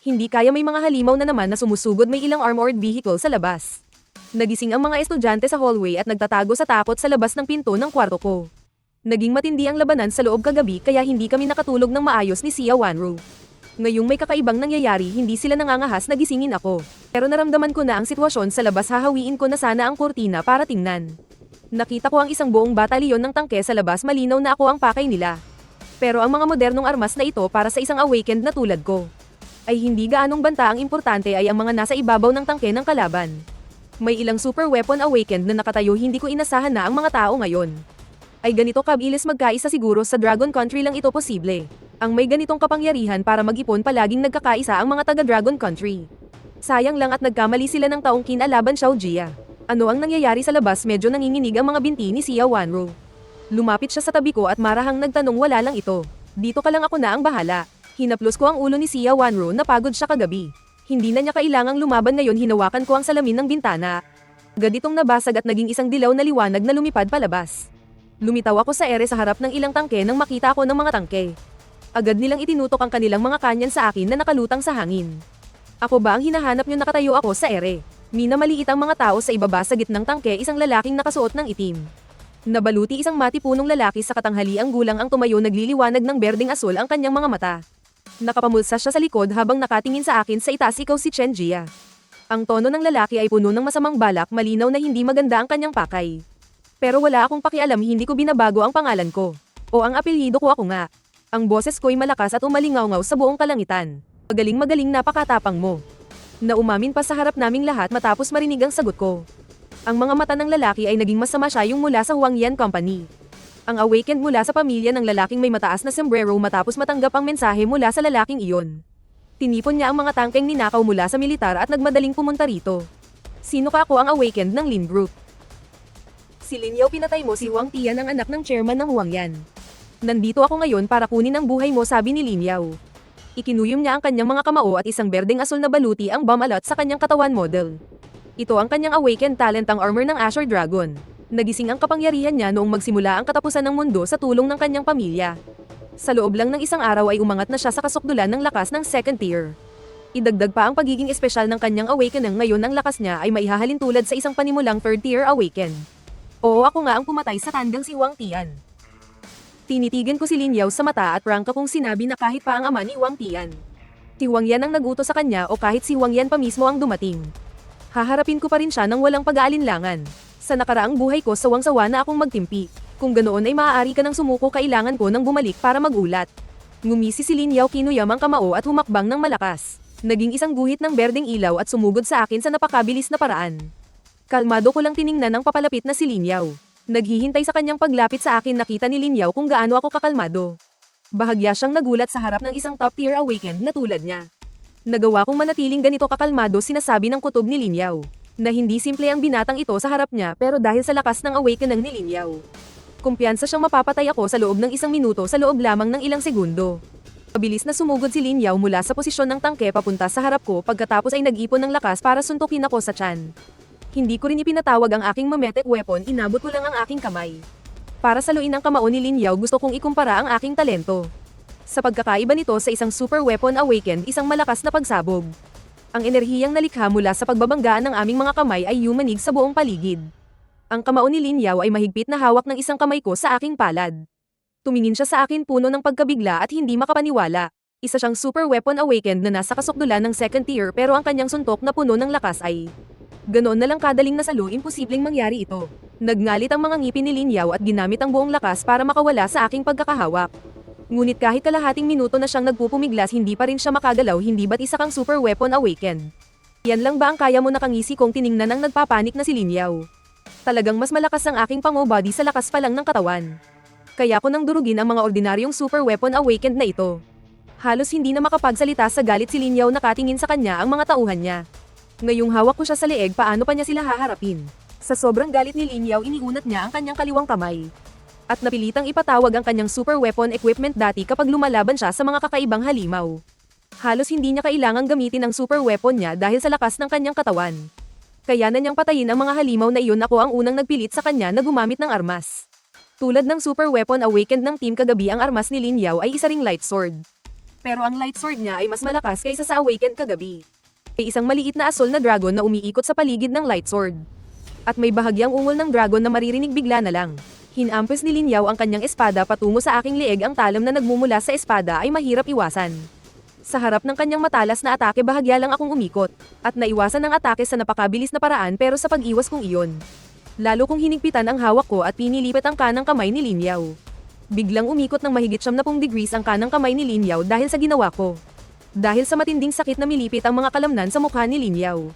Speaker 1: Hindi kaya may mga halimaw na naman na sumusugod may ilang armored vehicle sa labas. Nagising ang mga estudyante sa hallway at nagtatago sa takot sa labas ng pinto ng kwarto ko. Naging matindi ang labanan sa loob kagabi kaya hindi kami nakatulog ng maayos ni Xia Wanru. Ngayong may kakaibang nangyayari hindi sila nangangahas na gisingin ako. Pero naramdaman ko na ang sitwasyon sa labas hahawiin ko na sana ang kurtina para tingnan. Nakita ko ang isang buong batalyon ng tangke sa labas malinaw na ako ang pakay nila. Pero ang mga modernong armas na ito para sa isang awakened na tulad ko. Ay hindi gaanong banta ang importante ay ang mga nasa ibabaw ng tangke ng kalaban. May ilang super weapon awakened na nakatayo, hindi ko inasahan na ang mga tao ngayon. Ay ganito kabilis magkaisa, siguro sa Dragon Country lang ito posible. Ang may ganitong kapangyarihan para mag-ipon, palaging nagkakaisa ang mga taga Dragon Country. Sayang lang at nagkamali sila ng taong kinalaban Xiao Jia. Ano ang nangyayari sa labas? Medyo nanginginig ang mga binti ni Xia Wanro. Lumapit siya sa tabi ko at marahang nagtanong, wala lang ito. Dito ka lang, ako na ang bahala. Hinaplos ko ang ulo ni Xia Wanro, napagod siya kagabi. Hindi na niya kailangang lumaban ngayon. Hinawakan ko ang salamin ng bintana. Agad itong nabasag at naging isang dilaw na liwanag na lumipad palabas. Lumitaw ako sa ere sa harap ng ilang tangke nang makita ako ng mga tangke. Agad nilang itinutok ang kanilang mga kanyan sa akin na nakalutang sa hangin. Ako ba ang hinahanap niyo? Nakatayo ako sa ere. Minamaliit ang mga tao sa ibaba sa gitnang tangke, isang lalaking nakasuot ng itim. Nabaluti, isang matipunong lalaki sa katanghaliang gulang ang tumayo, nagliliwanag ng berdeng asul ang kanyang mga mata. Nakapamulsa siya sa likod habang nakatingin sa akin sa itaas. Ikaw si Chen Jia. Ang tono ng lalaki ay puno ng masamang balak, malinaw na hindi maganda ang kanyang pakay. Pero wala akong pakialam, hindi ko binabago ang pangalan ko. O ang apelyido ko, ako nga. Ang boses ko'y malakas at umalingaw sa buong kalangitan. Magaling, napakatapang mo. Naumamin pa sa harap naming lahat matapos marinig ang sagot ko. Ang mga mata ng lalaki ay naging masama, siya yung mula sa Huangyan Company. Ang awakened mula sa pamilya ng lalaking may mataas na sombrero matapos matanggap ang mensahe mula sa lalaking iyon. Tinipon niya ang mga tangkeng ninakaw mula sa militar at nagmadaling pumunta rito. Sino ka? Ako ang awakened ng Lin Group. Si Lin Yao, pinatay mo si Huang Tian, ang anak ng chairman ng Huangyan. Nandito ako ngayon para kunin ang buhay mo, sabi ni Lin Yao. Ikinuyom niya ang kanyang mga kamao at isang berdeng asul na baluti ang bomb alot sa kanyang katawan model. Ito ang kanyang awakened talent, ang armor ng Azure Dragon. Nagising ang kapangyarihan niya noong magsimula ang katapusan ng mundo sa tulong ng kanyang pamilya. Sa loob lang ng isang araw ay umangat na siya sa kasukdulan ng lakas ng second tier. Idagdag pa ang pagiging espesyal ng kanyang awakening, ngayon ang lakas niya ay maihahalin tulad sa isang panimulang third tier awaken. Oo, ako nga ang pumatay sa tandang si Huang Tian. Tinitigan ko si Lin Yao sa mata at prangka kong sinabi na kahit pa ang ama ni Huang Tian. Si Huang Yan ang nagutos sa kanya, o kahit si Huang Yan pa mismo ang dumating. Haharapin ko pa rin siya ng walang pag-aalinlangan. Sa nakaraang buhay ko, sawang-sawa na akong magtimpi. Kung ganoon ay maaari ka ng sumuko, kailangan ko nang bumalik para magulat. Ngumisi si Lin Yao, kinuyam ang kamao at humakbang ng malakas. Naging isang guhit ng berdeng ilaw at sumugod sa akin sa napakabilis na paraan. Kalmado ko lang tiningnan ang papalapit na si Lin Yao. Naghihintay sa kanyang paglapit sa akin, nakita ni Lin Yao kung gaano ako kakalmado. Bahagya siyang nagulat sa harap ng isang top-tier awakened na tulad niya. Nagawa kong manatiling ganito kakalmado, sinasabi ng kutob ni Lin Yao. Na hindi simple ang binatang ito sa harap niya, pero dahil sa lakas ng awakening ni Lin Yao. Kumpiyansa siyang mapapatay ako sa loob ng 1 minuto, sa loob lamang ng ilang segundo. Mabilis na sumugod si Lin Yao mula sa posisyon ng tangke papunta sa harap ko, pagkatapos ay nag-ipon ng lakas para suntukin ako sa tiyan. Hindi ko rin ipinatawag ang aking mametek weapon, inabot ko lang ang aking kamay. Para saluin ang kamao ni Lin Yao, gusto kong ikumpara ang aking talento. Sa pagkakaiba nito sa isang super weapon awakened, isang malakas na pagsabog. Ang enerhiyang nalikha mula sa pagbabanggaan ng aming mga kamay ay yumanig sa buong paligid. Ang kamao ni Lin Yao ay mahigpit na hawak ng isang kamay ko sa aking palad. Tumingin siya sa akin, puno ng pagkabigla at hindi makapaniwala. Isa siyang super weapon awakened na nasa kasukdulan ng second tier, pero ang kanyang suntok na puno ng lakas ay ganoon na lang kadaling nasalo, imposibleng mangyari ito. Nagngalit ang mga ngipin ni Lin Yao at ginamit ang buong lakas para makawala sa aking pagkakahawak. Ngunit kahit kalahating minuto na siyang nagpupumiglas, hindi pa rin siya makagalaw. Hindi ba't isa kang super weapon awakened? Yan lang ba ang kaya mo? Nakangisi kong tiningnan ng nagpapanik na si Lin Yao. Talagang mas malakas ang aking pango body sa lakas pa lang ng katawan. Kaya ko nang durugin ang mga ordinaryong super weapon awakened na ito. Halos hindi na makapagsalita sa galit si Lin Yao, nakatingin sa kanya ang mga tauhan niya. Ngayong hawak ko siya sa leeg, paano pa niya sila haharapin? Sa sobrang galit ni Lin Yao, iniunat niya ang kanyang kaliwang kamay. At napilitang ipatawag ang kanyang super weapon equipment dati kapag lumalaban siya sa mga kakaibang halimaw. Halos hindi niya kailangang gamitin ang super weapon niya dahil sa lakas ng kanyang katawan. Kaya na niyang patayin ang mga halimaw na iyon. Ako ang unang nagpilit sa kanya na gumamit ng armas. Tulad ng super weapon awakened ng team kagabi, ang armas ni Lin Yao ay isa ring light sword. Pero ang light sword niya ay mas malakas kaysa sa awakened kagabi. Ay isang maliit na asul na dragon na umiikot sa paligid ng light sword. At may bahagyang ungol ng dragon na maririnig bigla na lang. Hinampes ni Lin Yao ang kanyang espada patungo sa aking leeg. Ang talam na nagmumula sa espada ay mahirap iwasan. Sa harap ng kanyang matalas na atake, bahagya lang akong umikot. At naiwasan ang atake sa napakabilis na paraan, pero sa pag-iwas kong iyon, lalo kong hinigpitan ang hawak ko at pinilipat ang kanang kamay ni Lin Yao. Biglang umikot ng mahigit 70 degrees ang kanang kamay ni Lin Yao dahil sa ginawa ko. Dahil sa matinding sakit na milipit ang mga kalamnan sa mukha ni Lin Yao.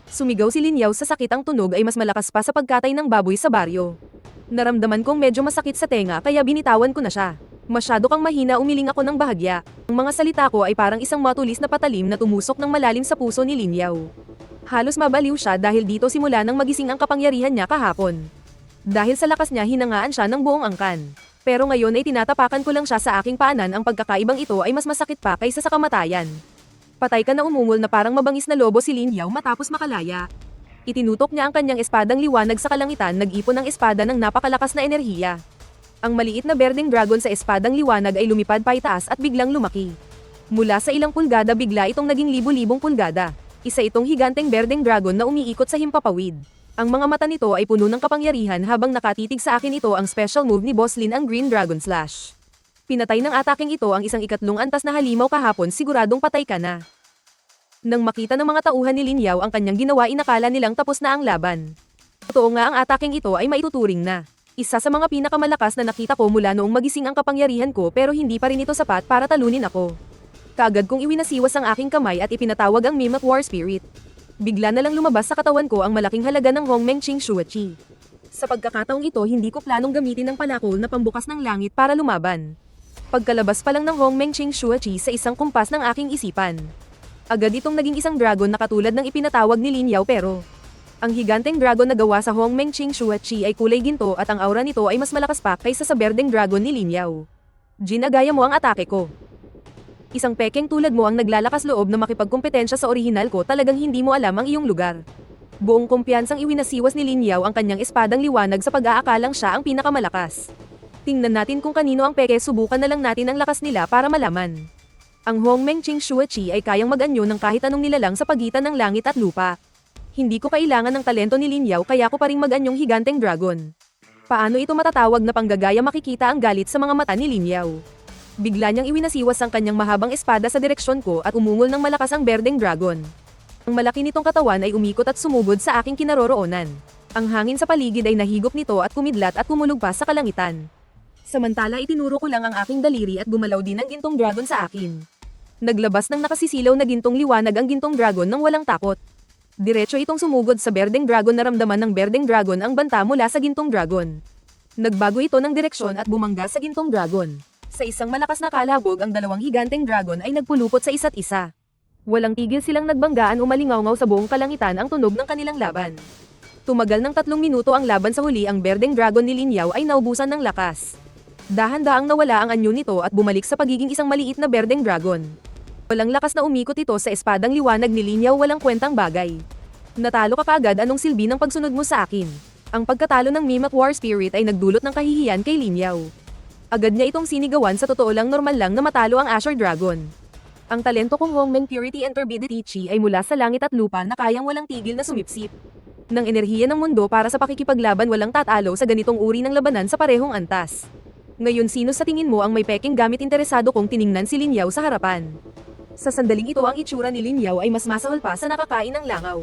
Speaker 1: Sumigaw si Lin Yao sa sakit, ang tunog ay mas malakas pa sa pagkatay ng baboy sa baryo. Naramdaman kong medyo masakit sa tenga kaya binitawan ko na siya. Masyado kang mahina, umiling ako ng bahagya. Ang mga salita ko ay parang isang matulis na patalim na tumusok ng malalim sa puso ni Lin Yao. Halos mabaliw siya dahil dito simula nang magising ang kapangyarihan niya kahapon. Dahil sa lakas niya hinangaan siya ng buong angkan. Pero ngayon ay tinatapakan ko lang siya sa aking paanan, ang pagkakaibang ito ay mas masakit pa kaysa sa kamatayan. Patay ka na, umungol na parang mabangis na lobo si Lin Yao matapos makalaya. Itinutok niya ang kanyang espadang liwanag sa kalangitan, nag-ipon ang espada ng napakalakas na enerhiya. Ang maliit na berdeng dragon sa espadang liwanag ay lumipad paitaas at biglang lumaki. Mula sa ilang pulgada bigla itong naging libu-libong pulgada. Isa itong higanteng berdeng dragon na umiikot sa himpapawid. Ang mga mata nito ay puno ng kapangyarihan, habang nakatitig sa akin ito ang special move ni Boss Lin, ang Green Dragon Slash. Pinatay ng ataking ito ang isang ikatlong antas na halimaw kahapon, siguradong patay ka na. Nang makita ng mga tauhan ni Lin Yao ang kanyang ginawa, inakala nilang tapos na ang laban. Totoo nga, ang ataking ito ay maituturing na isa sa mga pinakamalakas na nakita ko mula noong magising ang kapangyarihan ko, pero hindi pa rin ito sapat para talunin ako. Kaagad kong iwinasiwas ang aking kamay at ipinatawag ang Mimic War Spirit. Bigla na lang lumabas sa katawan ko ang malaking halaga ng Hongmeng Qing Shuachi. Sa pagkakataong ito, hindi ko planong gamitin ang palakol na pambukas ng langit para lumaban. Pagkalabas pa lang ng Hongmeng Qing Shuachi sa isang kumpas ng aking isipan, agad itong naging isang dragon na katulad ng ipinatawag ni Lin Yao, pero ang higanteng dragon na gawa sa Hongmeng Qing Shuachi ay kulay ginto at ang aura nito ay mas malakas pa kaysa sa berdeng dragon ni Lin Yao. Ginagaya mo ang atake ko. Isang pekeng tulad mo ang naglalakas loob na makipagkompetensya sa orihinal ko, talagang hindi mo alam ang iyong lugar. Buong kumpiyansang iwinasiwas ni Lin Yao ang kanyang espadang liwanag sa pag-aakalang siya ang pinakamalakas. Tingnan natin kung kanino ang peke, subukan na lang natin ang lakas nila para malaman. Ang Hongmeng Qing Shuachi ay kayang mag-anyo ng kahit anong nilalang sa pagitan ng langit at lupa. Hindi ko kailangan ng talento ni Lin Yao kaya ko pa ring mag-anyong higanteng dragon. Paano ito matatawag na panggagaya? Makikita ang galit sa mga mata ni Lin Yao. Bigla niyang iwinasiwas ang kanyang mahabang espada sa direksyon ko at umungol ng malakas ang berdeng dragon. Ang malaki nitong katawan ay umikot at sumugod sa aking kinaroroonan. Ang hangin sa paligid ay nahigop nito at kumidlat at kumulog pa sa kalangitan. Samantala itinuro ko lang ang aking daliri at gumalaw din ang gintong dragon sa akin. Naglabas ng nakasisilaw na gintong liwanag ang gintong dragon nang walang takot. Diretso itong sumugod sa berdeng dragon. Naramdaman ng berdeng dragon ang banta mula sa gintong dragon. Nagbago ito ng direksyon at bumangga sa gintong dragon. Sa isang malakas na kalabog, ang dalawang higanteng dragon ay nagpulupot sa isa't isa. Walang tigil silang nagbanggaan, umalingaw-ngaw sa buong kalangitan ang tunog ng kanilang laban. Tumagal ng 3 minuto ang laban. Sa huli, ang berdeng dragon ni Lin Yao ay naubusan ng lakas. Dahan-daang nawala ang anyo nito at bumalik sa pagiging isang maliit na berdeng dragon. Walang lakas na umikot ito sa espadang liwanag ni Lin Yao, walang kwentang bagay. Natalo ka kaagad, anong silbi ng pagsunod mo sa akin? Ang pagkatalo ng Mimic War Spirit ay nagdulot ng kahihiyan kay Lin Yao. Agad niya itong sinigawan, sa totoo lang normal lang na matalo ang Azure Dragon. Ang talento kong Hongmeng Purity and Turbidity Chi ay mula sa langit at lupa na kayang walang tigil na sumipsip ng enerhiya ng mundo para sa pakikipaglaban. Walang tatalo sa ganitong uri ng labanan sa parehong antas. Ngayon, sino sa tingin mo ang may peking gamit? Interesado kong tiningnan si Lin Yao sa harapan. Sa sandaling ito, ang itsura ni Lin Yao ay mas masahol pa sa nakakain ng langaw.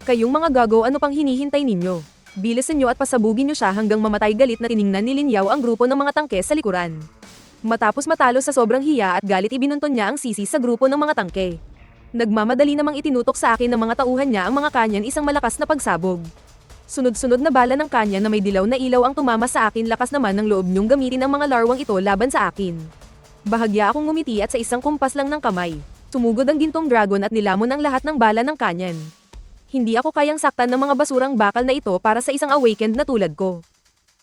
Speaker 1: Kayong mga gago, ano pang hinihintay ninyo? Bilisan nyo at pasabugin nyo siya hanggang mamatay. Galit na tiningnan ni Lin Yao ang grupo ng mga tangke sa likuran. Matapos matalo sa sobrang hiya at galit, ibinunton niya ang sisi sa grupo ng mga tangke. Nagmamadali namang itinutok sa akin ng mga tauhan niya ang mga kanyan, isang malakas na pagsabog. Sunod-sunod na bala ng kanya na may dilaw na ilaw ang tumama sa akin. Lakas naman ng loob niyong gamitin ang mga larwang ito laban sa akin. Bahagya akong ngumiti at sa isang kumpas lang ng kamay, sumugod ang gintong dragon at nilamon ang lahat ng bala ng kanyan. Hindi ako kayang saktan ng mga basurang bakal na ito para sa isang awakened na tulad ko.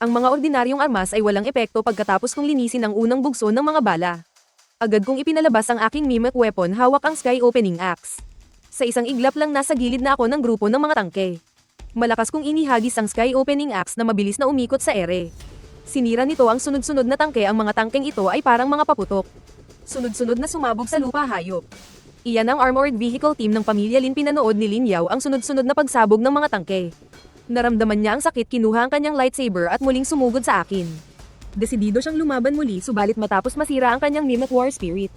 Speaker 1: Ang mga ordinaryong armas ay walang epekto pagkatapos kong linisin ang unang bugso ng mga bala. Agad kong ipinalabas ang aking mimic weapon, hawak ang Sky Opening Axe. Sa isang iglap lang nasa gilid na ako ng grupo ng mga tangke. Malakas kong inihagis ang Sky Opening Axe na mabilis na umikot sa ere. Sinira nito ang sunod-sunod na tangke. Ang mga tangkeng ito ay parang mga paputok. Sunod-sunod na sumabog sa lupa, hayop. Iyan ang armored vehicle team ng pamilya Lin. Pinanood ni Lin Yao ang sunod-sunod na pagsabog ng mga tangke. Naramdaman niya ang sakit, kinuha ang kanyang lightsaber at muling sumugod sa akin. Desidido siyang lumaban muli, subalit matapos masira ang kanyang Mimic War Spirit,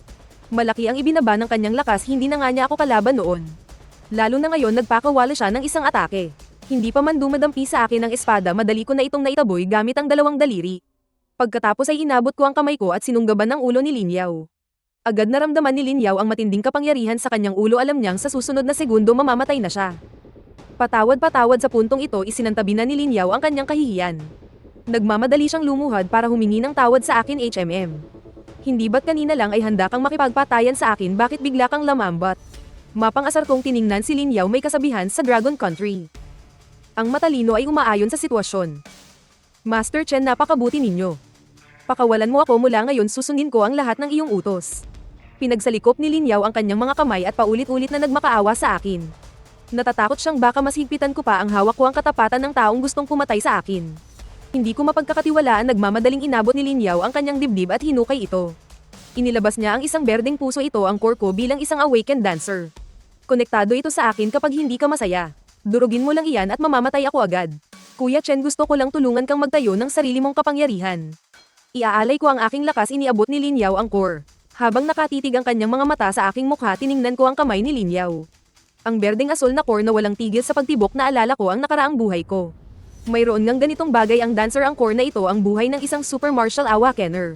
Speaker 1: malaki ang ibinaba ng kanyang lakas. Hindi na nga niya ako kalaban noon. Lalo na ngayon, nagpakawala siya ng isang atake. Hindi pa man dumadampi sa akin ang espada, madali ko na itong naitaboy gamit ang dalawang daliri. Pagkatapos ay inabot ko ang kamay ko at sinunggaban ng ulo ni Lin Yao. Agad naramdaman ni Lin Yao ang matinding kapangyarihan sa kanyang ulo. Alam niyang sa susunod na segundo mamamatay na siya. Patawad-patawad sa puntong ito isinantabi na ni Lin Yao ang kanyang kahihiyan. Nagmamadali siyang lumuhad para humingi ng tawad sa akin HMM. Hindi ba't kanina lang ay handa kang makipagpatayan sa akin, bakit bigla kang lamambat? Mapang-asar kong tiningnan si Lin Yao, may kasabihan sa Dragon Country. Ang matalino ay umaayon sa sitwasyon. Master Chen, napakabuti ninyo. Pakawalan mo ako, mula ngayon susundin ko ang lahat ng iyong utos. Pinagsalikop ni Lin Yao ang kanyang mga kamay at paulit-ulit na nagmakaawa sa akin. Natatakot siyang baka mas higpitan ko pa ang hawak ko ang katapatan ng taong gustong pumatay sa akin. Hindi ko mapagkakatiwalaan, nagmamadaling inabot ni Lin Yao ang kanyang dibdib at hinukay ito. Inilabas niya ang isang berdeng puso, ito ang core ko bilang isang awakened dancer. Konektado ito sa akin kapag hindi ka masaya. Durugin mo lang iyan at mamamatay ako agad. Kuya Chen, gusto ko lang tulungan kang magtayo ng sarili mong kapangyarihan. Iaalay ko ang aking lakas, iniabot ni Lin Yao ang core. Habang nakatitig ang kanyang mga mata sa aking mukha, tiningnan ko ang kamay ni Lin Yao. Ang berdeng asul na core na walang tigil sa pagtibok, na alala ko ang nakaraang buhay ko. Mayroon ngang ganitong bagay ang dancer, ang core na ito ang buhay ng isang super martial awakener.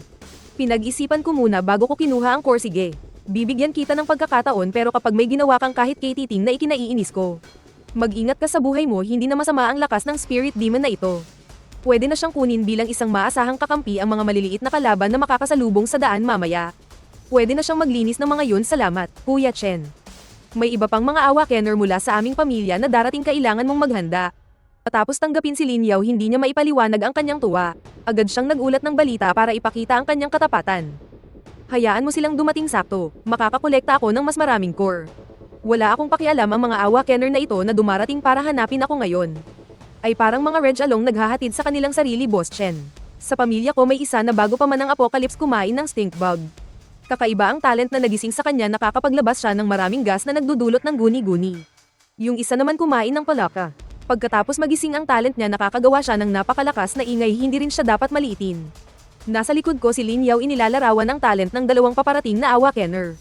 Speaker 1: Pinag-isipan ko muna bago ko kinuha ang core. Sige, bibigyan kita ng pagkakataon, pero kapag may ginawa kang kahit kay titing na ikinaiinis ko. Mag-ingat ka sa buhay mo, hindi na masama ang lakas ng spirit demon na ito. Pwede na siyang kunin bilang isang maasahang kakampi ang mga maliliit na kalaban na makakasalubong sa daan mamaya. Pwede na siyang maglinis ng mga yun. Salamat, Kuya Chen. May iba pang mga awakener mula sa aming pamilya na darating, kailangan mong maghanda. Matapos tanggapin si Lin Yao, hindi niya maipaliwanag ang kanyang tuwa. Agad siyang nagulat ng balita para ipakita ang kanyang katapatan. Hayaan mo silang dumating sakto, makakakolekta ako ng mas maraming core. Wala akong pakialam ang mga awakener na ito na dumarating para hanapin ako ngayon. Ay parang mga Red Along naghahatid sa kanilang sarili, Boss Chen. Sa pamilya ko may isa na bago pa man ang apocalypse kumain ng stink bug. Kakaiba ang talent na nagising sa kanya, nakakapaglabas siya ng maraming gas na nagdudulot ng guni-guni. Yung isa naman kumain ng palaka. Pagkatapos magising ang talent niya, nakakagawa siya ng napakalakas na ingay, hindi rin siya dapat maliitin. Nasa likod ko si Lin Yao, inilalarawan ng talent ng dalawang paparating na awakener.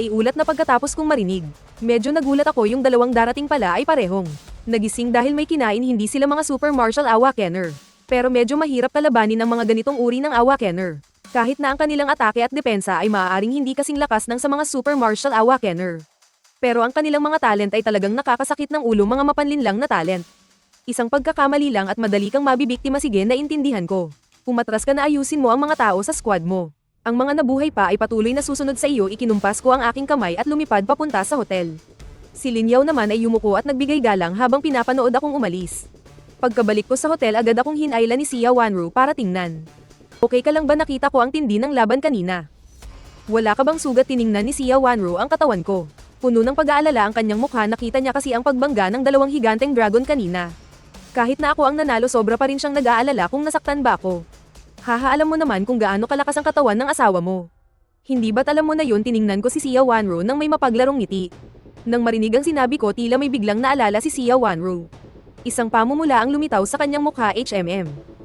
Speaker 1: Ay ulat na pagkatapos kong marinig. Medyo nagulat ako, yung dalawang darating pala ay parehong nagising dahil may kinain, hindi sila mga super martial awakener. Pero medyo mahirap kalabanin ang mga ganitong uri ng awakener. Kahit na ang kanilang atake at depensa ay maaaring hindi kasing lakas ng sa mga super martial awakener. Pero ang kanilang mga talent ay talagang nakakasakit ng ulo, mga mapanlinlang na talent. Isang pagkakamali lang at madali kang mabibiktima. Sige, naintindihan ko. Umatras ka na, ayusin mo ang mga tao sa squad mo. Ang mga nabuhay pa ay patuloy na susunod sa iyo. Ikinumpas ko ang aking kamay at lumipad papunta sa hotel. Si Lin Yao naman ay yumuko at nagbigay galang habang pinapanood akong umalis. Pagkabalik ko sa hotel, agad akong hinayla ni Xia Wanru para tingnan. Okay ka lang ba? Nakita ko ang tindi ng laban kanina. Wala ka bang sugat? Tiningnan ni Xia Wanru ang katawan ko. Puno ng pag-aalala ang kanyang mukha, nakita niya kasi ang pagbangga ng dalawang higanteng dragon kanina. Kahit na ako ang nanalo, sobra pa rin siyang nag-aalala kung nasaktan ba ako. Haha, alam mo naman kung gaano kalakas ang katawan ng asawa mo. Hindi ba't alam mo na yun? Tiningnan ko si Xia Wanru nang may mapaglarong ngiti. Nang marinig ang sinabi ko, tila may biglang naalala si Xia Wanru. Isang pamumula ang lumitaw sa kanyang mukha, HMM.